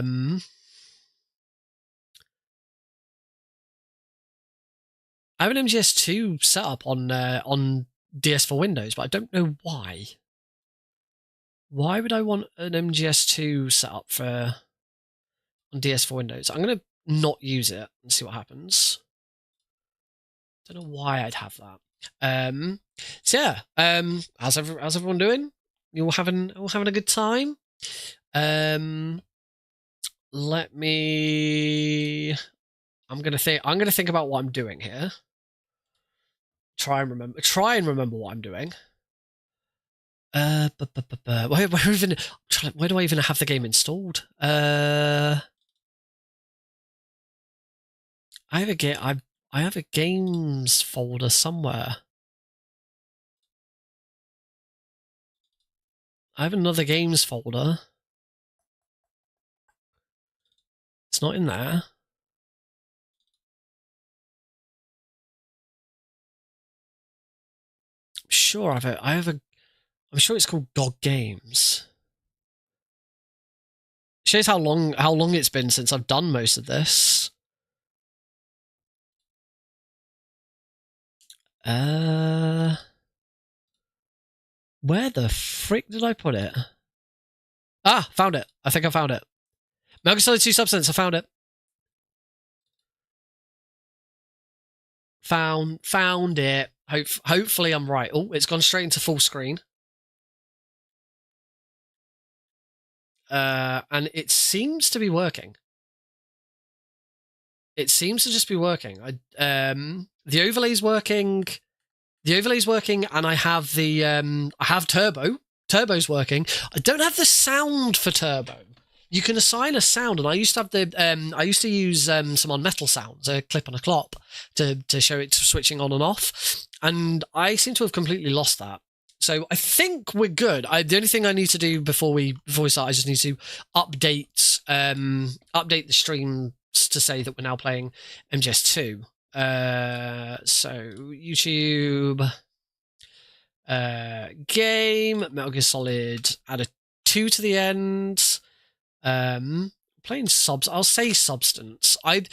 have an MGS2 set up on DS for Windows, but I don't know why. Why would I want an MGS2 set up on DS for Windows? I'm gonna not use it and see what happens. Don't know why I'd have that. So yeah, how's everyone doing? You all having a good time? Let me. I'm gonna think about what I'm doing here. Try and remember what I'm doing. Where do I even have the game installed? I have a games folder somewhere. I have another games folder. It's not in there. I'm sure I'm sure it's called GOG Games. Shows how long it's been since I've done most of this. Where the frick did I put it? Ah, found it. I think I found it. Metal Gear Solid 2 Substance, I found it. Found it. Hopefully I'm right. Oh, it's gone straight into full screen. And it seems to be working. It seems to just be working. The overlay's working. The overlay's working, and I have the I have turbo. Turbo's working. I don't have the sound for turbo. You can assign a sound, and I used to have the I used to use some on metal sounds, a clip and a clop, to show it switching on and off, and I seem to have completely lost that. So I think we're good. The only thing I need to do before we start, I just need to update update the stream to say that we're now playing MGS2. So YouTube, game, Metal Gear Solid, add a 2 to the end. Playing I'll say Substance. I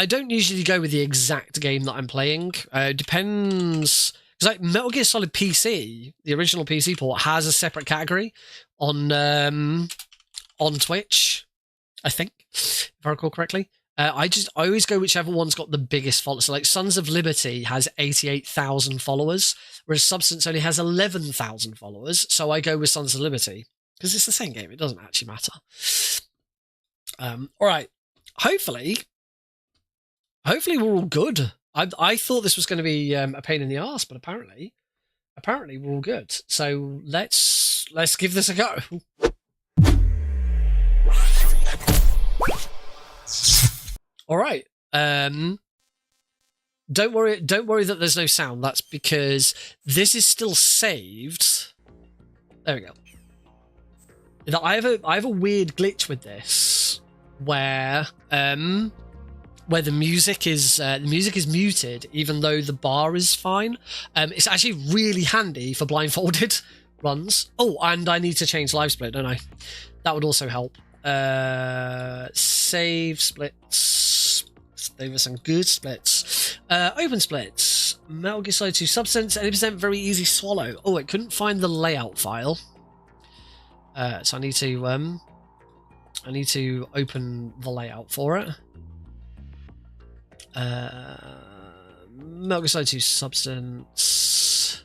don't usually go with the exact game that I'm playing. It depends, because like Metal Gear Solid PC, the original PC port, has a separate category on Twitch, I think, if I recall correctly. I always go whichever one's got the biggest followers. So like Sons of Liberty has 88,000 followers, whereas Substance only has 11,000 followers. So I go with Sons of Liberty because it's the same game. It doesn't actually matter. All right. Hopefully we're all good. I thought this was going to be a pain in the arse, but apparently we're all good. So let's give this a go. All right. Don't worry that there's no sound. That's because this is still saved. There we go. I have a weird glitch with this where the music is muted even though the bar is fine. It's actually really handy for blindfolded runs. Oh, and I need to change live split, don't I? That would also help. Save splits. They were some good splits. Open splits. Metal Gear Solid 2 Substance, 80% very easy swallow. Oh, it couldn't find the layout file. So I need to open the layout for it. Metal Gear Solid 2 Substance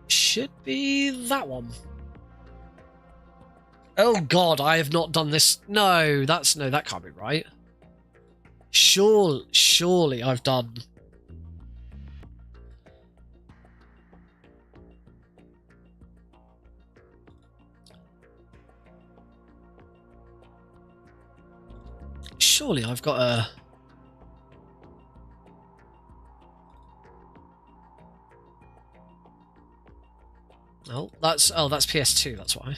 should be that one. Oh god, I have not done this. No, that can't be right. Surely I've done. Surely I've got a... Oh, that's PS2, that's why.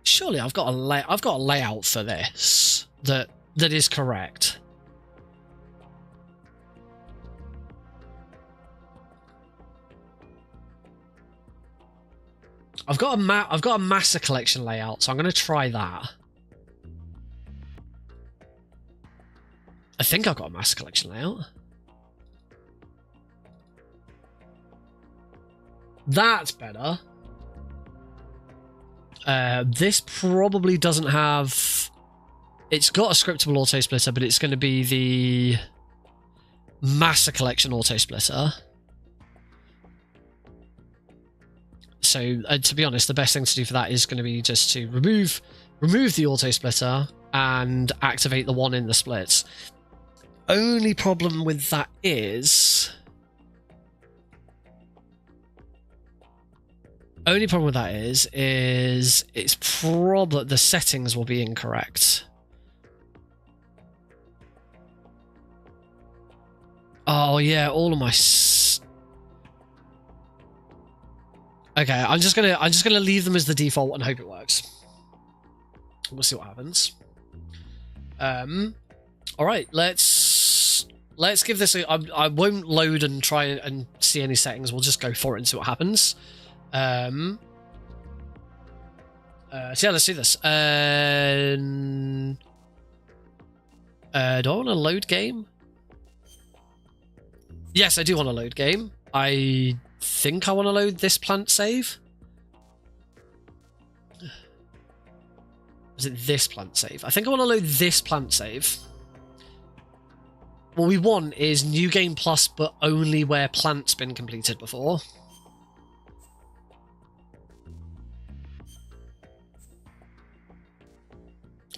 Surely I've got a layout for this that is correct. I've got a Master Collection layout, so I'm going to try that. I think I've got a Master Collection layout. That's better. This probably doesn't have... It's got a scriptable auto splitter, but it's going to be the Master Collection auto splitter. So, to be honest, the best thing to do for that is going to be just to remove the auto splitter and activate the one in the splits. Only problem with that is... it's probably the settings will be incorrect. Oh yeah, all of my... Okay, I'm just gonna leave them as the default and hope it works. We'll see what happens. All right, let's give this a... I won't load and try and see any settings. We'll just go for it and see what happens. So yeah, let's do this. Do I want to load game? Yes, I do want to load game. I think I want to load this plant save. Is it this plant save? I think I want to load this plant save. What we want is New Game Plus, but only where plant's been completed before.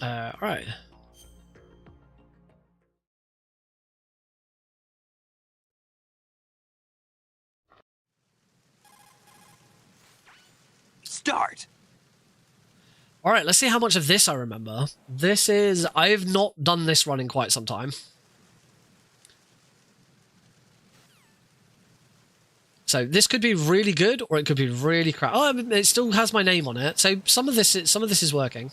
Alright. Start. Alright, let's see how much of this I remember. This is... I've not done this run in quite some time. So this could be really good, or it could be really crap. Oh, it still has my name on it. So some of this is working.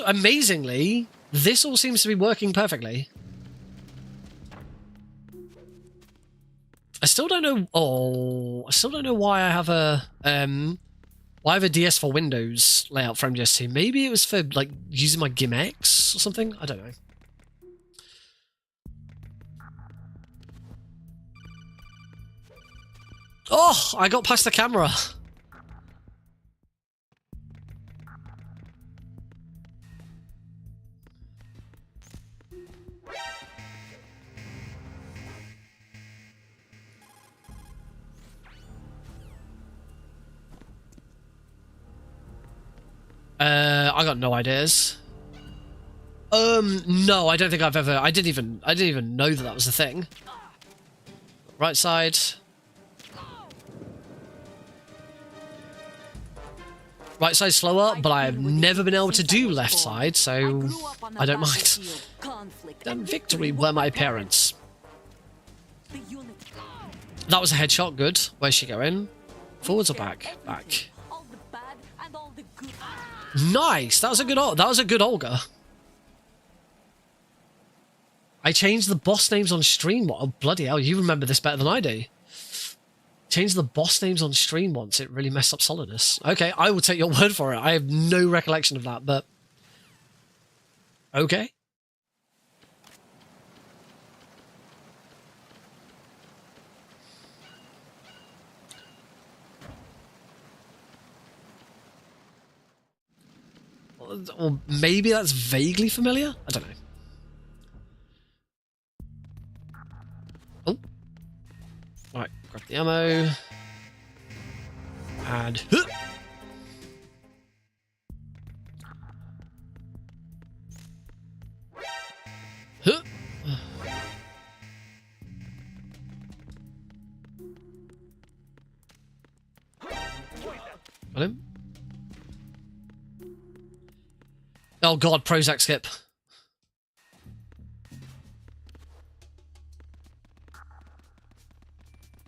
Amazingly, this all seems to be working perfectly. I still don't know. Oh, I still don't know why I have a why I have a DS for Windows layout for MGS2. Maybe it was for like using my GIMX or something. I don't know. Oh, I got past the camera. I got no ideas. No, I don't think I've ever. I didn't even know that was a thing. Right side. Right side slower, but I've never been able to do left side, so I don't mind. Then victory were my parents. That was a headshot. Good. Where's she going? Forwards or back? Back. Nice. That was a good Olga. I changed the boss names on stream. Oh bloody hell! You remember this better than I do. Changed the boss names on stream once. It really messed up Solidus. Okay, I will take your word for it. I have no recollection of that, but okay. Or maybe that's vaguely familiar? I don't know. Oh. Right, grab the ammo. And... Huh! Huh! Got him. Oh god, Prozac skip.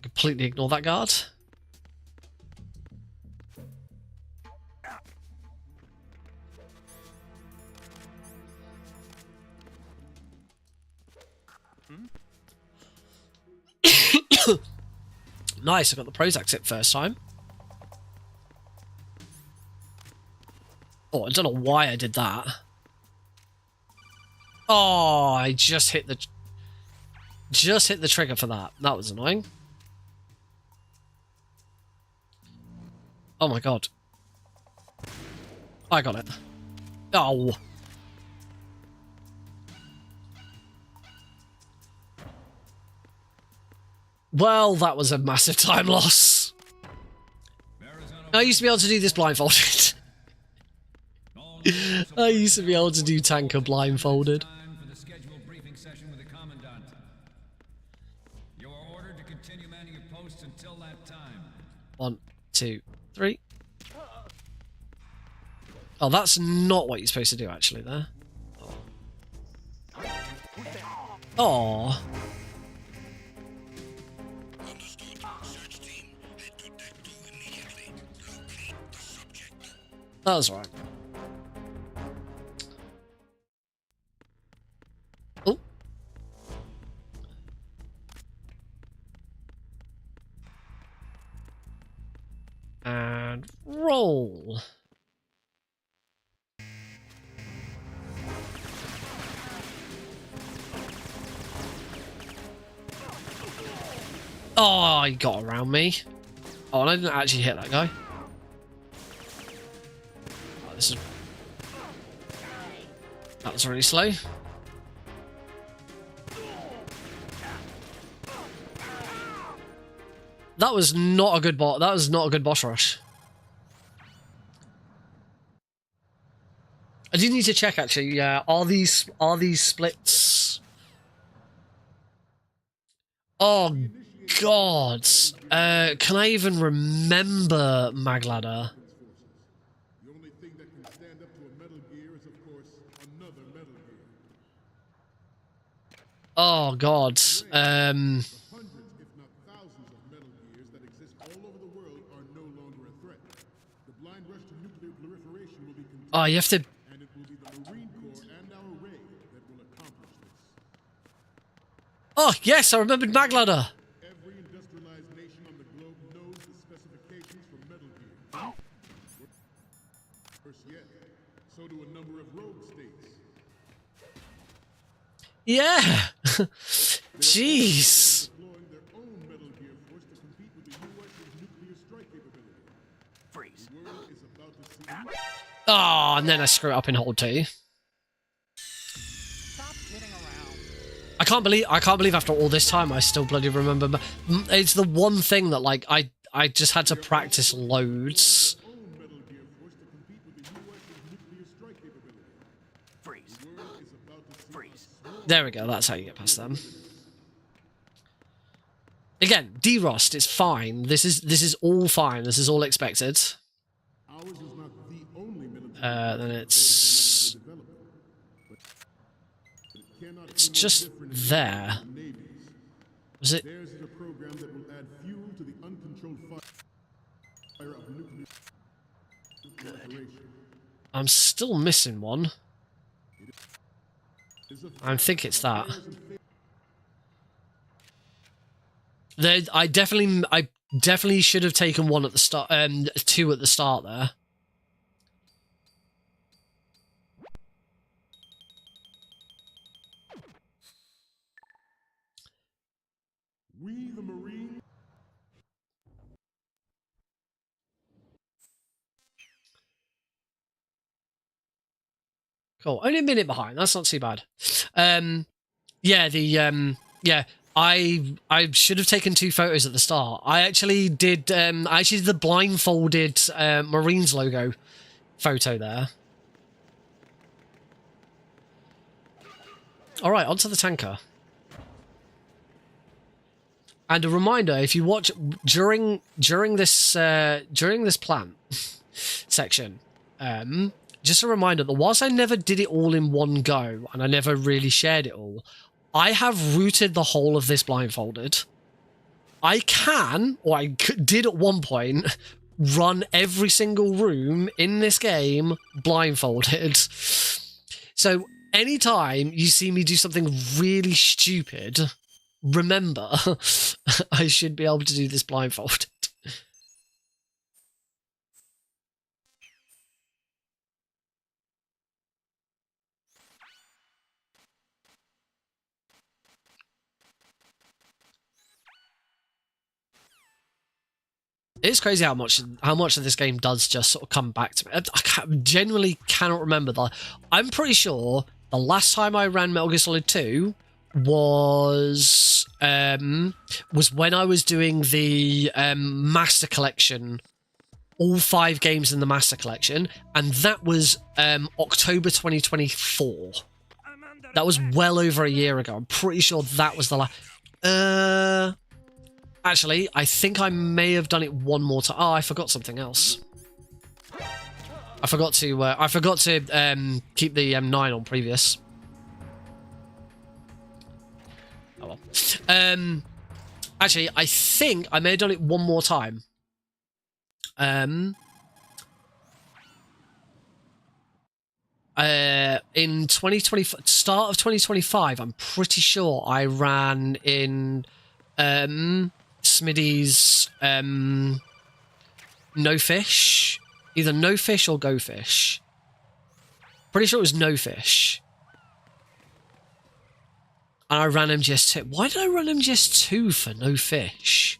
Completely ignore that guard. Nice, I got the Prozac skip first time. Oh, I don't know why I did that. Oh, I just hit the trigger for that. That was annoying. Oh my god. I got it. Oh. Well, that was a massive time loss. I used to be able to do this blindfolded. I used to be able to do tanker blindfolded. One, two, three. Oh, that's not what you're supposed to do, actually, there. Oh. That was right. Oh. And roll. Oh, he got around me. Oh, and I didn't actually hit that guy. Oh, this is... That was really slow. That was not a good bot. That was not a good boss rush. I do need to check actually. Yeah, are these splits? Oh God! Can I even remember Magladder? The only thing that can stand up to a Metal Gear is, of course, another Metal Gear. Oh God! Hundreds, if not thousands, of Metal Gears that exist all over the world are no longer a threat. The blind rush to nuclear proliferation will be contained, Oh, you have to. and it will be the Marine Corps and our Ray that will accomplish this. Oh yes, I remembered Magladder. Every industrialized nation on the globe knows the specifications for Metal Gear. Worse yet, so do a number of rogue states. Yeah. Jeez. Deploying their own Metal Gear force to compete with the US's nuclear strike capability. Freeze. The world is about to see. Oh, and then I screw it up in hold 2. Stop kidding around. I can't believe after all this time I still bloody remember. But it's the one thing that like I just had to practice loads. Own Metal Gear force to compete with the US's nuclear strike capability. Freeze. The world is about to see. Freeze. There we go. That's how you get past them. Again, derust. It's fine. This is all fine. This is all expected. Ours is not the only military Then it's development, but it cannot it's be no just different there. than navies. Was it? Theirs is a program that will add fuel to the uncontrolled fire of nuclear proliferation. I'm still missing one. I think it's that. I definitely should have taken one at the start. 2 at the start there. We, the Marine, Cool. Only a minute behind. That's not too bad. Yeah, yeah. I should have taken 2 photos at the start. I actually did the blindfolded Marines logo photo there. All right, onto the tanker. And a reminder: if you watch during this plant section, just a reminder that whilst I never did it all in one go and I never really shared it all, I have routed the whole of this blindfolded. I can, or I did at one point, run every single room in this game blindfolded. So anytime you see me do something really stupid, remember, I should be able to do this blindfolded. It's crazy how much of this game does just sort of come back to me. I genuinely cannot remember that. I'm pretty sure the last time I ran Metal Gear Solid 2 was when I was doing the Master Collection, all 5 games in the Master Collection, and that was October 2024. That was well over a year ago. I'm pretty sure that was the last. Actually, I think I may have done it one more time. Oh, I forgot something else. I forgot to keep the M9 on previous. Oh well. Actually, I think I may have done it one more time. In 2025, start of 2025, I'm pretty sure I ran in Smitty's No Fish, either No Fish or Go Fish. Pretty sure it was No Fish. And I ran MGS2. Why did I run MGS2 for No Fish?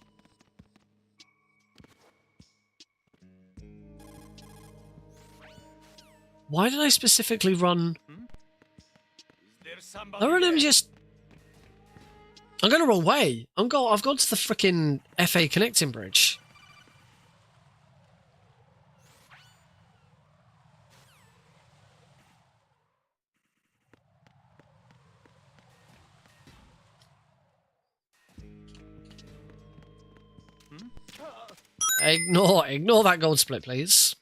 Why did I specifically run... I ran MGS... I'm going the wrong way. I've gone to the freaking FA connecting bridge. Ignore that gold split, please.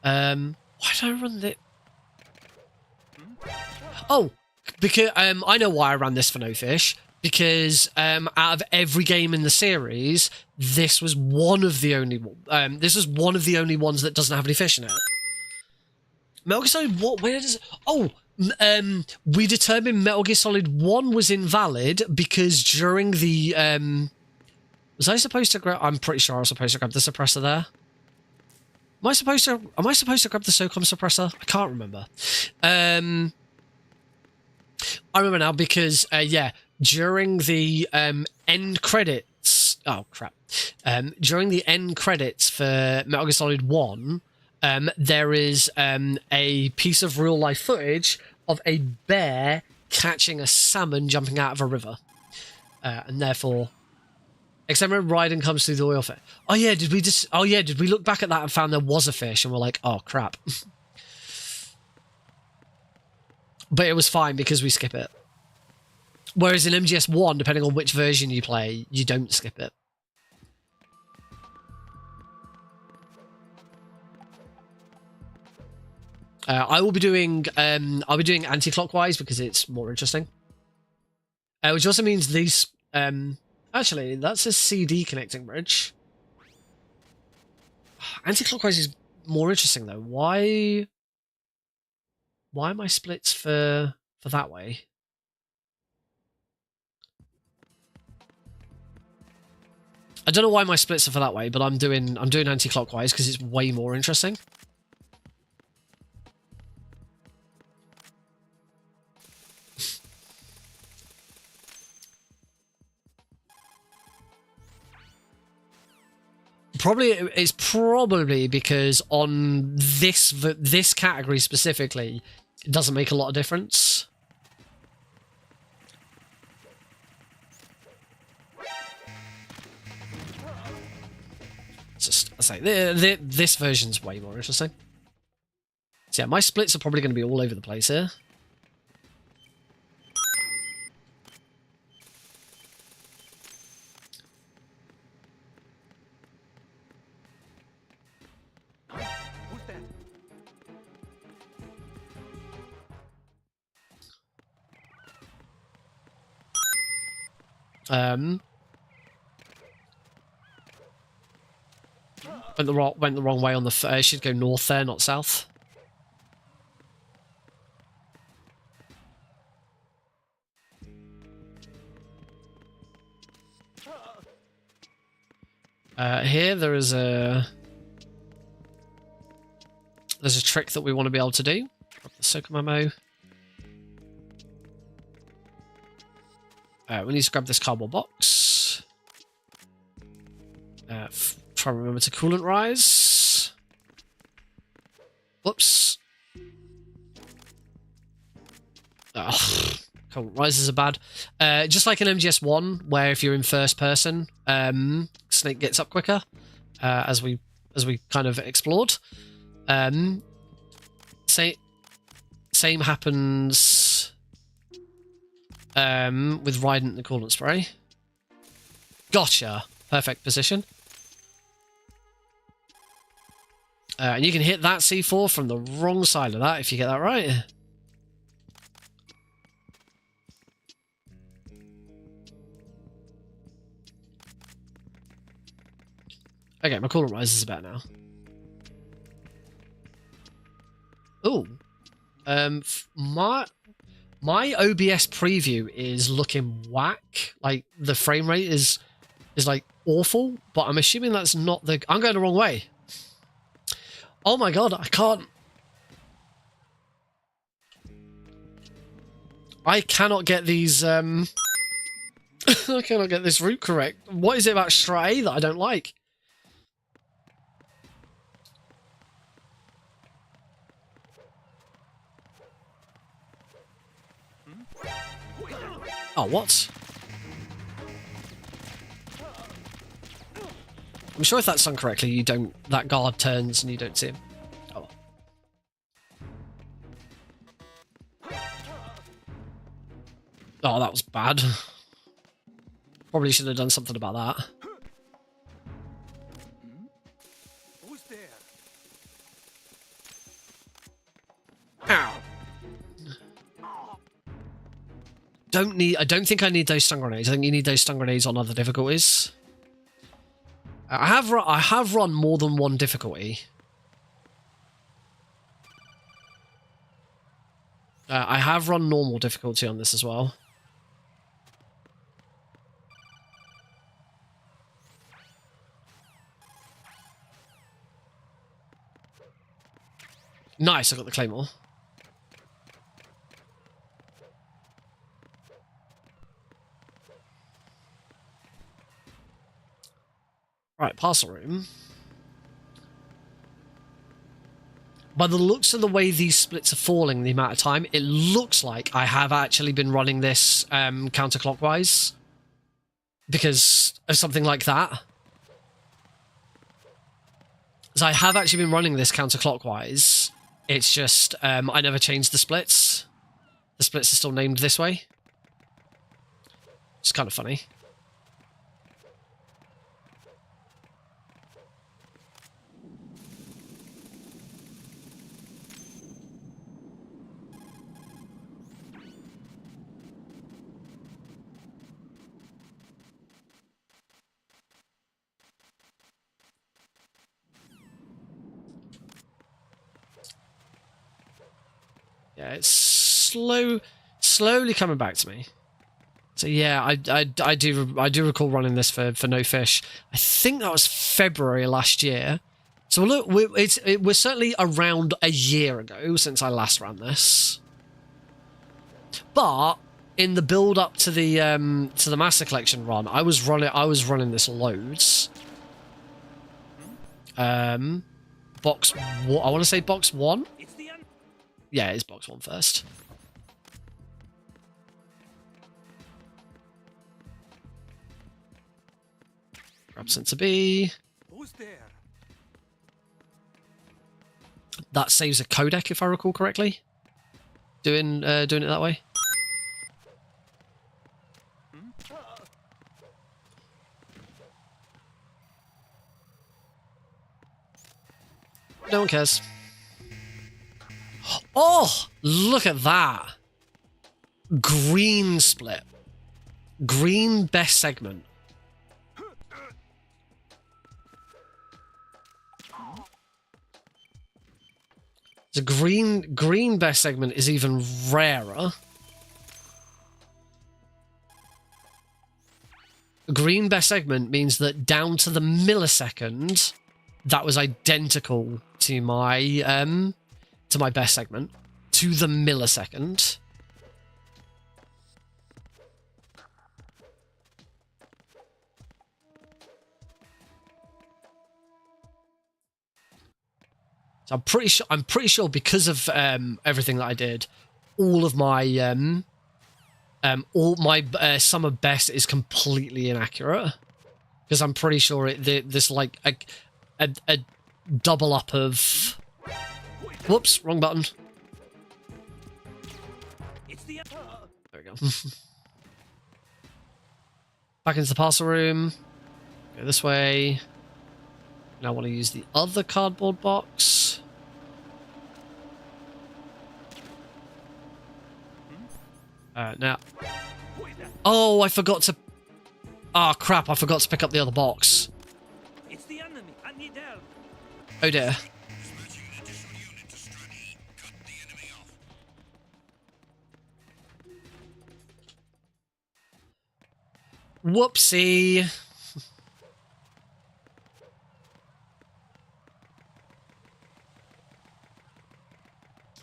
Why don't I run the... Oh, because I know why I ran this for no fish. Because out of every game in the series, this was one of the only ones that doesn't have any fish in it. Metal Gear Solid, what? Where does? Oh, we determined Metal Gear Solid 1 was invalid because during the was I supposed to grab? I'm pretty sure I was supposed to grab the suppressor there. Am I supposed to grab the SOCOM suppressor? I can't remember. I remember now because yeah, during the end credits. Oh crap! During the end credits for Metal Gear Solid 1. There is a piece of real life footage of a bear catching a salmon jumping out of a river, and therefore, except when Raiden comes through the oil field. Oh yeah, did we look back at that and found there was a fish and we're like, oh crap. But it was fine because we skip it. Whereas in MGS1, depending on which version you play, you don't skip it. I'll be doing anti-clockwise because it's more interesting. Which also means these actually that's a CD connecting bridge. Anti-clockwise is more interesting though. Why are my splits for that way? I don't know why my splits are for that way, but I'm doing anti-clockwise because it's way more interesting. It's probably because on this category specifically, it doesn't make a lot of difference. It's just, I say this version's way more interesting. So yeah, my splits are probably going to be all over the place here. Went the wrong way on the. Should go north there, not south. Here there's a trick that we want to be able to do. Grab the SOCOM ammo. We need to grab this cardboard box. Try and remember to coolant rise. Whoops. Coolant rises are bad. Just like in MGS1, where if you're in first person, Snake gets up quicker, as we kind of explored. Same happens with Raiden the coolant spray. Gotcha. Perfect position. And you can hit that C4 from the wrong side of that if you get that right. Okay, my coolant rise is better now. Ooh. My OBS preview is looking whack. Like, the frame rate is like awful, but I'm assuming that's not the... I'm going the wrong way. Oh my god, I cannot get these, I cannot get this route correct. What is it about Strat A that I don't like? Oh, what? I'm sure if that's done correctly, you don't... That guard turns and you don't see him. Oh, well. Oh, that was bad. Probably should have done something about that. Who's there? Ow. I don't think I need those stun grenades. I think you need those stun grenades on other difficulties. I have run more than one difficulty. I have run normal difficulty on this as well. Nice, I got the claymore. Right, parcel room. By the looks of the way these splits are falling, the amount of time, it looks like I have actually been running this counterclockwise because of something like that. So I have actually been running this counterclockwise. It's just I never changed the splits. The splits are still named this way. It's kind of funny. Yeah, it's slowly coming back to me. So yeah, I do recall running this for No Fish. I think that was February last year. So look, we're certainly around a year ago since I last ran this. But in the build up to the Master Collection run, I was running this loads. Box. I want to say box 1. Yeah, it's box 1 first. Grab Sensor B. Who's there? That saves a codec, if I recall correctly. Doing it that way. No one cares. Oh, look at that. Green split. Green best segment. The green best segment is even rarer. Green best segment means that down to the millisecond, that was identical to my best segment, to the millisecond. So I'm pretty sure because of everything that I did, all of my summer best is completely inaccurate. Because I'm pretty sure this like a double up of. Whoops, wrong button. There we go. Back into the parcel room. Go this way. Now I want to use the other cardboard box. Now. Oh, I forgot to. Oh crap! I forgot to pick up the other box. It's the enemy. I need help. Oh dear. Whoopsie.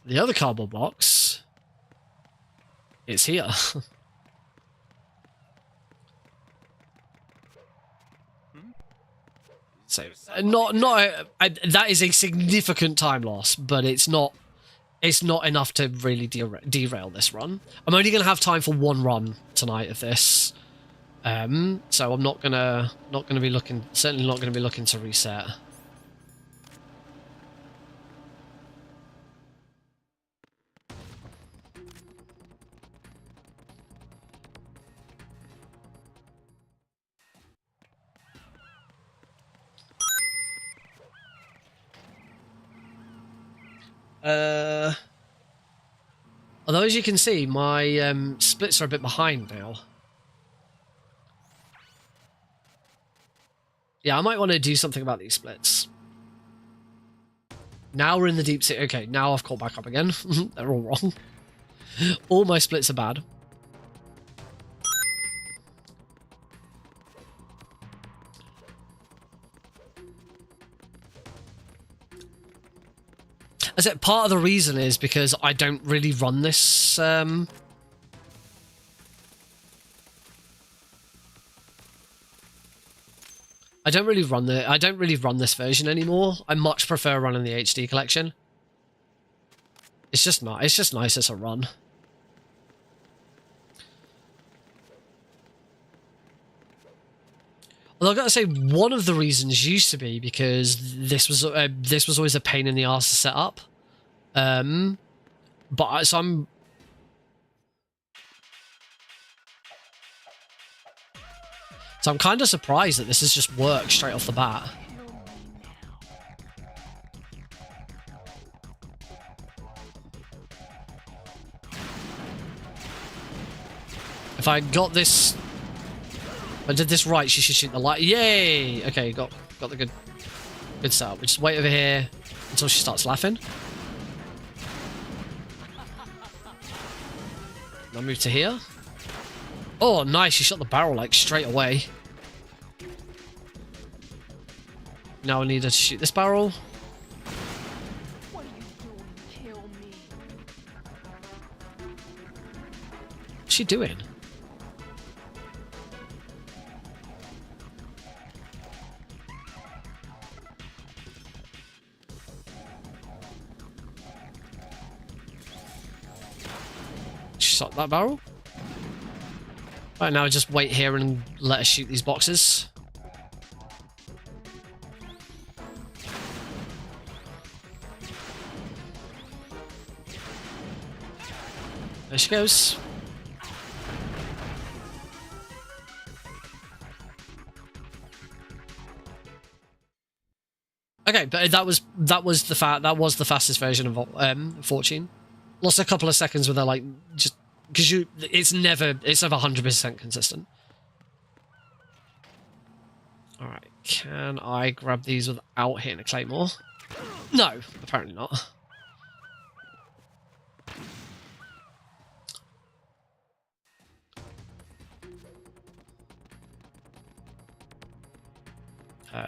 The other cardboard box is here. So, that is a significant time loss, but it's not it's not enough to really derail this run. I'm only going to have time for one run tonight of this. So I'm not gonna be looking, certainly not gonna be looking to reset. Although as you can see, my splits are a bit behind now. Yeah, I might want to do something about these splits. Now we're in the deep sea. Okay, now I've caught back up again. They're all wrong. All my splits are bad. I said part of the reason is because I don't really run this. I don't really run this version anymore. I much prefer running the HD collection. It's just not. It's just nicer to run. Although I've got to say, one of the reasons used to be because this was always a pain in the arse to set up. So I'm kind of surprised that this has just worked straight off the bat. If I got this, if I did this right, she should shoot the light. Yay! Okay, got the good setup. We just wait over here until she starts laughing. Now move to here. Oh, nice! She shot the barrel like straight away. Now I need her to shoot this barrel. What are you doing? Kill me. What's she doing? She shot that barrel. Right, now just wait here and let her shoot these boxes. There she goes. Okay, but that was the fastest version of Fortune. Lost a couple of seconds with her, like, just because it's never 100% consistent. All right, can I grab these without hitting a claymore? No, apparently not.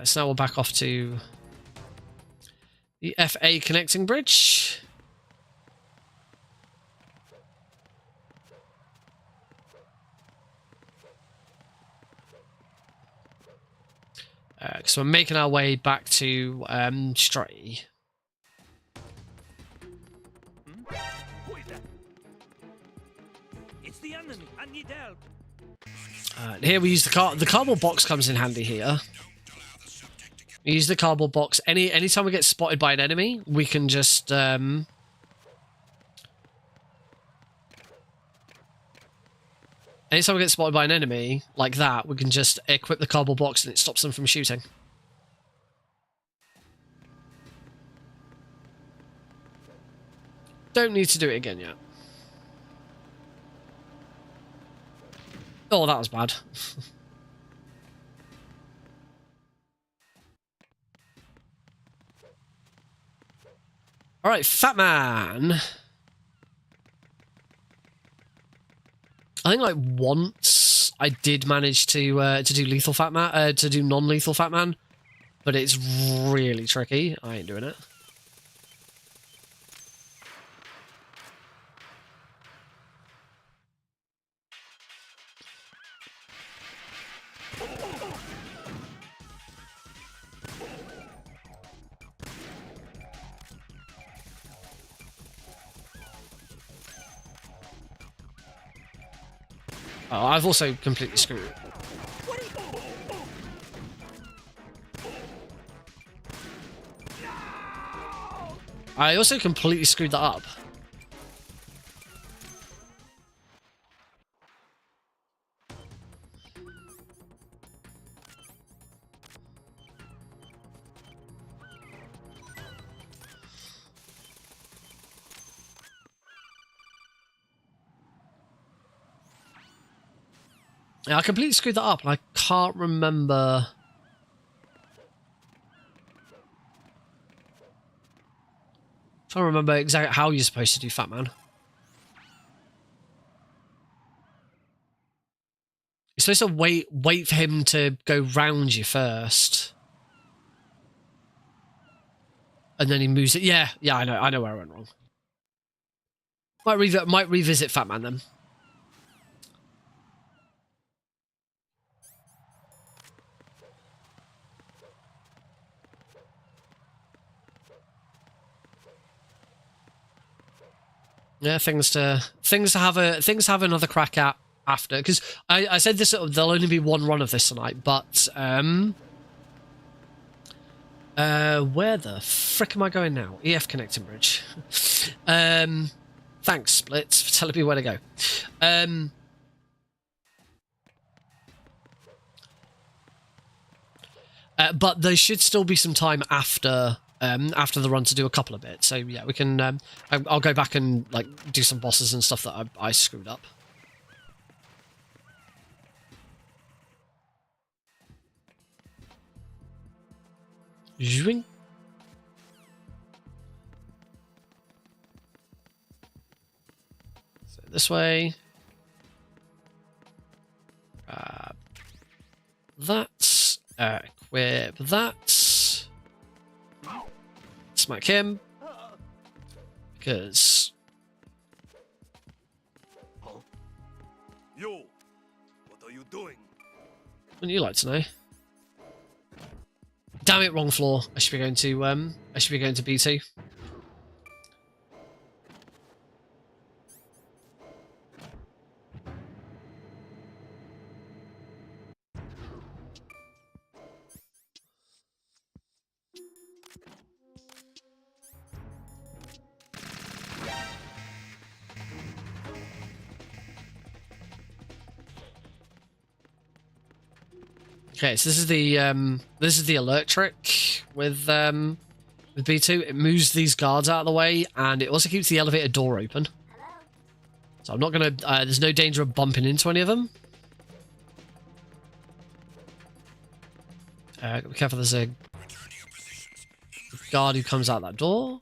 So now we'll back off to the FA connecting bridge. So we're making our way back to Stray. Who is that? It's the enemy. I need help. Here we use the cardboard box comes in handy here. We use the cardboard box. Anytime we get spotted by an enemy, we can just anytime we get spotted by an enemy like that, we can just equip the cardboard box and it stops them from shooting. Don't need to do it again yet. Oh, that was bad. All right, Fat Man. I think like once I did manage to do lethal Fat Man, to do non-lethal Fat Man, but it's really tricky. I ain't doing it. Oh, I've also completely screwed it. I also completely screwed that up. Yeah, I completely screwed that up, and I can't remember. Trying to remember exactly how you're supposed to do Fat Man. You're supposed to wait for him to go round you first, and then he moves it. Yeah, I know where I went wrong. Might revisit Fat Man then. Yeah, things to have another crack at after, because I said this, there'll only be one run of this tonight, but where the frick am I going now? EF connecting bridge. Thanks, Splits, for telling me where to go. But there should still be some time after the run to do a couple of bits. So yeah, we can. I'll go back and like do some bosses and stuff that I screwed up. Zwing. So this way. That. Equip that. Smack him. Because. Yo, what are you doing? Wouldn't you like to know? Damn it, wrong floor. I should be going to B2. Okay, so this is the alert trick with B2. It moves these guards out of the way, and it also keeps the elevator door open. So I'm not gonna. There's no danger of bumping into any of them. Be careful. There's a guard who comes out that door.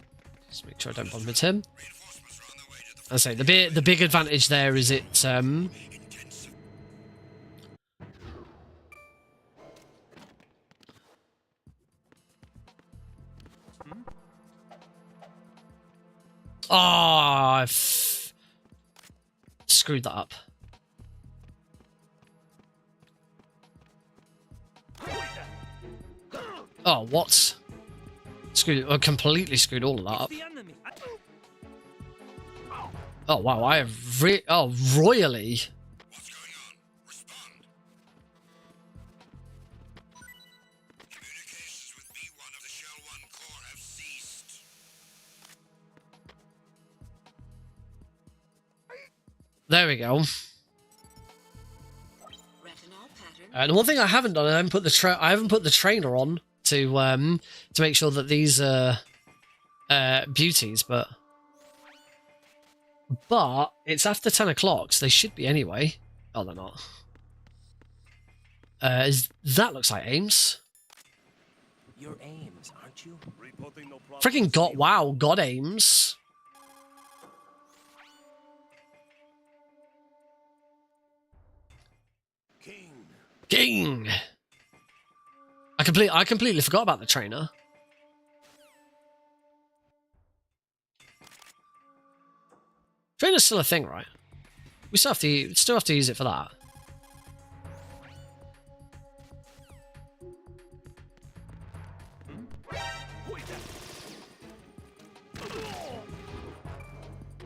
Just make sure I don't bump into him. I say the big advantage there is it. Oh, I've screwed that up. Oh, what? Screwed. I completely screwed all of that up. Oh wow, I have royally. What's going on? Respond. Communications with B1 of the Shell 1 core have ceased. There we go. And one thing I haven't done, I haven't put the trainer on to make sure that these are beauties, but it's after 10 o'clock, so they should be anyway. Oh, they're not. That looks like Ames. You're Ames, aren't you? Reporting no problem. Freaking God Ames. King. I completely forgot about the trainer. Trainer's still a thing, right? We still have to use it for that.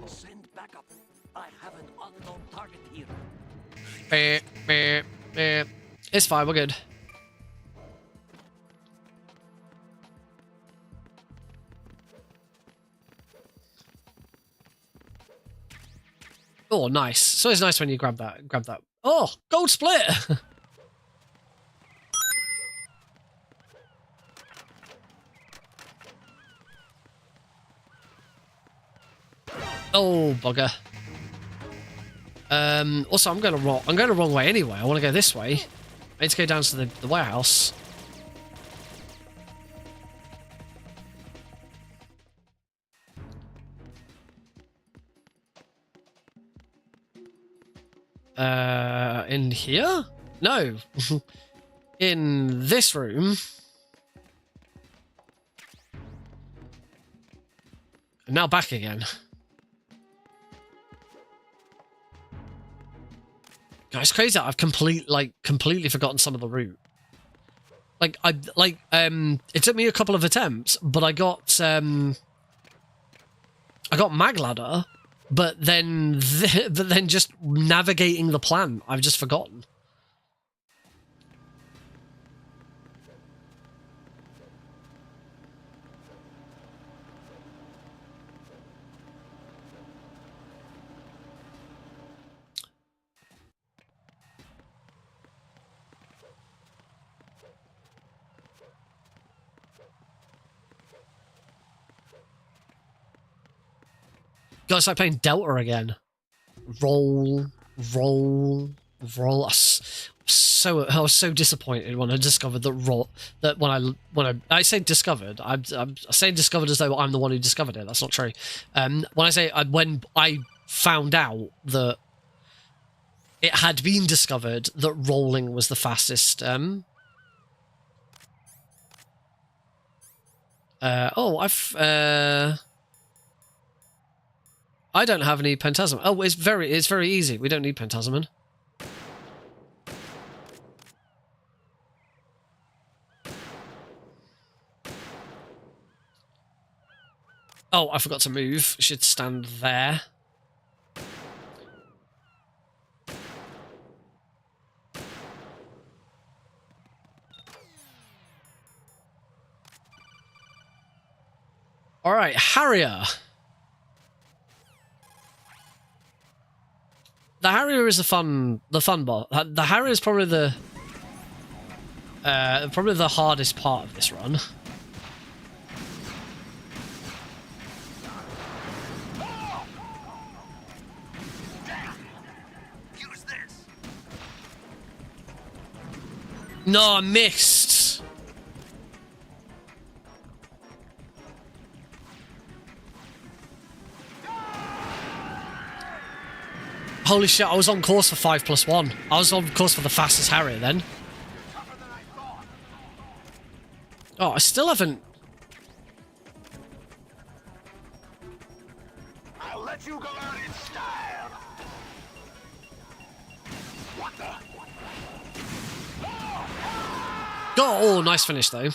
Send backup. I have an unknown target here. It's fine, we're good. Oh, nice. So it's nice when you grab that. Oh, gold split! Oh, bugger. Also, I'm going the wrong way anyway. I want to go this way. I need to go down to the warehouse. In here? No. In this room. And now back again. God, it's crazy that I've completely forgotten some of the route. It took me a couple of attempts, but I got mag ladder, but then just navigating the plan, I've just forgotten. God, it's like playing Delta again. Roll. I was so disappointed when I discovered that when I say discovered, I'm saying discovered as though I'm the one who discovered it. That's not true. When I found out that it had been discovered that rolling was the fastest. I don't have any Pentasm. Oh, it's very easy. We don't need Pentasman. Oh, I forgot to move. Should stand there. All right, Harrier. The Harrier is the fun bot. The Harrier is probably the hardest part of this run. Use this. No, I missed. Holy shit, I was on course for 5+1. I was on course for the fastest Harrier then. Oh, I still haven't... I'll let you go out in style. What the? Oh, nice finish though.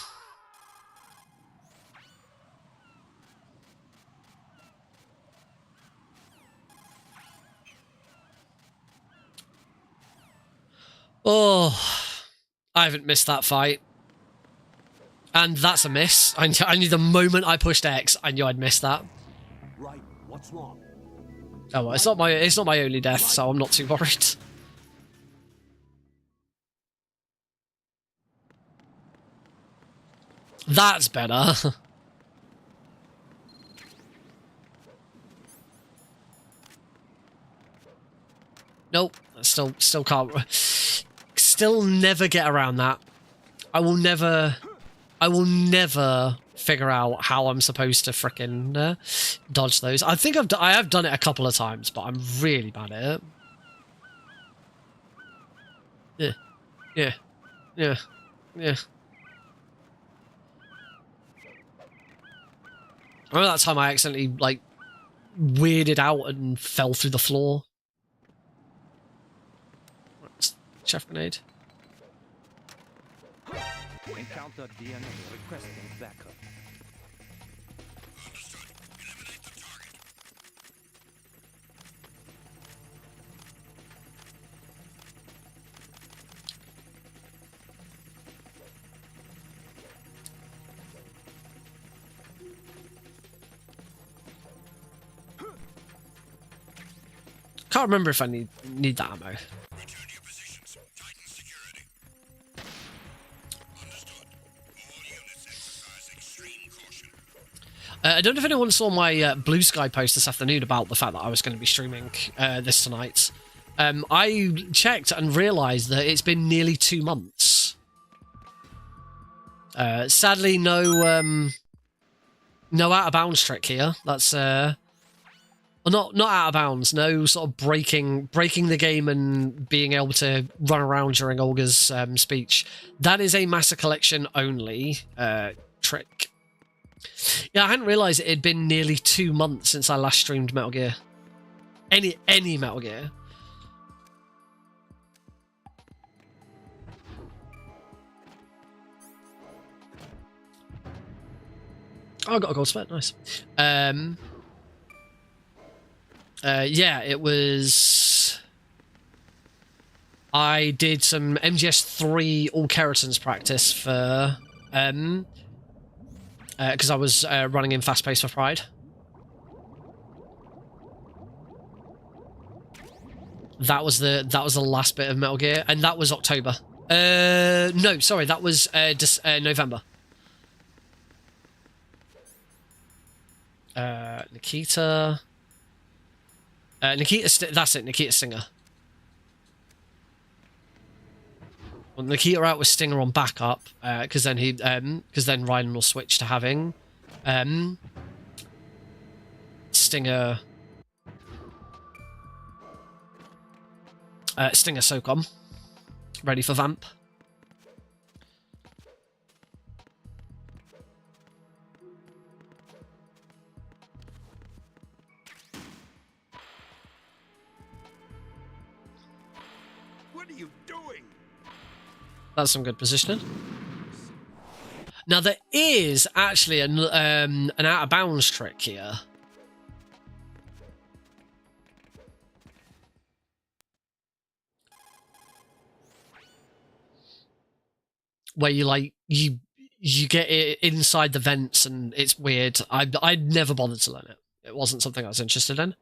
Oh, I haven't missed that fight. And that's a miss. I knew the moment I pushed X, I knew I'd miss that. Right, what's wrong? Oh well, it's not my only death, so I'm not too worried. That's better. Nope, still can't. Still never get around that. I will never figure out how I'm supposed to frickin' dodge those. I think I have done it a couple of times, but I'm really bad at it. Yeah. I remember that time I accidentally, like, weirded out and fell through the floor. Chef grenade. Encounter DNA requesting backup. Can't remember if I need that ammo. Return to your positions. Tighten security. Understood. All units exercise extreme caution. I don't know if anyone saw my Blue Sky post this afternoon about the fact that I was going to be streaming this tonight. I checked and realised that it's been nearly 2 months. Sadly, no out of bounds trick here. That's well, not out of bounds. No sort of breaking the game and being able to run around during Olga's speech. That is a Master Collection only trick. Yeah, I hadn't realised it had been nearly 2 months since I last streamed Metal Gear. Any Metal Gear. Oh, I got a gold spec, nice. Yeah, it was... I did some MGS3 all keratins practice for... because I was running in Fast Pace for Pride. That was the last bit of Metal Gear, and that was October. No, sorry, that was November. Nikita. That's it. Nikita Stinger. Well, Nikita out with Stinger on backup, because then Ryan will switch to having Stinger. Stinger SOCOM, ready for Vamp. What are you doing? That's some good positioning. Now there is actually an out of bounds trick here. Where you get it inside the vents and it's weird. I'd never bothered to learn it. It wasn't something I was interested in.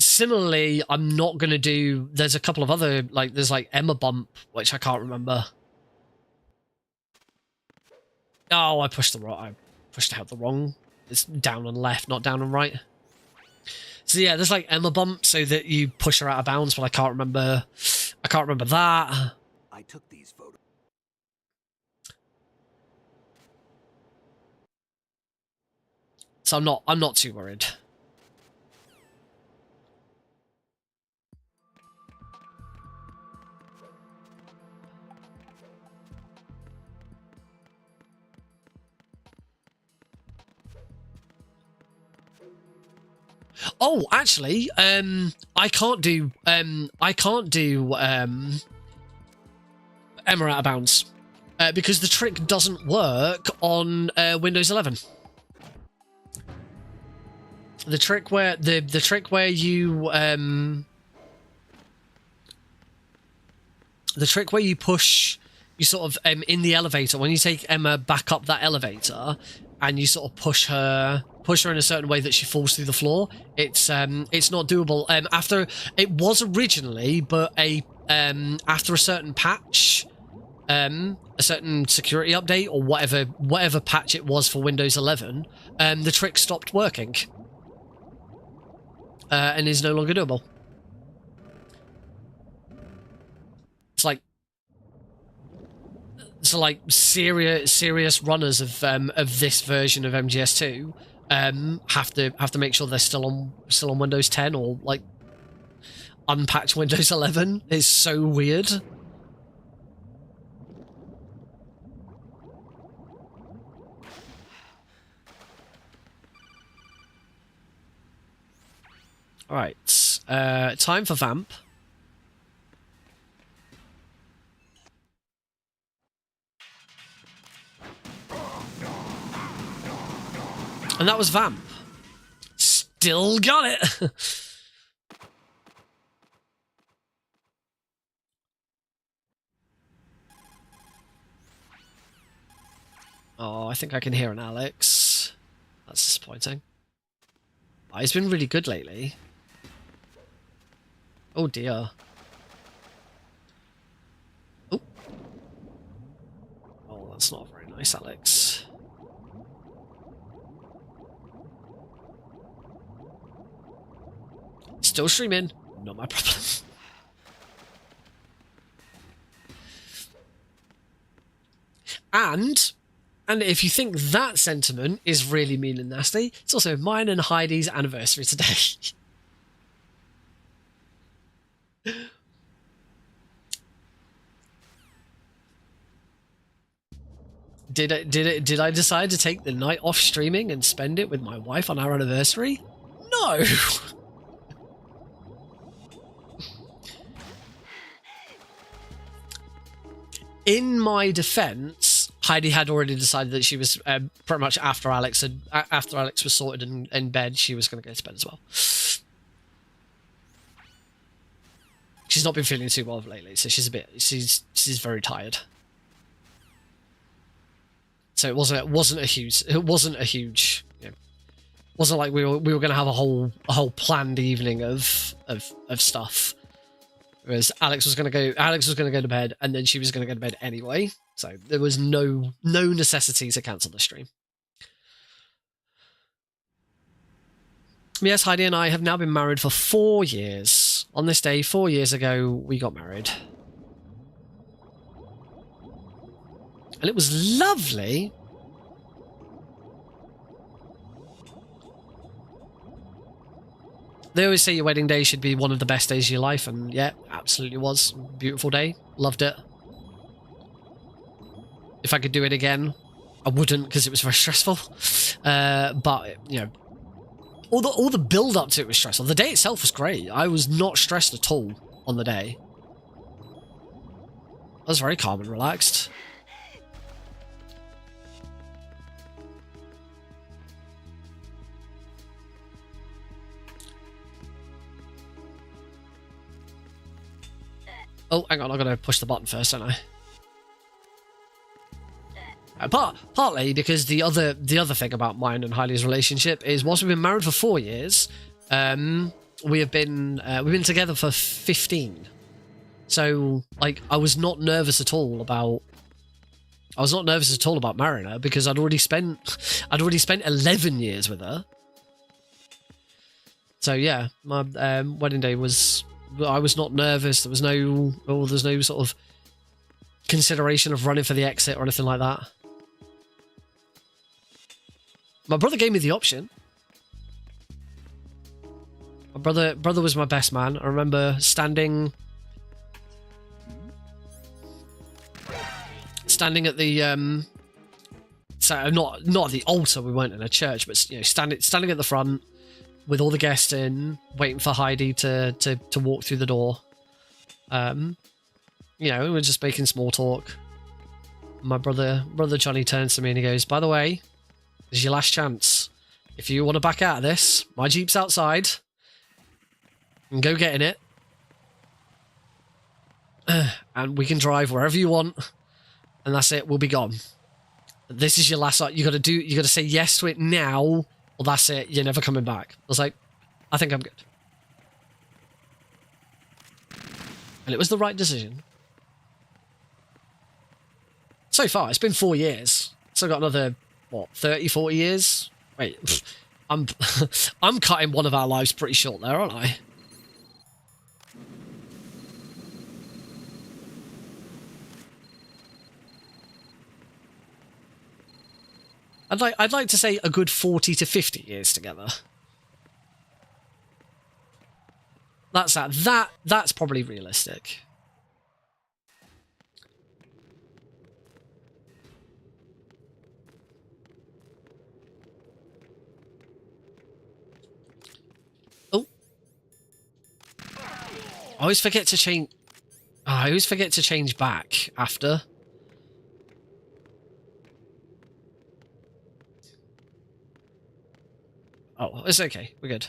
Similarly, I'm not going to do... There's a couple of other... there's Emma Bump, which I can't remember. Oh, I pushed out the wrong... It's down and left, not down and right. So yeah, there's Emma Bump, so that you push her out of bounds, but I can't remember that. I took these photos. So I'm not too worried. Oh, actually, I can't do Emma out of bounds because the trick doesn't work on Windows 11. The trick where you push, you sort of in the elevator when you take Emma back up that elevator and you sort of push her in a certain way that she falls through the floor. It's not doable. After it was originally, but after a certain patch, a certain security update or whatever patch it was for Windows 11, the trick stopped working and is no longer doable. So serious runners of this version of MGS2 have to make sure they're still on Windows 10 or unpatched Windows 11. It's so weird. All right, time for Vamp. And that was Vamp. Still got it. Oh, I think I can hear an Alex. That's disappointing. Oh, he's been really good lately. Oh dear. Oh. Oh, that's not very nice, Alex. Still streaming. Not my problem. And if you think that sentiment is really mean and nasty, it's also mine and Heidi's anniversary today. Did I decide to take the night off streaming and spend it with my wife on our anniversary? No. In my defense, Heidi had already decided that she was pretty much after Alex was sorted in bed, she was going to go to bed as well. She's not been feeling too well lately, so she's very tired. So it wasn't a huge, you know, wasn't like we were going to have a whole planned evening of stuff. Whereas Alex was going to go to bed, and then she was going to go to bed anyway. So there was no necessity to cancel the stream. Yes, Heidi and I have now been married for 4 years. On this day, 4 years ago, we got married. And it was lovely. They always say your wedding day should be one of the best days of your life, and yeah, absolutely was. Beautiful day. Loved it. If I could do it again, I wouldn't, because it was very stressful. But, you know, all the build up to it was stressful. The day itself was great. I was not stressed at all on the day. I was very calm and relaxed. Oh, hang on, I've got to push the button first, don't I? Partly because the other thing about mine and Heidi's relationship is, whilst we've been married for 4 years, we've been together for 15. So, like, I was not nervous at all about marrying her, because I'd already spent 11 years with her. So yeah, my wedding day was. I was not nervous. There's no sort of consideration of running for the exit or anything like that. My brother gave me the option. My brother was my best man. I remember standing at the so not at the altar. We weren't in a church, but you know, standing at the front, with all the guests in, waiting for Heidi to walk through the door. You know, we were just making small talk. My brother Johnny turns to me and he goes, "By the way, this is your last chance. If you want to back out of this, my Jeep's outside. And go get in it. And we can drive wherever you want. And that's it, we'll be gone. This is your last... You got to say yes to it now. Well, that's it. You're never coming back." I was like, I think I'm good. And it was the right decision. So far, it's been 4 years. So I've got another, what, 30, 40 years? Wait, I'm cutting one of our lives pretty short there, aren't I? I'd like to say a good 40 to 50 years together. That's probably realistic. Oh. I always forget to change. I always forget to change back after. Oh, it's okay. We're good.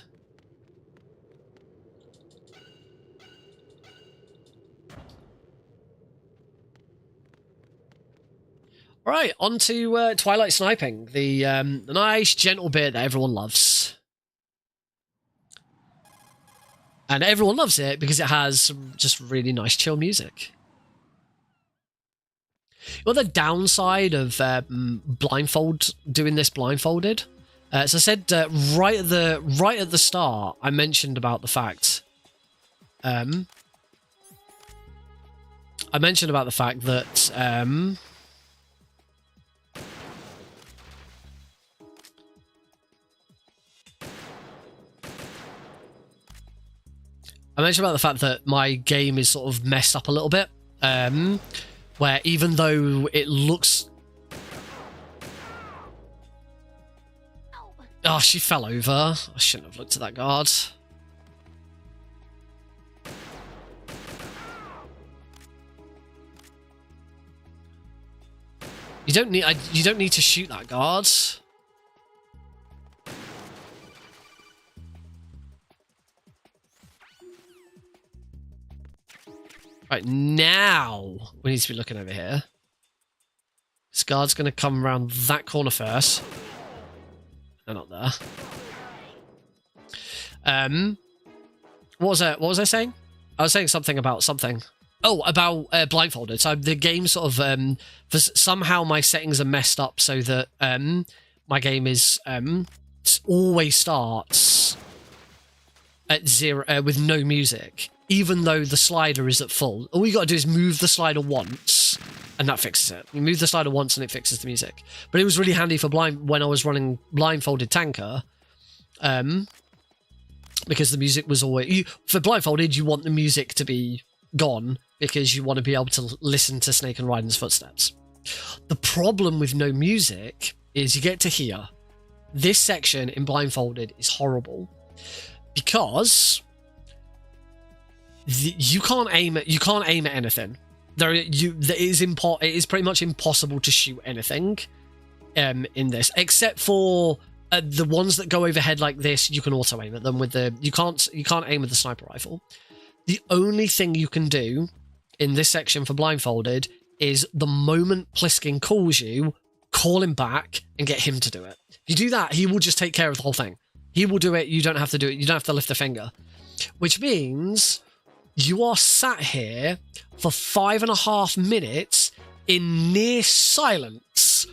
All right, on to Twilight Sniping, the nice, gentle bit that everyone loves. And everyone loves it because it has some just really nice chill music. Well, the downside of doing this blindfolded. As I said right at the start, I mentioned about the fact. I mentioned about the fact that my game is sort of messed up a little bit. Where even though it looks... Oh, she fell over. I shouldn't have looked at that guard. You don't need to shoot that guard. Right, now we need to be looking over here. This guard's going to come around that corner first. They're not there. What was I saying? I was saying something about something. Oh, about blindfolded. So the game sort of somehow my settings are messed up so that my game is always starts at 0 with no music, even though the slider is at full. All you got to do is move the slider once, and that fixes it. You move the slider once, and it fixes the music. But it was really handy for when I was running blindfolded tanker, because the music was always for blindfolded. You want the music to be gone because you want to be able to listen to Snake and Raiden's footsteps. The problem with no music is you get to hear this section in blindfolded is horrible because you can't aim at anything. It is pretty much impossible to shoot anything in this, except for the ones that go overhead like this. You can auto aim at them with the you can't aim with the sniper rifle. The only thing you can do in this section for blindfolded is the moment Pliskin calls you, call him back and get him to do it. If you do that, he will just take care of the whole thing. He will do it. You don't have to do it. You don't have to lift a finger, which means you are sat here for 5.5 minutes in near silence.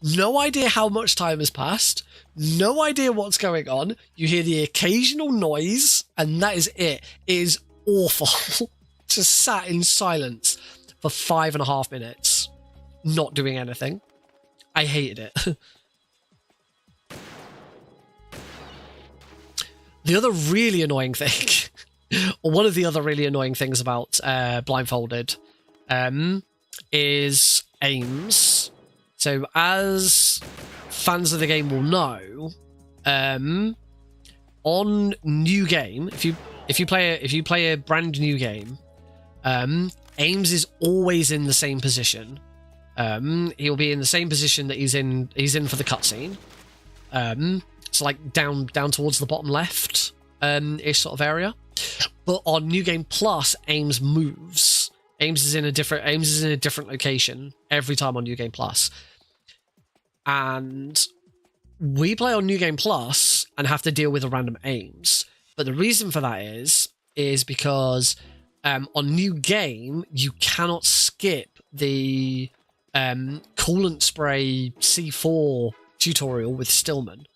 No idea how much time has passed. No idea what's going on. You hear the occasional noise, and that is it. It is awful. Just sat in silence for 5.5 minutes, not doing anything. I hated it. The other really annoying thing, or one of the other really annoying things about blindfolded, is aims. So as fans of the game will know, on new game, if you play a brand new game, aims is always in the same position. He'll be in the same position that he's in for the cutscene. So like down towards the bottom left ish sort of area. But on New Game Plus, aims moves. Aims is in a different location every time on New Game Plus. And we play on New Game Plus and have to deal with a random aims. But the reason for that is because on New Game you cannot skip the coolant spray C4 tutorial with Stillman.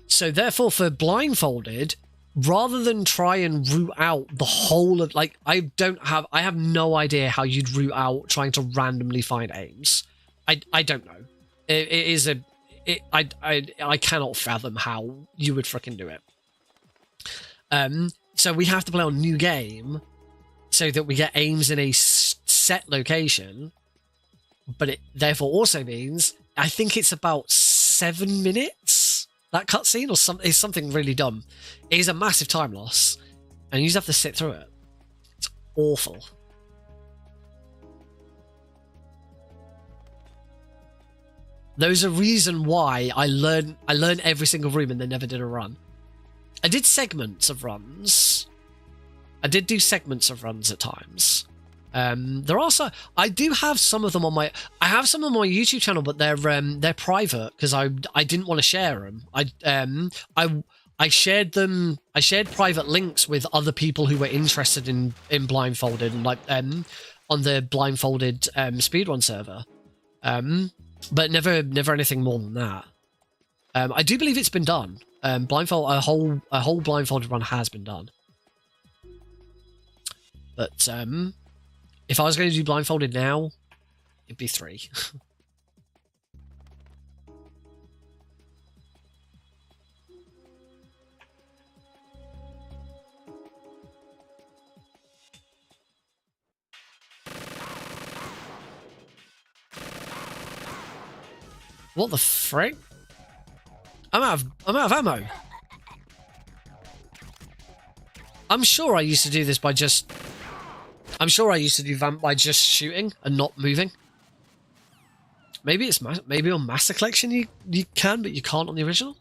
So therefore, for blindfolded, rather than try and root out the whole of, like, I have no idea how you'd root out trying to randomly find aims. I don't know. I cannot fathom how you would fricking do it. So we have to play on New Game so that we get aims in a set location, but it therefore also means I think it's about 7 minutes, that cutscene, or something really dumb. It is a massive time loss, and you just have to sit through it. It's awful. There's a reason why I learned every single room and then never did a run. I did segments of runs. I did do segments of runs at times. There are some. I do have some of them on my. I have some on my YouTube channel, but they're private because I didn't want to share them. I shared them. I shared private links with other people who were interested in blindfolded, and like on the blindfolded speedrun server. But never anything more than that. I do believe it's been done. A whole blindfolded run has been done. But if I was going to do blindfolded now, it'd be 3. What the frick? I'm out of ammo. I'm sure I used to do this by just... I'm sure I used to do vamp by just shooting and not moving. Maybe it's maybe on Master Collection you can, but you can't on the original.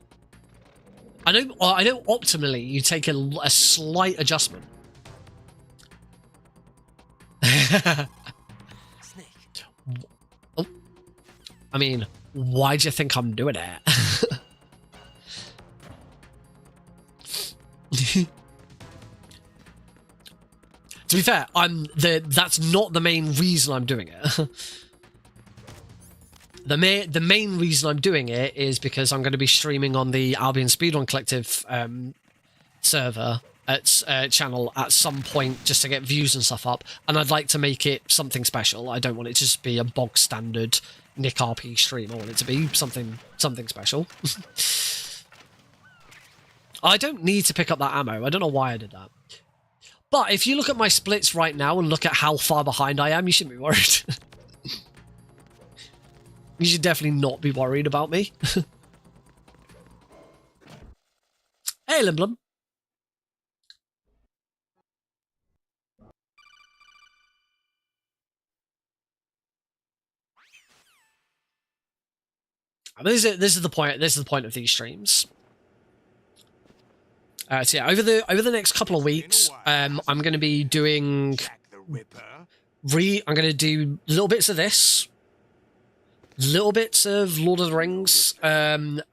I know optimally you take a slight adjustment. Snake. Oh, I mean, why do you think I'm doing it? To be fair, that's not the main reason I'm doing it. The main reason I'm doing it is because I'm going to be streaming on the Albion Speedrun Collective server channel at some point just to get views and stuff up, and I'd like to make it something special. I don't want it to just be a bog standard Nick RP stream. I want it to be something special. I don't need to pick up that ammo. I don't know why I did that. But if you look at my splits right now and look at how far behind I am, you shouldn't be worried. You should definitely not be worried about me. Hey, Limblum. This is the point. This is the point of these streams. So yeah, over the next couple of weeks, I'm going to be doing I'm going to do little bits of this, little bits of Lord of the Rings, and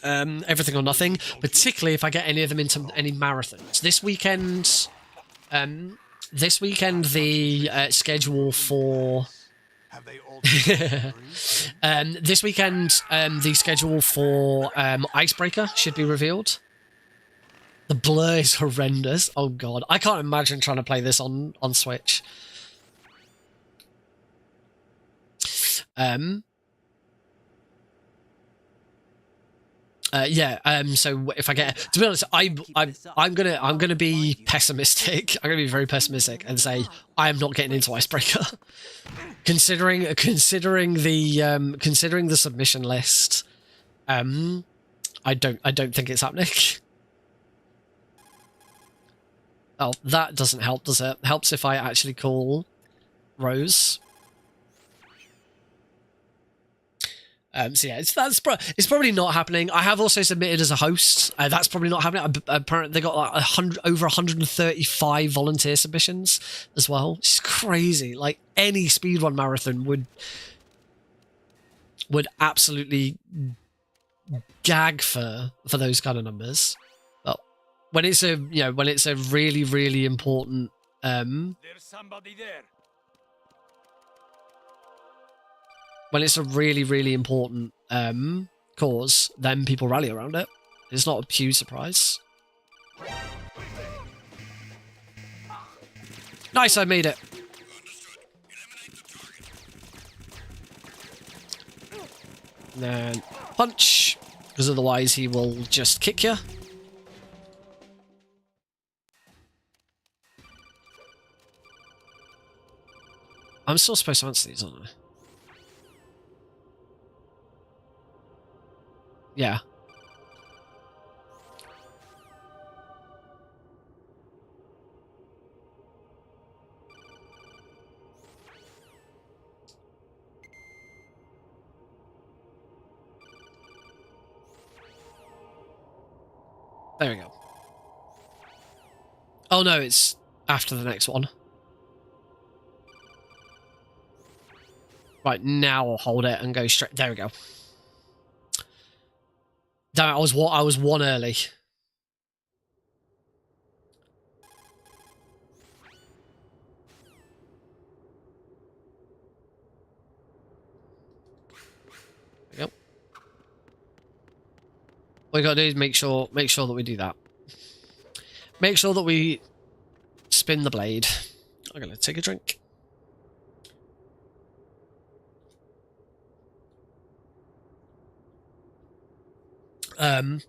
Everything or Nothing. Particularly if I get any of them into any marathons this weekend. This weekend the schedule for. This weekend the schedule for Icebreaker should be revealed. The blur is horrendous. Oh god, I can't imagine trying to play this on Switch. So if I get, to be honest, I'm gonna be pessimistic. I'm gonna be very pessimistic and say I am not getting into Icebreaker. considering the submission list, I don't think it's happening. Oh, that doesn't help, does it? Helps if I actually call Rose. So yeah, it's probably not happening. I have also submitted as a host. That's probably not happening. Apparently, they got like over 135 volunteer submissions as well. It's crazy. Like any speedrun marathon would absolutely gag for those kind of numbers. But when it's a really important There's somebody there. when it's a really important cause, then people rally around it. It's not a huge surprise. Nice, I made it. And then punch, because otherwise he will just kick you. I'm still supposed to answer these, aren't I? Yeah. There we go. Oh no, it's after the next one. Right, now I'll hold it and go straight. There we go. Damn it, I was one early. There we go. What we gotta do is make sure that we do that. Make sure that we spin the blade. I'm gonna take a drink. And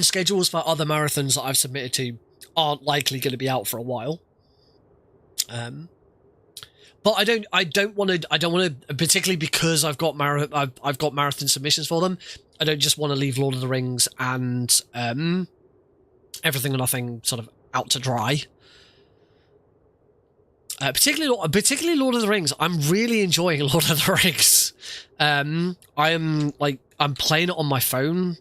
schedules for other marathons that I've submitted to aren't likely going to be out for a while. But I don't want to, particularly because I've got marathon submissions for them. I don't just want to leave Lord of the Rings and Everything or Nothing sort of out to dry. Particularly Lord of the Rings. I'm really enjoying Lord of the Rings. I'm playing it on my phone.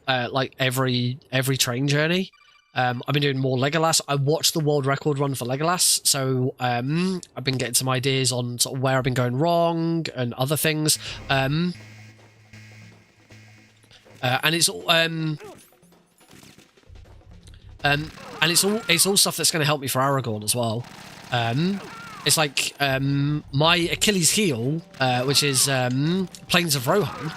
Like every train journey. I've been doing more Legolas. I watched the world record run for Legolas, so I've been getting some ideas on sort of where I've been going wrong and other things. And it's all stuff that's going to help me for Aragorn as well. It's like my Achilles heel, which is Plains of Rohan.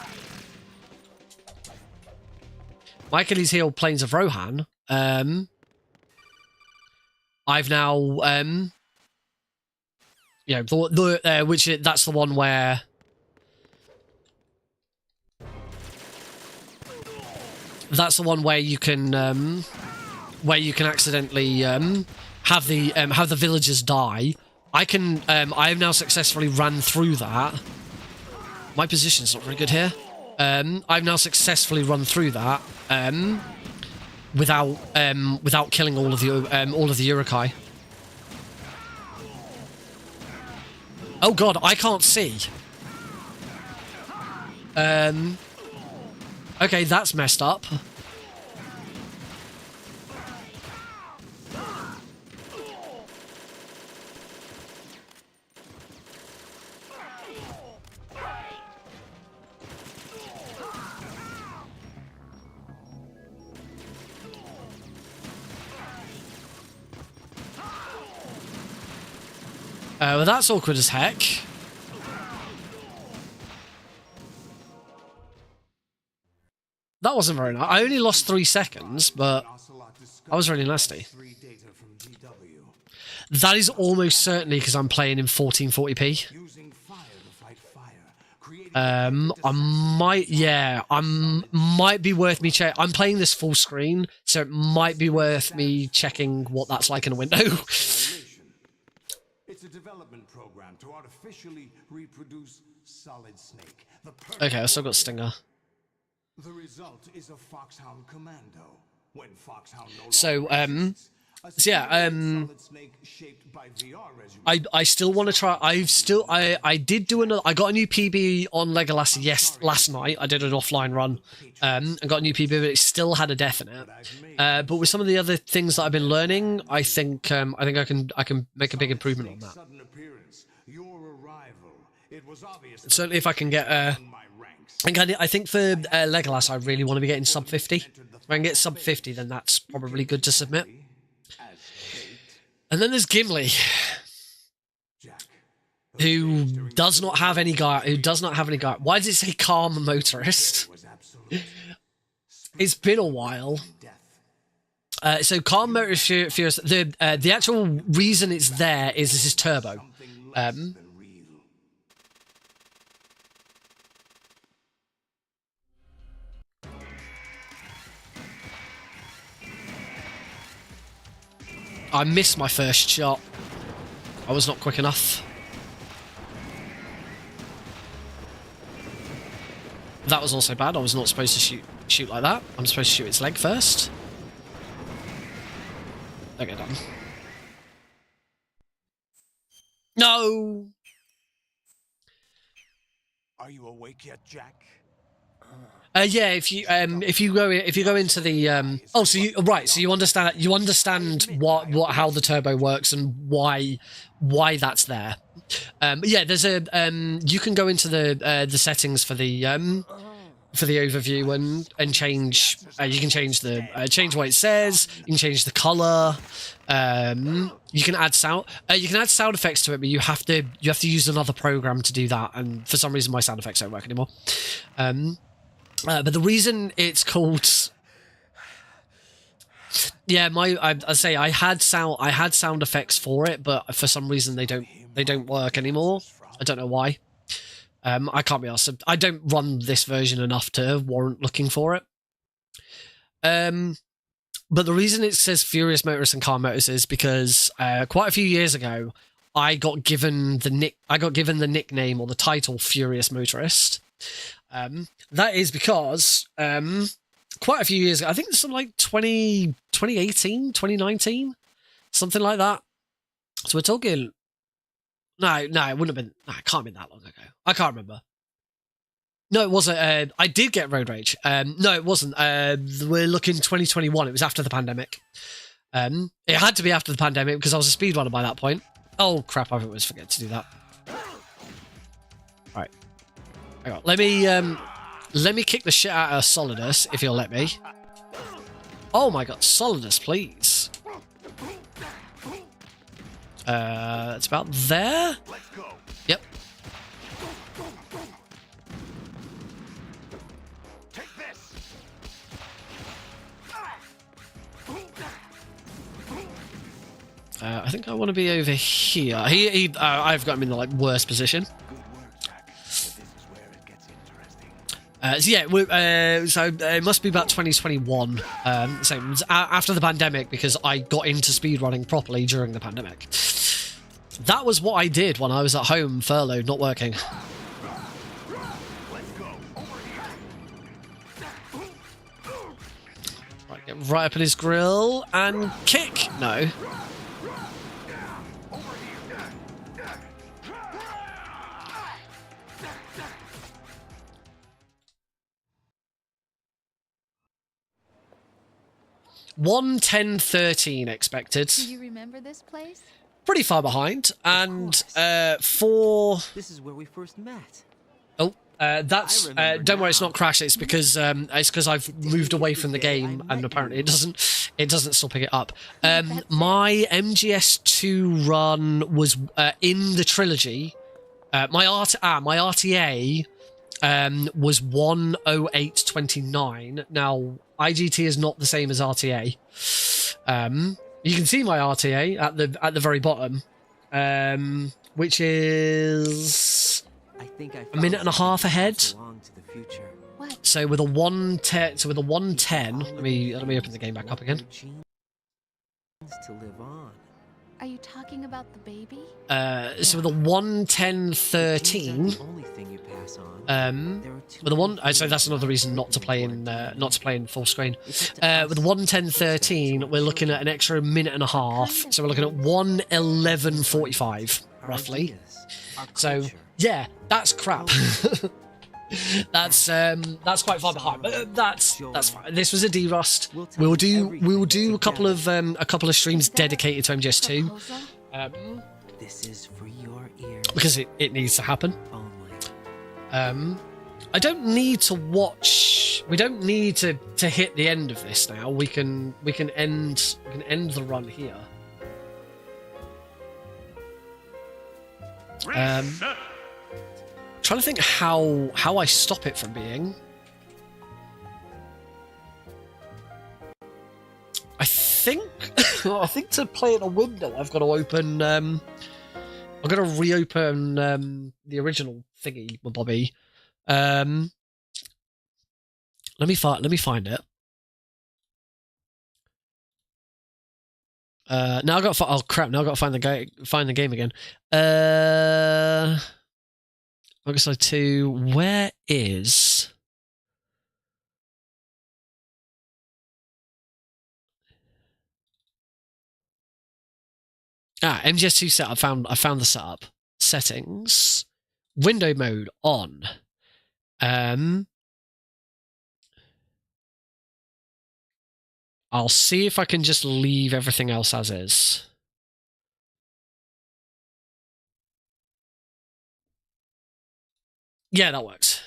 My Achilles heel, Plains of Rohan. I've now, that's the one where you can accidentally have the villagers die. I have now successfully ran through that. My position's not very good here. I've now successfully run through that without killing all of the Urukai. Oh god, I can't see. Okay, that's messed up. Well, that's awkward as heck. That wasn't very nice. I only lost 3 seconds, but that was really nasty. That is almost certainly because I'm playing in 1440p. I might be worth me check. I'm playing this full screen, so it might be worth me checking what that's like in a window. It's a development program to artificially reproduce Solid Snake. Okay, I still got Stinger. The result is a Foxhound Commando. When Foxhound I still want to try. I did do another. I got a new PB on Legolas last night. I did an offline run, and got a new PB, but it still had a death in it. But with some of the other things that I've been learning, I think I can make a big improvement on that. Certainly, if I can get I think for Legolas, I really want to be getting sub 50. If I can get sub 50, then that's probably good to submit. And then there's Gimli, who does not have any guy. Why does it say calm motorist? It's been a while. So calm motorist furious. The actual reason it's there is this is turbo. I missed my first shot. I was not quick enough. That was also bad. I was not supposed to shoot like that. I'm supposed to shoot its leg first. Okay, done. No. Are you awake yet, Jack? Yeah, if you go into the so you understand how the turbo works and why that's there. Yeah, there's a you can go into the settings for the overview and change. You can change the change what it says. You can change the color. You can add sound. You can add sound effects to it, but you have to use another program to do that. And for some reason, my sound effects don't work anymore. But the reason it's called, yeah, I had sound effects for it, but for some reason they don't work anymore. I don't know why. I can't be asked. I don't run this version enough to warrant looking for it. But the reason it says Furious Motorist and Car Motors is because quite a few years ago, I got given the nickname or the title Furious Motorist. That is because quite a few years ago, I think it's something like 2018, 2019, something like that. So we're talking. No, it wouldn't have been. No, it can't have been that long ago. I can't remember. No, it wasn't. I did get road rage. No, it wasn't. We're looking 2021. It was after the pandemic. It had to be after the pandemic because I was a speedrunner by that point. Oh crap! I always forget to do that. Right. Hang on. Let me kick the shit out of Solidus if you'll let me. Oh my god, Solidus, please. It's about there. Yep. I think I want to be over here. I've got him in the worst position. So yeah, so it must be about 2021. So it was after the pandemic because I got into speedrunning properly during the pandemic. That was what I did when I was at home, furloughed, not working. Right, get right up in his grill and kick. No. One 10-13 expected. Do you remember this place? Pretty far behind, and for This is where we first met. oh, that's don't worry, it's not crash. It's because I've moved away from the game, and apparently it doesn't still pick it up. My MGS2 run was in the trilogy. My RTA was 1:08:29. Now IGT is not the same as RTA. You can see my RTA at the very bottom, which is I think I a minute and a half ahead. What? So with a 110, let me open the game back up again. To live on. Are you talking about the baby? So with a 1:10:13. The only thing you pass on. With a one, so that's another reason not to play in full screen. With 1:10:13, we're looking at an extra minute and a half. So we're looking at 1:11:45 roughly. So yeah, that's crap. That's quite far behind, but that's fine. This was a derust. We'll do a couple of streams dedicated to MGS2. This is for your ears. Because it needs to happen. Only. I don't need to watch. We don't need to hit the end of this now. We can end the run here. Trying to think how I stop it from being. I think to play in a window, I've got to open. I've got to reopen the original thingy with Bobby. Let me find it. Now I got. Oh crap! Now I got to find the game again. August 2. Where is? MGS2 setup. I found the setup. Settings. Window mode on. I'll see if I can just leave everything else as is. Yeah, that works.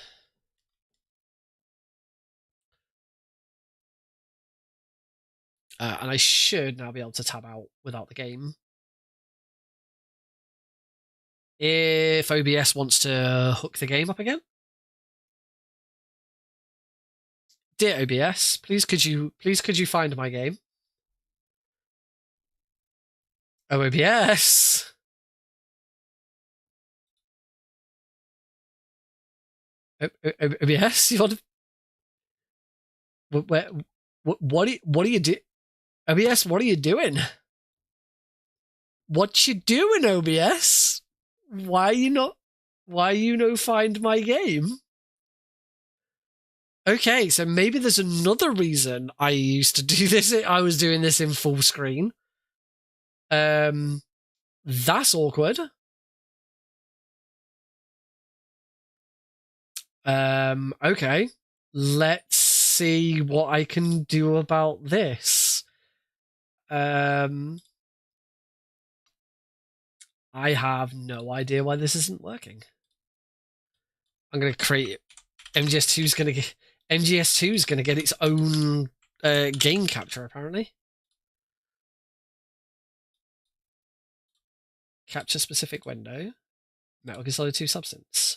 And I should now be able to tab out without the game. If OBS wants to hook the game up again. Dear OBS, please could you find my game? Oh, OBS. OBS, you want to... What are you do? OBS, what are you doing? What you doing, OBS? Why you no find my game? Okay, so maybe there's another reason I used to do this. I was doing this in full screen. That's awkward. Okay. Let's see what I can do about this. I have no idea why this isn't working. I'm gonna create MGS2 is gonna get its own game capture apparently. Capture specific window. Metal Gear Solid 2 substance.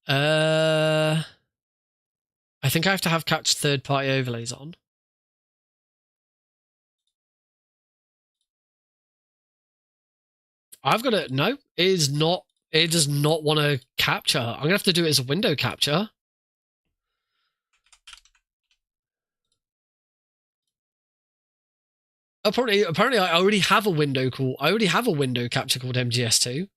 I think I have to have catch third-party overlays on. I've got to... No, it is not... It does not want to capture. I'm going to have to do it as a window capture. Apparently I already have a window capture called MGS2.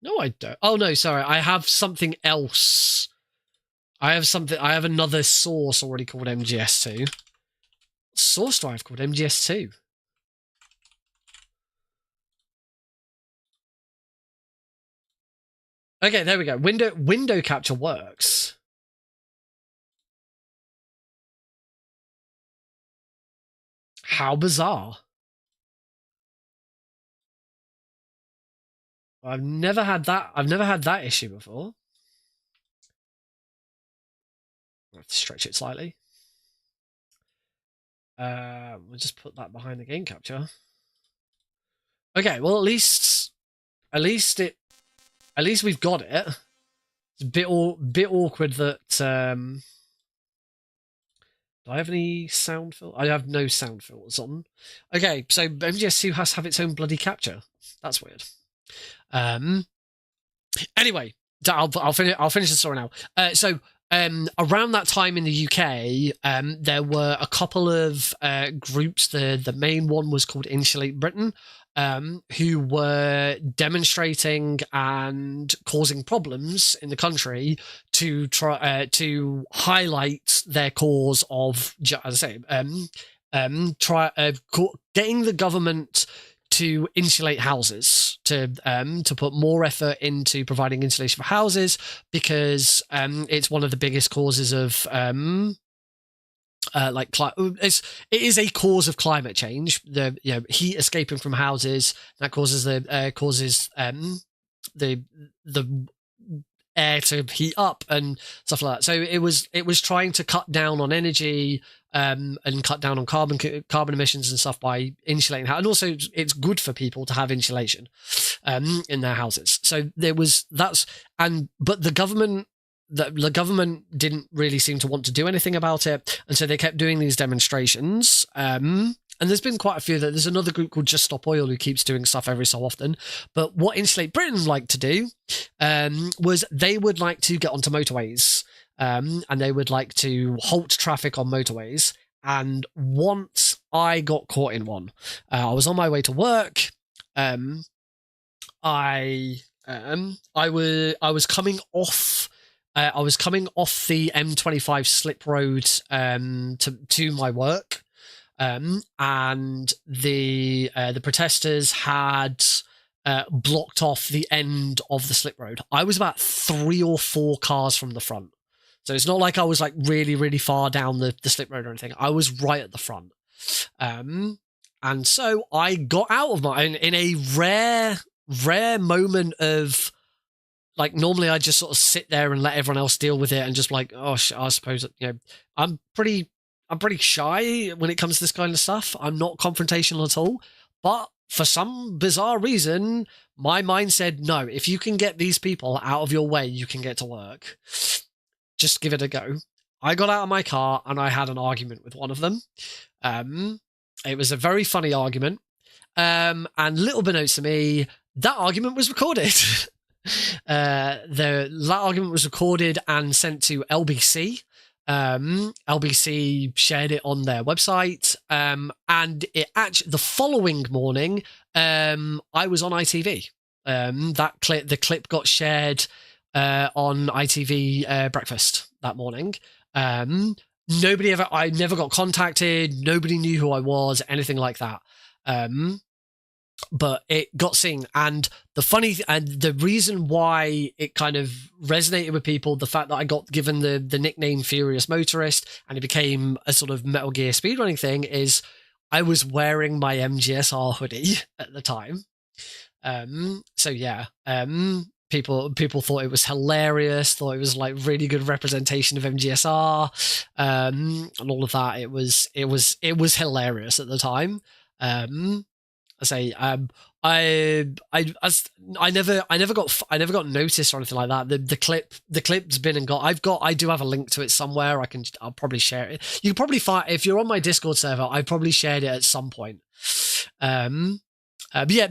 No, I don't. Oh no, sorry. I have something else. I have another source already called MGS2. Source drive called MGS2. Okay, there we go. Window capture works. How bizarre. I've never had that issue before. I'll have to stretch it slightly. We'll just put that behind the game capture. Okay, well at least we've got it. It's a bit awkward that do I have any sound filter? I have no sound filters on. Okay, so MGS2 has to have its own bloody capture. That's weird. Anyway, I'll finish the story now. So around that time in the UK, there were a couple of groups. The main one was called Insulate Britain, who were demonstrating and causing problems in the country to try to highlight their cause of, as I say, getting the government to insulate houses, to put more effort into providing insulation for houses, because it's one of the biggest causes of it is a cause of climate change. The heat escaping from houses that causes the air to heat up and stuff like that. So it was trying to cut down on energy and cut down on carbon emissions and stuff by insulating. And also it's good for people to have insulation in their houses. So but the government didn't really seem to want to do anything about it, and so they kept doing these demonstrations. And there's been quite a few. There's another group called Just Stop Oil who keeps doing stuff every so often. But what Insulate Britain like to do was they would like to get onto motorways, and they would like to halt traffic on motorways. And once I got caught in one, I was on my way to work. I was coming off. I was coming off the M25 slip road to my work. And the protesters had blocked off the end of the slip road. I was about 3 or 4 cars from the front. So it's not like I was like really, really far down the slip road or anything. I was right at the front. And so I got out of my, in a rare moment of, like, normally I just sort of sit there and let everyone else deal with it and just like, oh, I suppose, you know, I'm pretty shy when it comes to this kind of stuff. I'm not confrontational at all. But for some bizarre reason, my mind said, no, if you can get these people out of your way, you can get to work. Just give it a go. I got out of my car and I had an argument with one of them. It was a very funny argument. And little beknownst to me, that argument was recorded. That argument was recorded and sent to LBC. LBC shared it on their website. And it actually, the following morning, I was on ITV. The clip got shared on ITV breakfast that morning. I never got contacted. Nobody knew who I was, anything like that. But it got seen. And the reason why it kind of resonated with people, the fact that I got given the nickname Furious Motorist and it became a sort of Metal Gear speedrunning thing, is I was wearing my MGSR hoodie at the time. So yeah, people thought it was hilarious, thought it was like really good representation of MGSR, and all of that. It was hilarious at the time. I say, I never got noticed or anything like that. The clip's been and got. I do have a link to it somewhere. I'll probably share it. You can probably find, if you're on my Discord server, I probably shared it at some point. But yeah,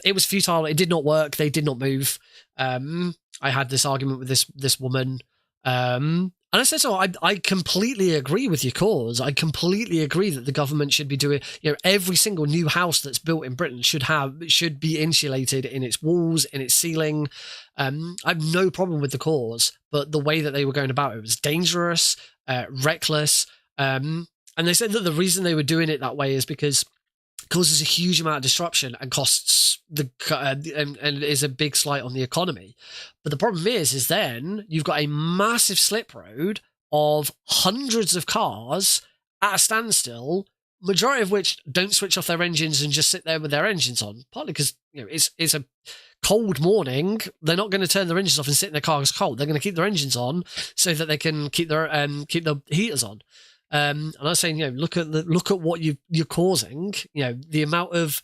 it was futile. It did not work. They did not move. I had this argument with this woman. And I said, so I completely agree with your cause. I completely agree that the government should be doing, every single new house that's built in Britain should be insulated in its walls, in its ceiling. I have no problem with the cause, but the way that they were going about it was dangerous, reckless. And they said that the reason they were doing it that way is because it causes a huge amount of disruption and costs and is a big slight on the economy. But the problem is then you've got a massive slip road of hundreds of cars at a standstill, majority of which don't switch off their engines and just sit there with their engines on. Partly because it's a cold morning. They're not going to turn their engines off and sit in their cars cold. They're going to keep their engines on so that they can keep their heaters on. And I was saying, look at what you're causing. The amount of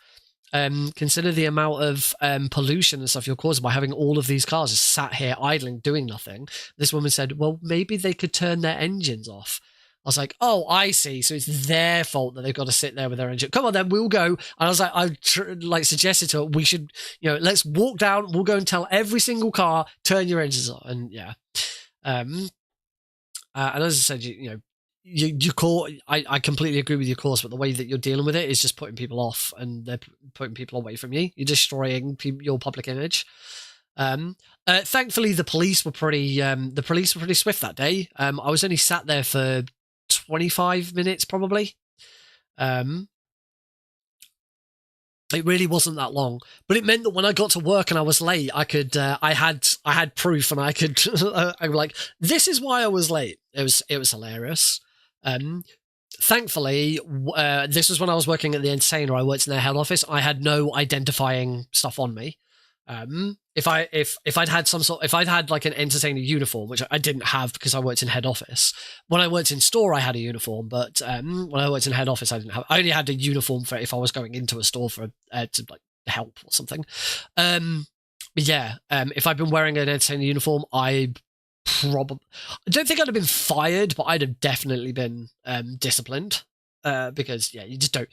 consider the amount of pollution and stuff you're causing by having all of these cars just sat here idling, doing nothing. This woman said, well, maybe they could turn their engines off. I was like, oh, I see. So it's their fault that they've got to sit there with their engine. Come on, then we'll go. And I was like, suggested to her, we should, let's walk down. We'll go and tell every single car, turn your engines on. And yeah. And as I said, you call. I completely agree with your course, but the way that you're dealing with it is just putting people off, and they're putting people away from you. You're destroying your public image. Thankfully, the police were pretty swift that day. I was only sat there for 25 minutes, probably. It really wasn't that long, but it meant that when I got to work and I was late, I could, I had proof, and I could, I'm like, this is why I was late. It was hilarious. Thankfully, this was when I was working at the Entertainer. I worked in their head office. I had no identifying stuff on me. If I'd had like an Entertainer uniform, which I didn't have because I worked in head office. When I worked in store, I had a uniform, but when I worked in head office, I didn't have. I only had a uniform for if I was going into a store for to like help or something. But yeah, if I'd been wearing an Entertainer uniform, I don't think I'd have been fired, but I'd have definitely been disciplined. Because yeah, you just don't.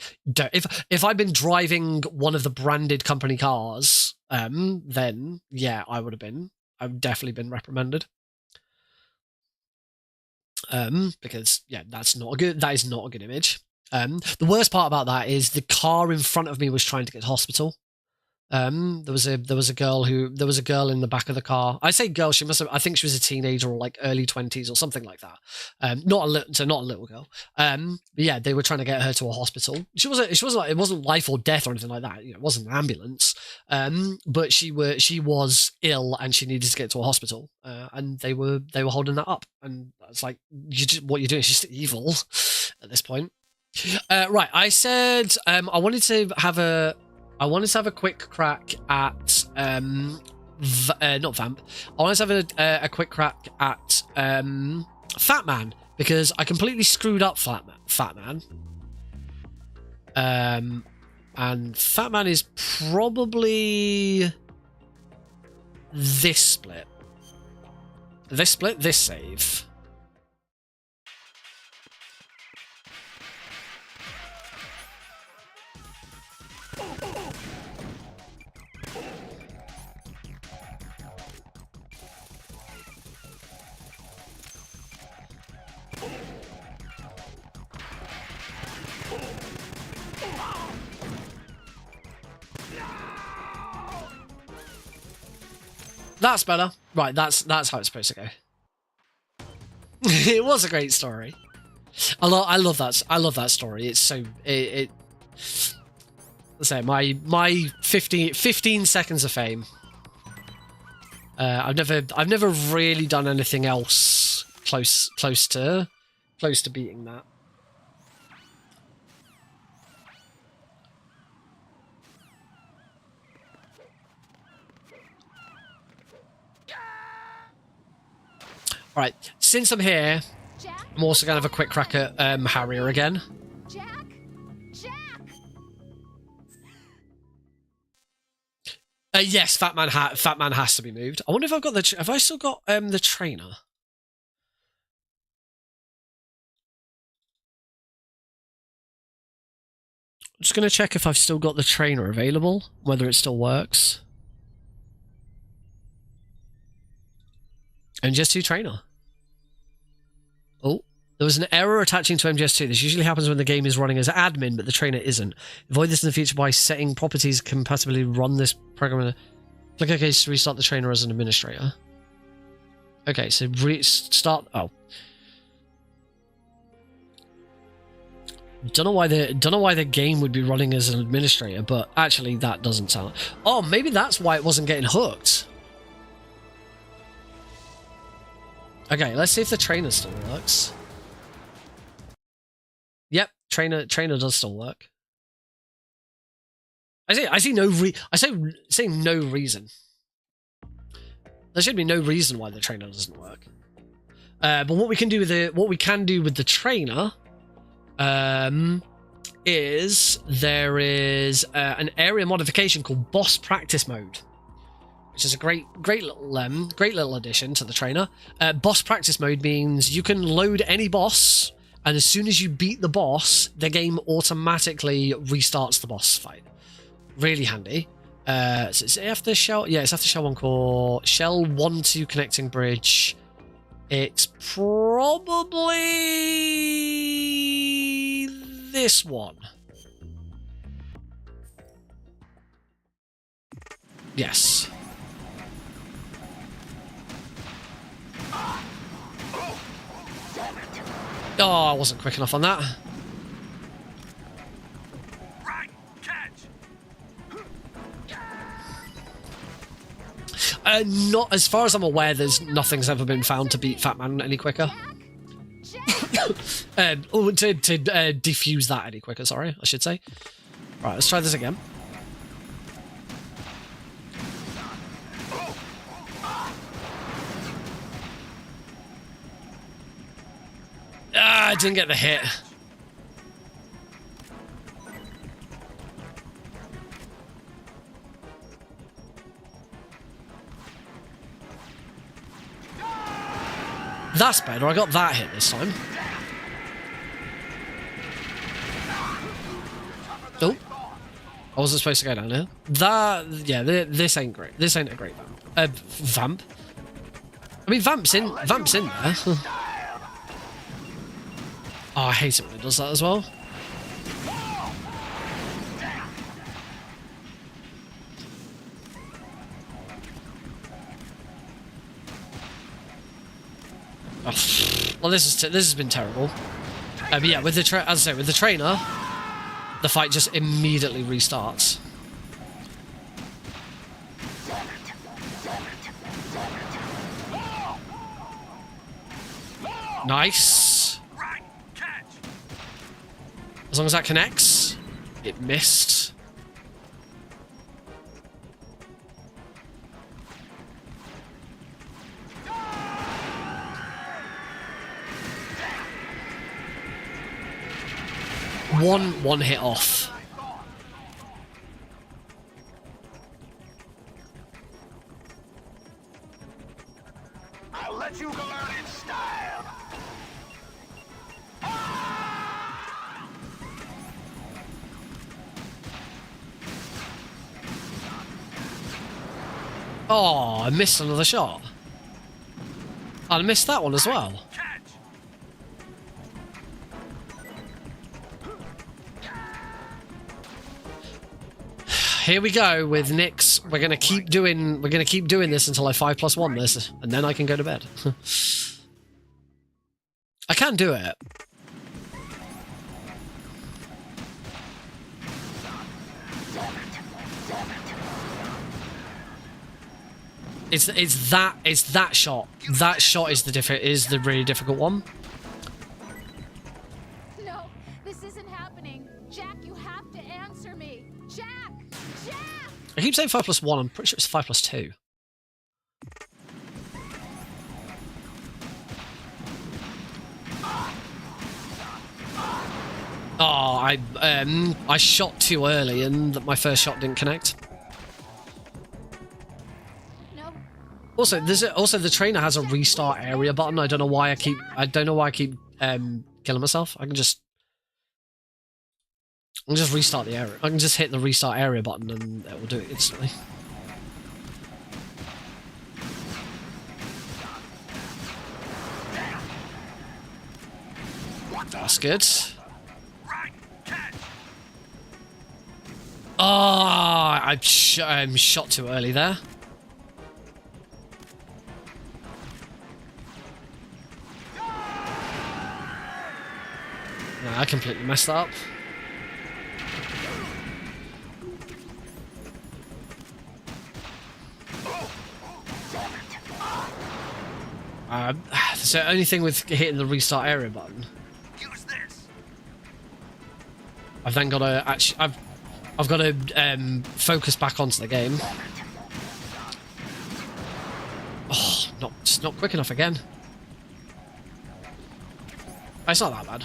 If I'd been driving one of the branded company cars, then yeah, I've definitely been reprimanded. Because yeah, that is not a good image. The worst part about that is the car in front of me was trying to get to hospital. There was a girl in the back of the car. I say girl, I think she was a teenager or like early 20s or something like that. Not a little girl. But yeah, they were trying to get her to a hospital. It wasn't life or death or anything like that. It wasn't an ambulance. But she was ill and she needed to get to a hospital. And they were holding that up. And it's like, what you're doing is just evil at this point. Right, I said I wanted to have a quick crack at not Vamp. I wanted to have a quick crack at Fat Man, because I completely screwed up Fat Man. And Fat Man is probably this split. This save. That's better. Right, that's how it's supposed to go. It was a great story. I love that story. It's so let's say my 15 seconds of fame. I've never really done anything else close to beating that. All right, since I'm here, Jack? I'm also going to have a quick crack at Harrier again. Jack? Jack? Yes, Fat Man has to be moved. I wonder if I've got have I still got the trainer? I'm just going to check if I've still got the trainer available, whether it still works. MGS2 trainer. Oh, there was an error attaching to MGS2. This usually happens when the game is running as admin, but the trainer isn't. Avoid this in the future by setting properties compatibly run this program. Click OK to restart the trainer as an administrator. Okay, so restart. Oh, don't know why the game would be running as an administrator, but actually that doesn't sound. Oh, maybe that's why it wasn't getting hooked. Okay, let's see if the trainer still works. Yep, trainer does still work. I say no reason. There should be no reason why the trainer doesn't work. But what we can do with the trainer, is there is an area modification called Boss Practice Mode, which is a great little addition to the trainer. Boss Practice Mode means you can load any boss, and as soon as you beat the boss, the game automatically restarts the boss fight. Really handy. So it's after Shell. Yeah, it's after Shell 1 core. Shell 1-2 connecting bridge. It's probably this one. Yes. Oh, I wasn't quick enough on that. Right, catch. Not as far as I'm aware. Nothing's ever been found to beat Fat Man any quicker. Or to defuse that any quicker. Sorry, I should say. Right, let's try this again. I didn't get the hit. That's better. I got that hit this time. Oh, I wasn't supposed to go down here. This ain't great. This ain't a great vamp. Vamp. I mean, Vamp's in there. Oh, I hate it when it does that as well. Oh, well, this has been terrible. But yeah, with the as I say, with the trainer, the fight just immediately restarts. Nice. As long as that connects. It missed. One hit off. I'll let you learn in style. Oh, I missed another shot. I missed that one as well. Here we go with Nyx. We're gonna keep doing this until I 5+1 this, and then I can go to bed. I can do it. It's that shot. That shot is the really difficult one. No, this isn't happening. Jack, you have to answer me. Jack! Jack! I keep saying 5+1. I'm pretty sure it's 5+2. Oh, I shot too early, and my first shot didn't connect. No. Also, the trainer has a restart area button. I don't know why I keep killing myself. I can just restart the area. I can just hit the restart area button and it will do it instantly. That's good. Oh, I'm shot too early there. No, I completely messed that up. So only thing with hitting the restart area button, I've then got to I've got to focus back onto the game. Oh, just not quick enough again. It's not that bad.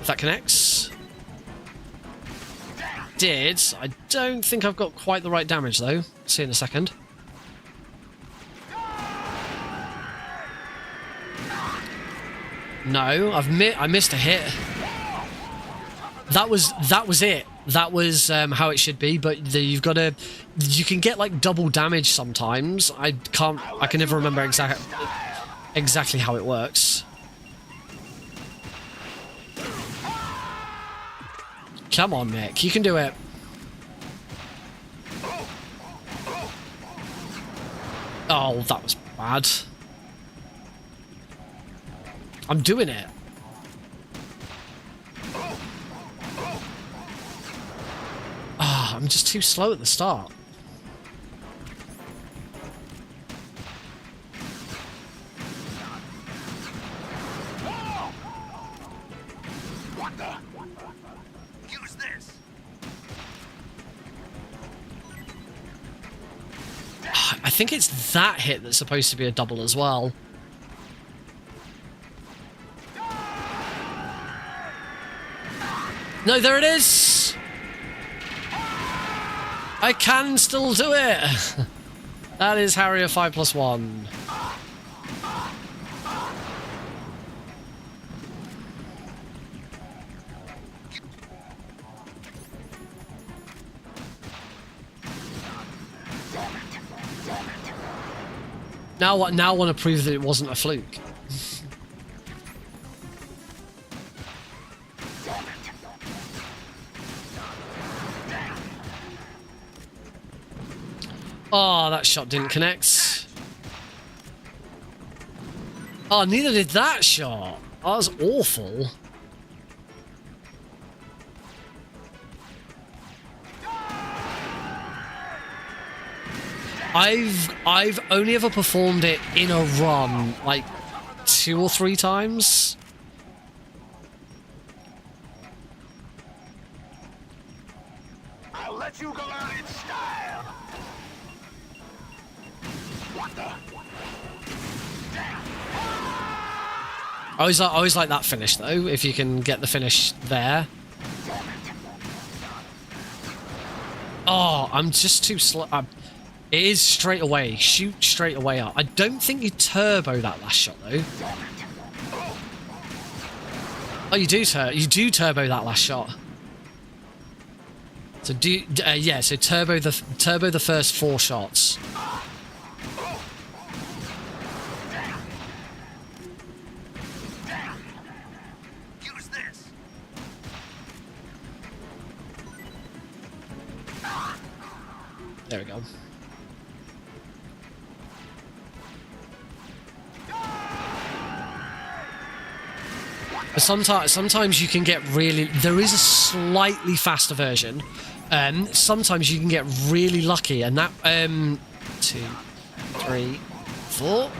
If that connects. Did. I don't think I've got quite the right damage though. See in a second. No, I missed a hit. That was it. That was how it should be, but you can get like double damage sometimes. I can never remember exactly how it works. Come on, Nick, you can do it. Oh, that was bad. I'm doing it. Ah, I'm just too slow at the start. Use this. I think it's that hit that's supposed to be a double as well. No, there it is! I can still do it! That is Harrier 5+1. Now what? Now I want to prove that it wasn't a fluke. Oh, that shot didn't connect. Oh, neither did that shot. Oh, that was awful. I've only ever performed it in a run, like 2 or 3 times. I'll let you go out in style. What the? I always like that finish though, if you can get the finish there. Oh, I'm just too slow. It is straight away. Shoot straight away up. I don't think you turbo that last shot though. Oh, you do turbo that last shot. So yeah. So turbo the first 4 shots. Use this. There we go. But sometimes you can get really... There is a slightly faster version. Sometimes you can get really lucky, and that... 2, 3, 4...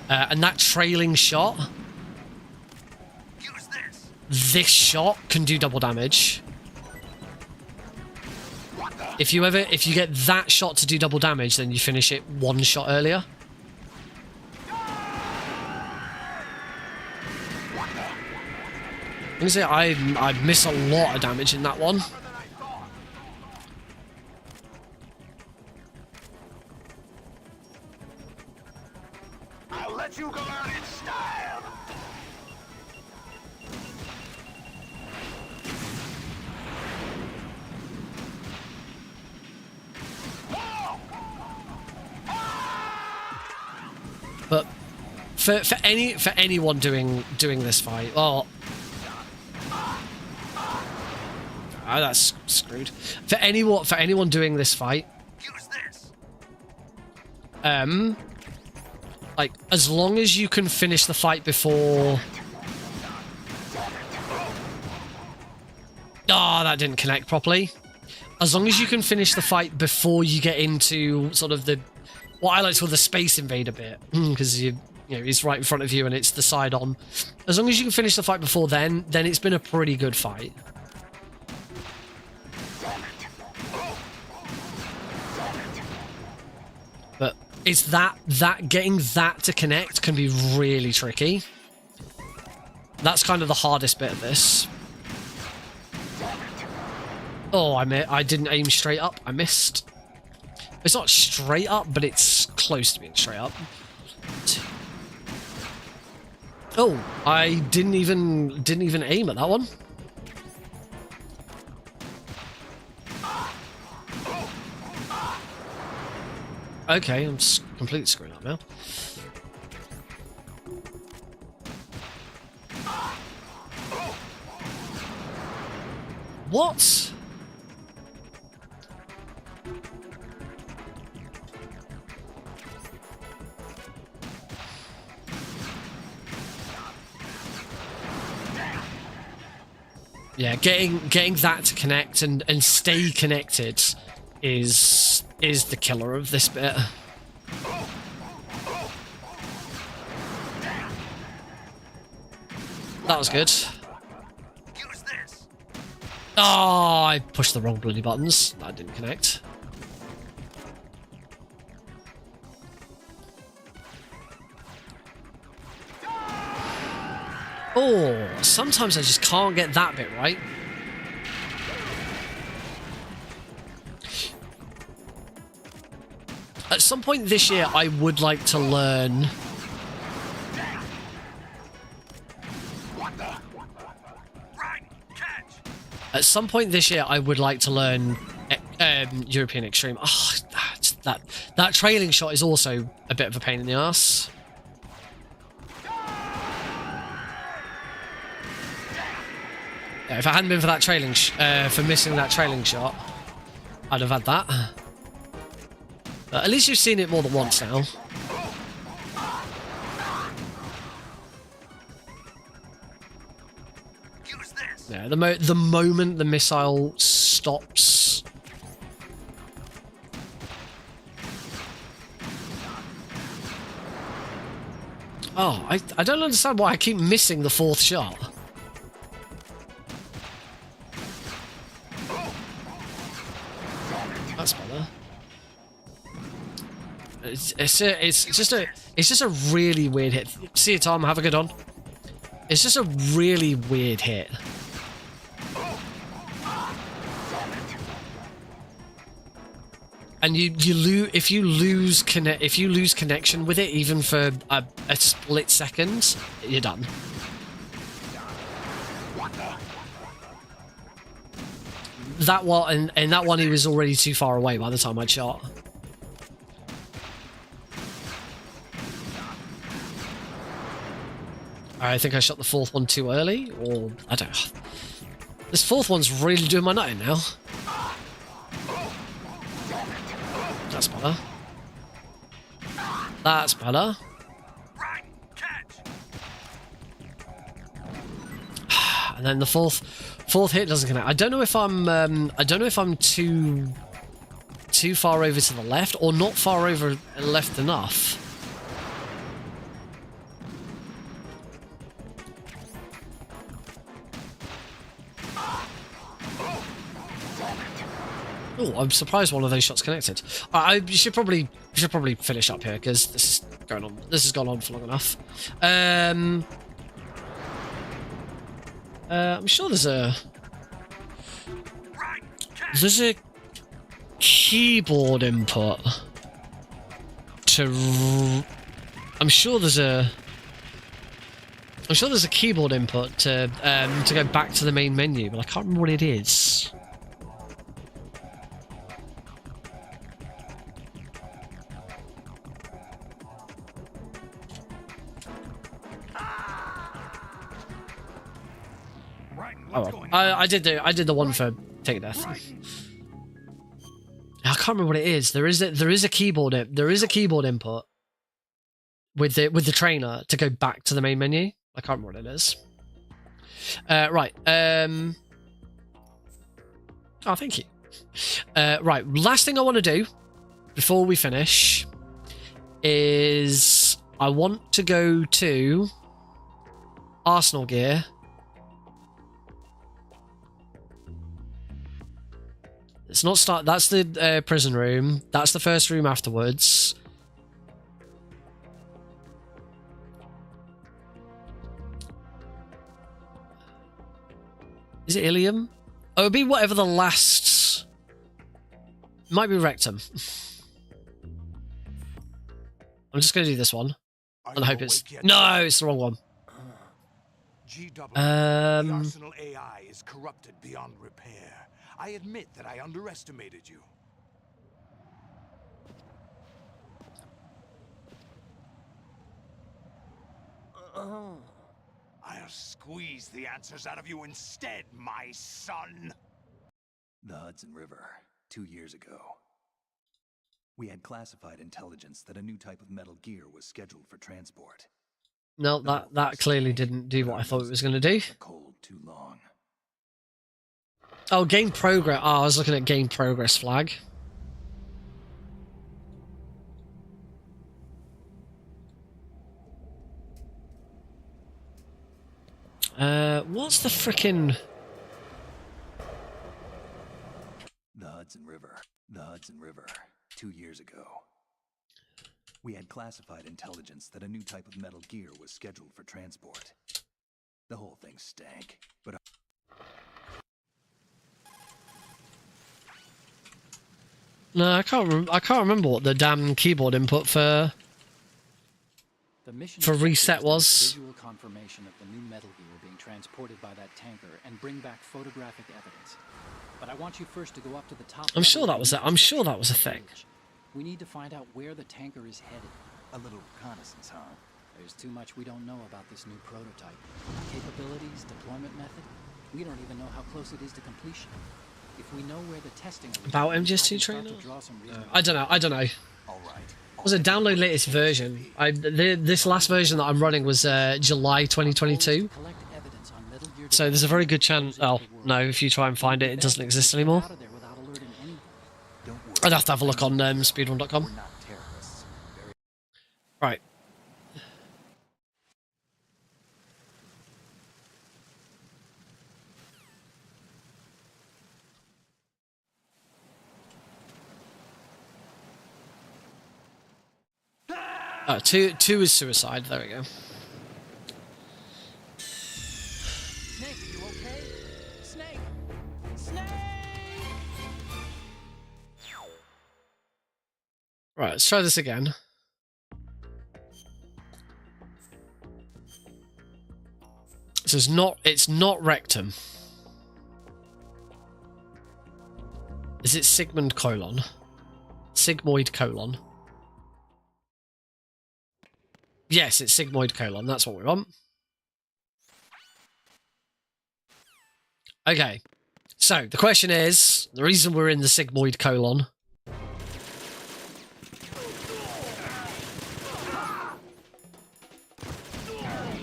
and that trailing shot... Use this. This shot can do double damage. If you get that shot to do double damage, then you finish it 1 shot earlier. I'm gonna say I miss a lot of damage in that one. I'll let you go out in style. But for anyone doing this fight, oh, that's screwed. For anyone doing this fight, Use this. like as long as you can finish the fight before. Oh, that didn't connect properly. As long as you can finish the fight before you get into sort of the what I like to call the Space Invader bit, because you know he's right in front of you and it's the side on. As long as you can finish the fight before then it's been a pretty good fight. But it's that getting that to connect can be really tricky. That's kind of the hardest bit of this. Oh, I didn't aim straight up. I missed. It's not straight up, but it's close to being straight up. Oh, I didn't even aim at that one. Okay, I'm completely screwing up now. What? Yeah, getting that to connect and stay connected is the killer of this bit. That was good. Use this. Oh, I pushed the wrong bloody buttons. That didn't connect. Oh, sometimes I just can't get that bit right. At some point this year, I would like to learn... What the? Right, catch. At some point this year, I would like to learn European Extreme. Oh, that trailing shot is also a bit of a pain in the ass. Yeah, if it hadn't been for that trailing, for missing that trailing shot, I'd have had that. But at least you've seen it more than once now. Yeah, the moment the missile stops. Oh, I don't understand why I keep missing the fourth shot. That's better. It's just a really weird hit. See you, Tom. Have a good one. It's just a really weird hit. And you lose if you lose connection with it, even for a split second, you're done. That one and that one, he was already too far away by the time I'd shot. I think I shot the fourth one too early, or I don't know. This fourth one's really doing my nutting now. That's better. That's better. And then the fourth hit doesn't connect. I don't know if I'm too far over to the left or not far over left enough. Oh, I'm surprised one of those shots connected. You should probably finish up here because this is going on. This has gone on for long enough. I'm sure there's a keyboard input to. I'm sure there's a keyboard input to go back to the main menu, but I can't remember what it is. Oh, well. I did the one for take death. I can't remember what it is. There is a keyboard input with the trainer to go back to the main menu. I can't remember what it is. Right. Oh, thank you. Right. Last thing I want to do before we finish is I want to go to Arsenal gear. It's not start. That's the prison room. That's the first room afterwards. Is it Ilium? Oh, it'll be whatever the last. Might be Rectum. I'm just gonna do this one. And I hope it's. No, it's the wrong one. GW, the Arsenal AI is corrupted beyond repair. I admit that I underestimated you. I'll squeeze the answers out of you instead, my son. The Hudson River, 2 years ago. We had classified intelligence that a new type of metal gear was scheduled for transport. No, that clearly didn't do what I thought it was going to do. Cold too long. Oh, game progress. Oh, I was looking at game progress flag. What's the frickin'... The Hudson River. The Hudson River, 2 years ago. We had classified intelligence that a new type of metal gear was scheduled for transport. The whole thing stank, but... No, I can't remember what the damn keyboard input for reset was. Visual confirmation of the new metal gear being transported by that tanker and bring back photographic evidence. But I want you first to go up to the top. I'm sure that was a thing. We need to find out where the tanker is headed. A little reconnaissance, huh? There's too much we don't know about this new prototype. Capabilities, deployment method. We don't even know how close it is to completion. If we know where the testing about MGS2 trainer, I don't know. All right. Was a download latest version. This last version that I'm running was July 2022. So there's a very good chance. Oh no, if you try and find it, it doesn't exist anymore. I'd have to have a look on speedrun.com. Right. Oh, two is suicide. There we go. Snake, you okay? Snake! Snake! Right, let's try this again. So it's not rectum. Is it sigmoid colon? Sigmoid colon. Yes, it's sigmoid colon. That's what we want. Okay. So the question is, the reason we're in the sigmoid colon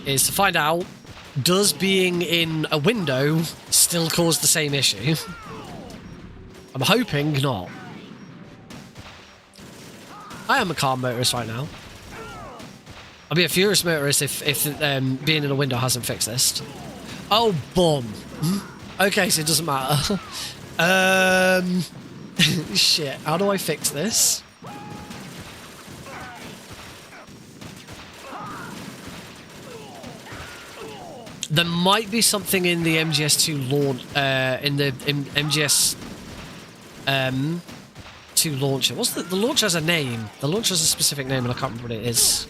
is to find out, does being in a window still cause the same issue? I'm hoping not. I am a calm motorist right now. I'll be a furious motorist if being in a window hasn't fixed this. Oh, boom. Okay, so it doesn't matter. Shit, how do I fix this? There might be something in the MGS2 launch, in MGS 2 launcher. What's the launcher has a name? The launcher has a specific name, and I can't remember what it is.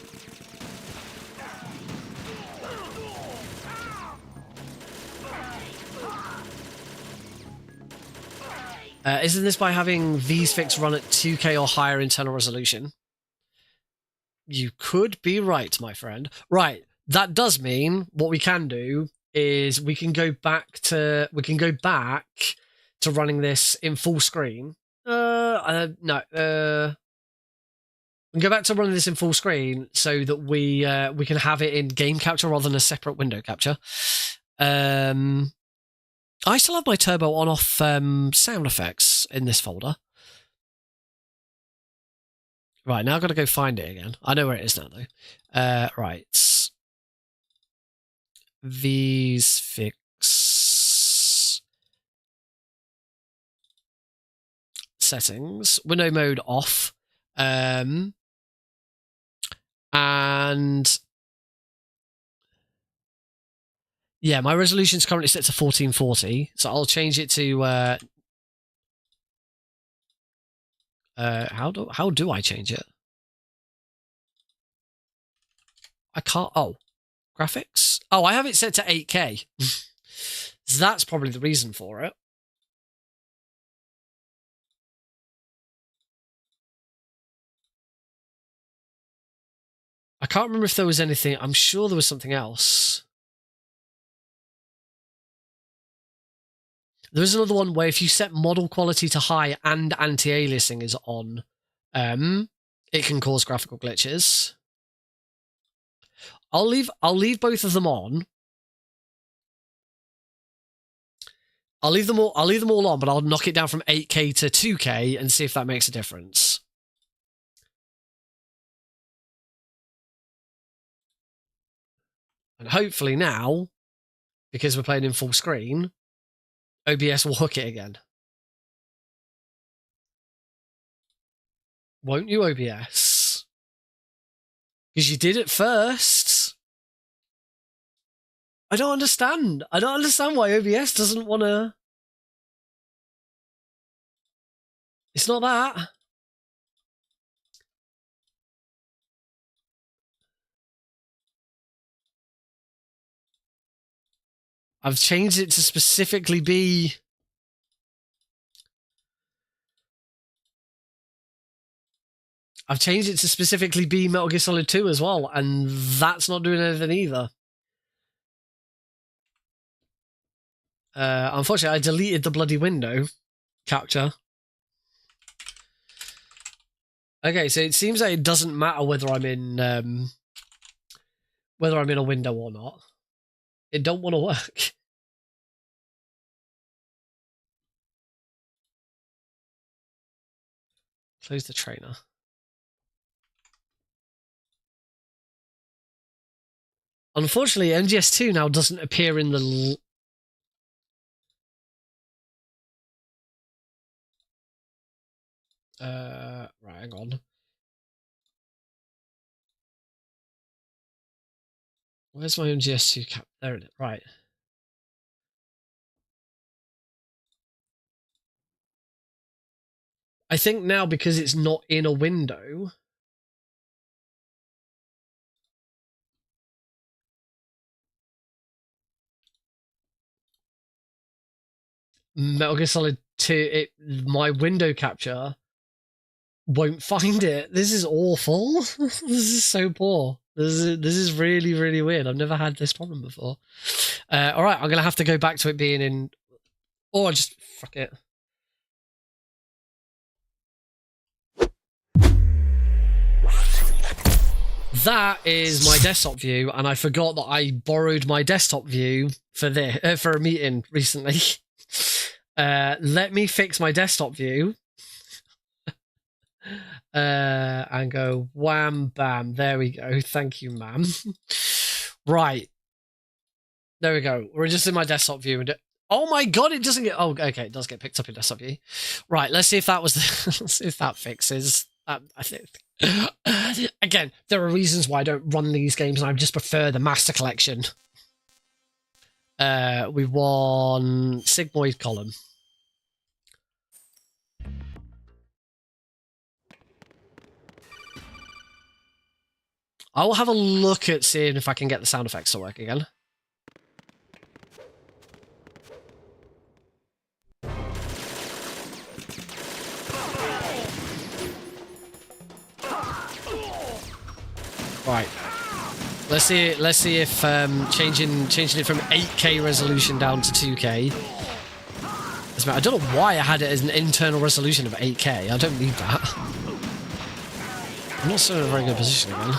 Isn't this by having these fixed run at 2K or higher internal resolution? You could be right, my friend. Right, that does mean what we can do is we can go back to running this in full screen. No. We can go back to running this in full screen so that we can have it in game capture rather than a separate window capture. I still have my turbo on-off sound effects in this folder. Right, now I've got to go find it again. I know where it is now, though. Right. These fix settings. Window mode off. And yeah, my resolution is currently set to 1440, so I'll change it to how do I change it? I can't. Oh, graphics. Oh, I have it set to 8K. So that's probably the reason for it. I can't remember if there was anything. I'm sure there was something else. There is another one where if you set model quality to high and anti-aliasing is on, it can cause graphical glitches. I'll leave both of them on. I'll leave them all on, but I'll knock it down from 8K to 2K and see if that makes a difference. And hopefully now, because we're playing in full screen, OBS will hook it again. Won't you, OBS? Because you did it first. I don't understand. I don't understand why OBS doesn't want to... It's not that. I've changed it to specifically be... I've changed it to specifically be Metal Gear Solid 2 as well, and that's not doing anything either. Unfortunately, I deleted the bloody window capture. Okay, so it seems like it doesn't matter whether I'm in a window or not. It don't want to work. Close the trainer. Unfortunately, MGS2 now doesn't appear in the... right, hang on. Where's my MGS2 cap? There it is. Right. I think now because it's not in a window... Metal Gear Solid 2, my window capture won't find it. This is awful. This is so poor. This is really, really weird. I've never had this problem before. All right, I'm going to have to go back to it being in... Or just... Fuck it. That is my desktop view, and I forgot that I borrowed my desktop view for for a meeting recently. Let me fix my desktop view. And go wham bam. There we go. Thank you, ma'am. Right. There we go. We're just in my desktop view. Oh my god, it doesn't get... Oh, okay, it does get picked up in desktop view. Right, let's see if that was... let's see if that fixes... I think... Again, there are reasons why I don't run these games, and I just prefer the Master Collection. We won Sigmoid column. I will have a look at seeing if I can get the sound effects to work again. Right. Let's see if changing it from 8K resolution down to 2K. I don't know why I had it as an internal resolution of 8K. I don't need that. I'm not still in a very good position again.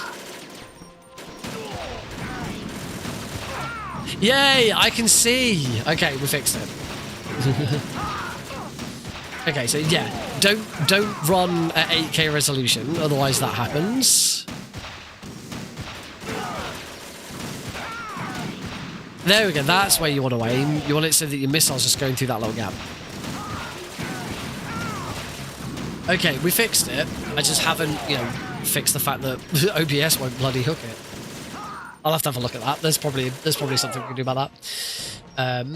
Yay! I can see! Okay, we fixed it. Okay, so yeah, don't run at 8K resolution, otherwise that happens. There we go, that's where you want to aim. You want it so that your missile's just going through that little gap. Okay, we fixed it. I just haven't, fixed the fact that OBS won't bloody hook it. I'll have to have a look at that. There's probably something we can do about that.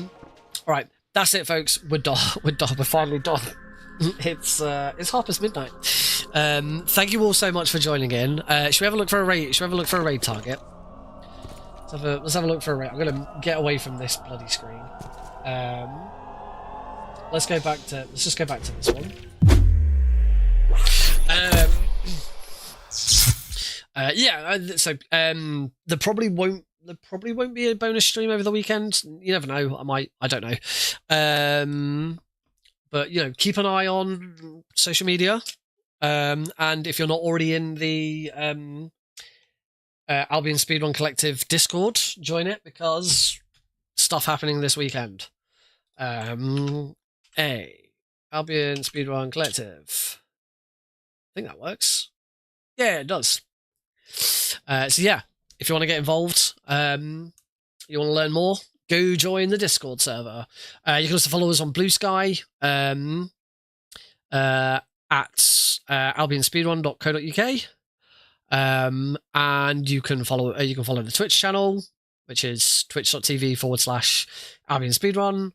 Alright, that's it, folks. We're done. We're finally done. It's half past midnight. Thank you all so much for joining in. Should we have a look for a raid? Should we have a look for a raid target? Let's have a look for a raid. I'm gonna get away from this bloody screen. Let's just go back to this one. There probably won't be a bonus stream over the weekend. You never know. I don't know. But keep an eye on social media. And if you're not already in the Albion Speedrun Collective Discord, join it, because stuff happening this weekend. Albion Speedrun Collective. I think that works. Yeah, it does. So yeah, if you want to get involved, you want to learn more, go join the Discord server. You can also follow us on Blue Sky at albionspeedrun.co.uk. And you can follow the Twitch channel, which is twitch.tv/albionspeedrun.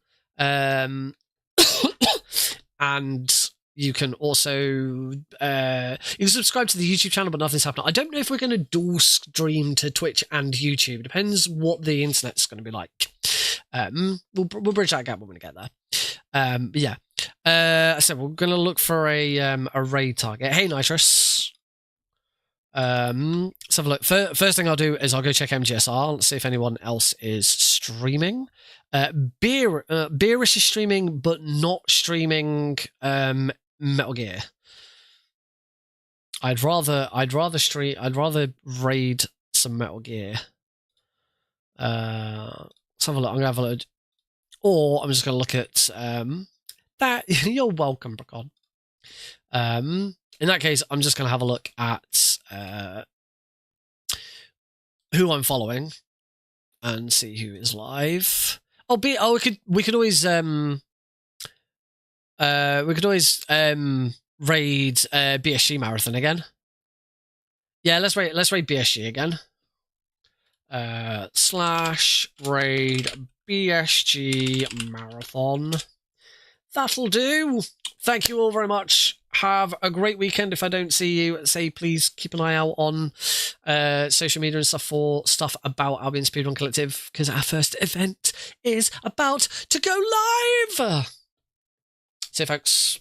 And you can also subscribe to the YouTube channel, but nothing's happening. I don't know if we're going to dual stream to Twitch and YouTube. It depends what the internet's going to be like. We'll bridge that gap when we get there. But yeah. So we're going to look for a raid target. Hey, Nitrous. Let's have a look. First thing I'll do is I'll go check MGSR. Let's see if anyone else is streaming. Beerish is streaming, but not streaming Metal Gear. I'd rather raid some Metal Gear. Let's have a look. I'm gonna have a look. Or I'm just gonna look at that. You're welcome, Bracon. In that case, I'm just gonna have a look at who I'm following and see who is live. We could always raid BSG Marathon again. Yeah, let's raid BSG again. /raid BSG Marathon. That'll do. Thank you all very much. Have a great weekend. If I don't see you, please keep an eye out on social media and stuff for stuff about Albion Speedrun Collective, because our first event is about to go live. So folks,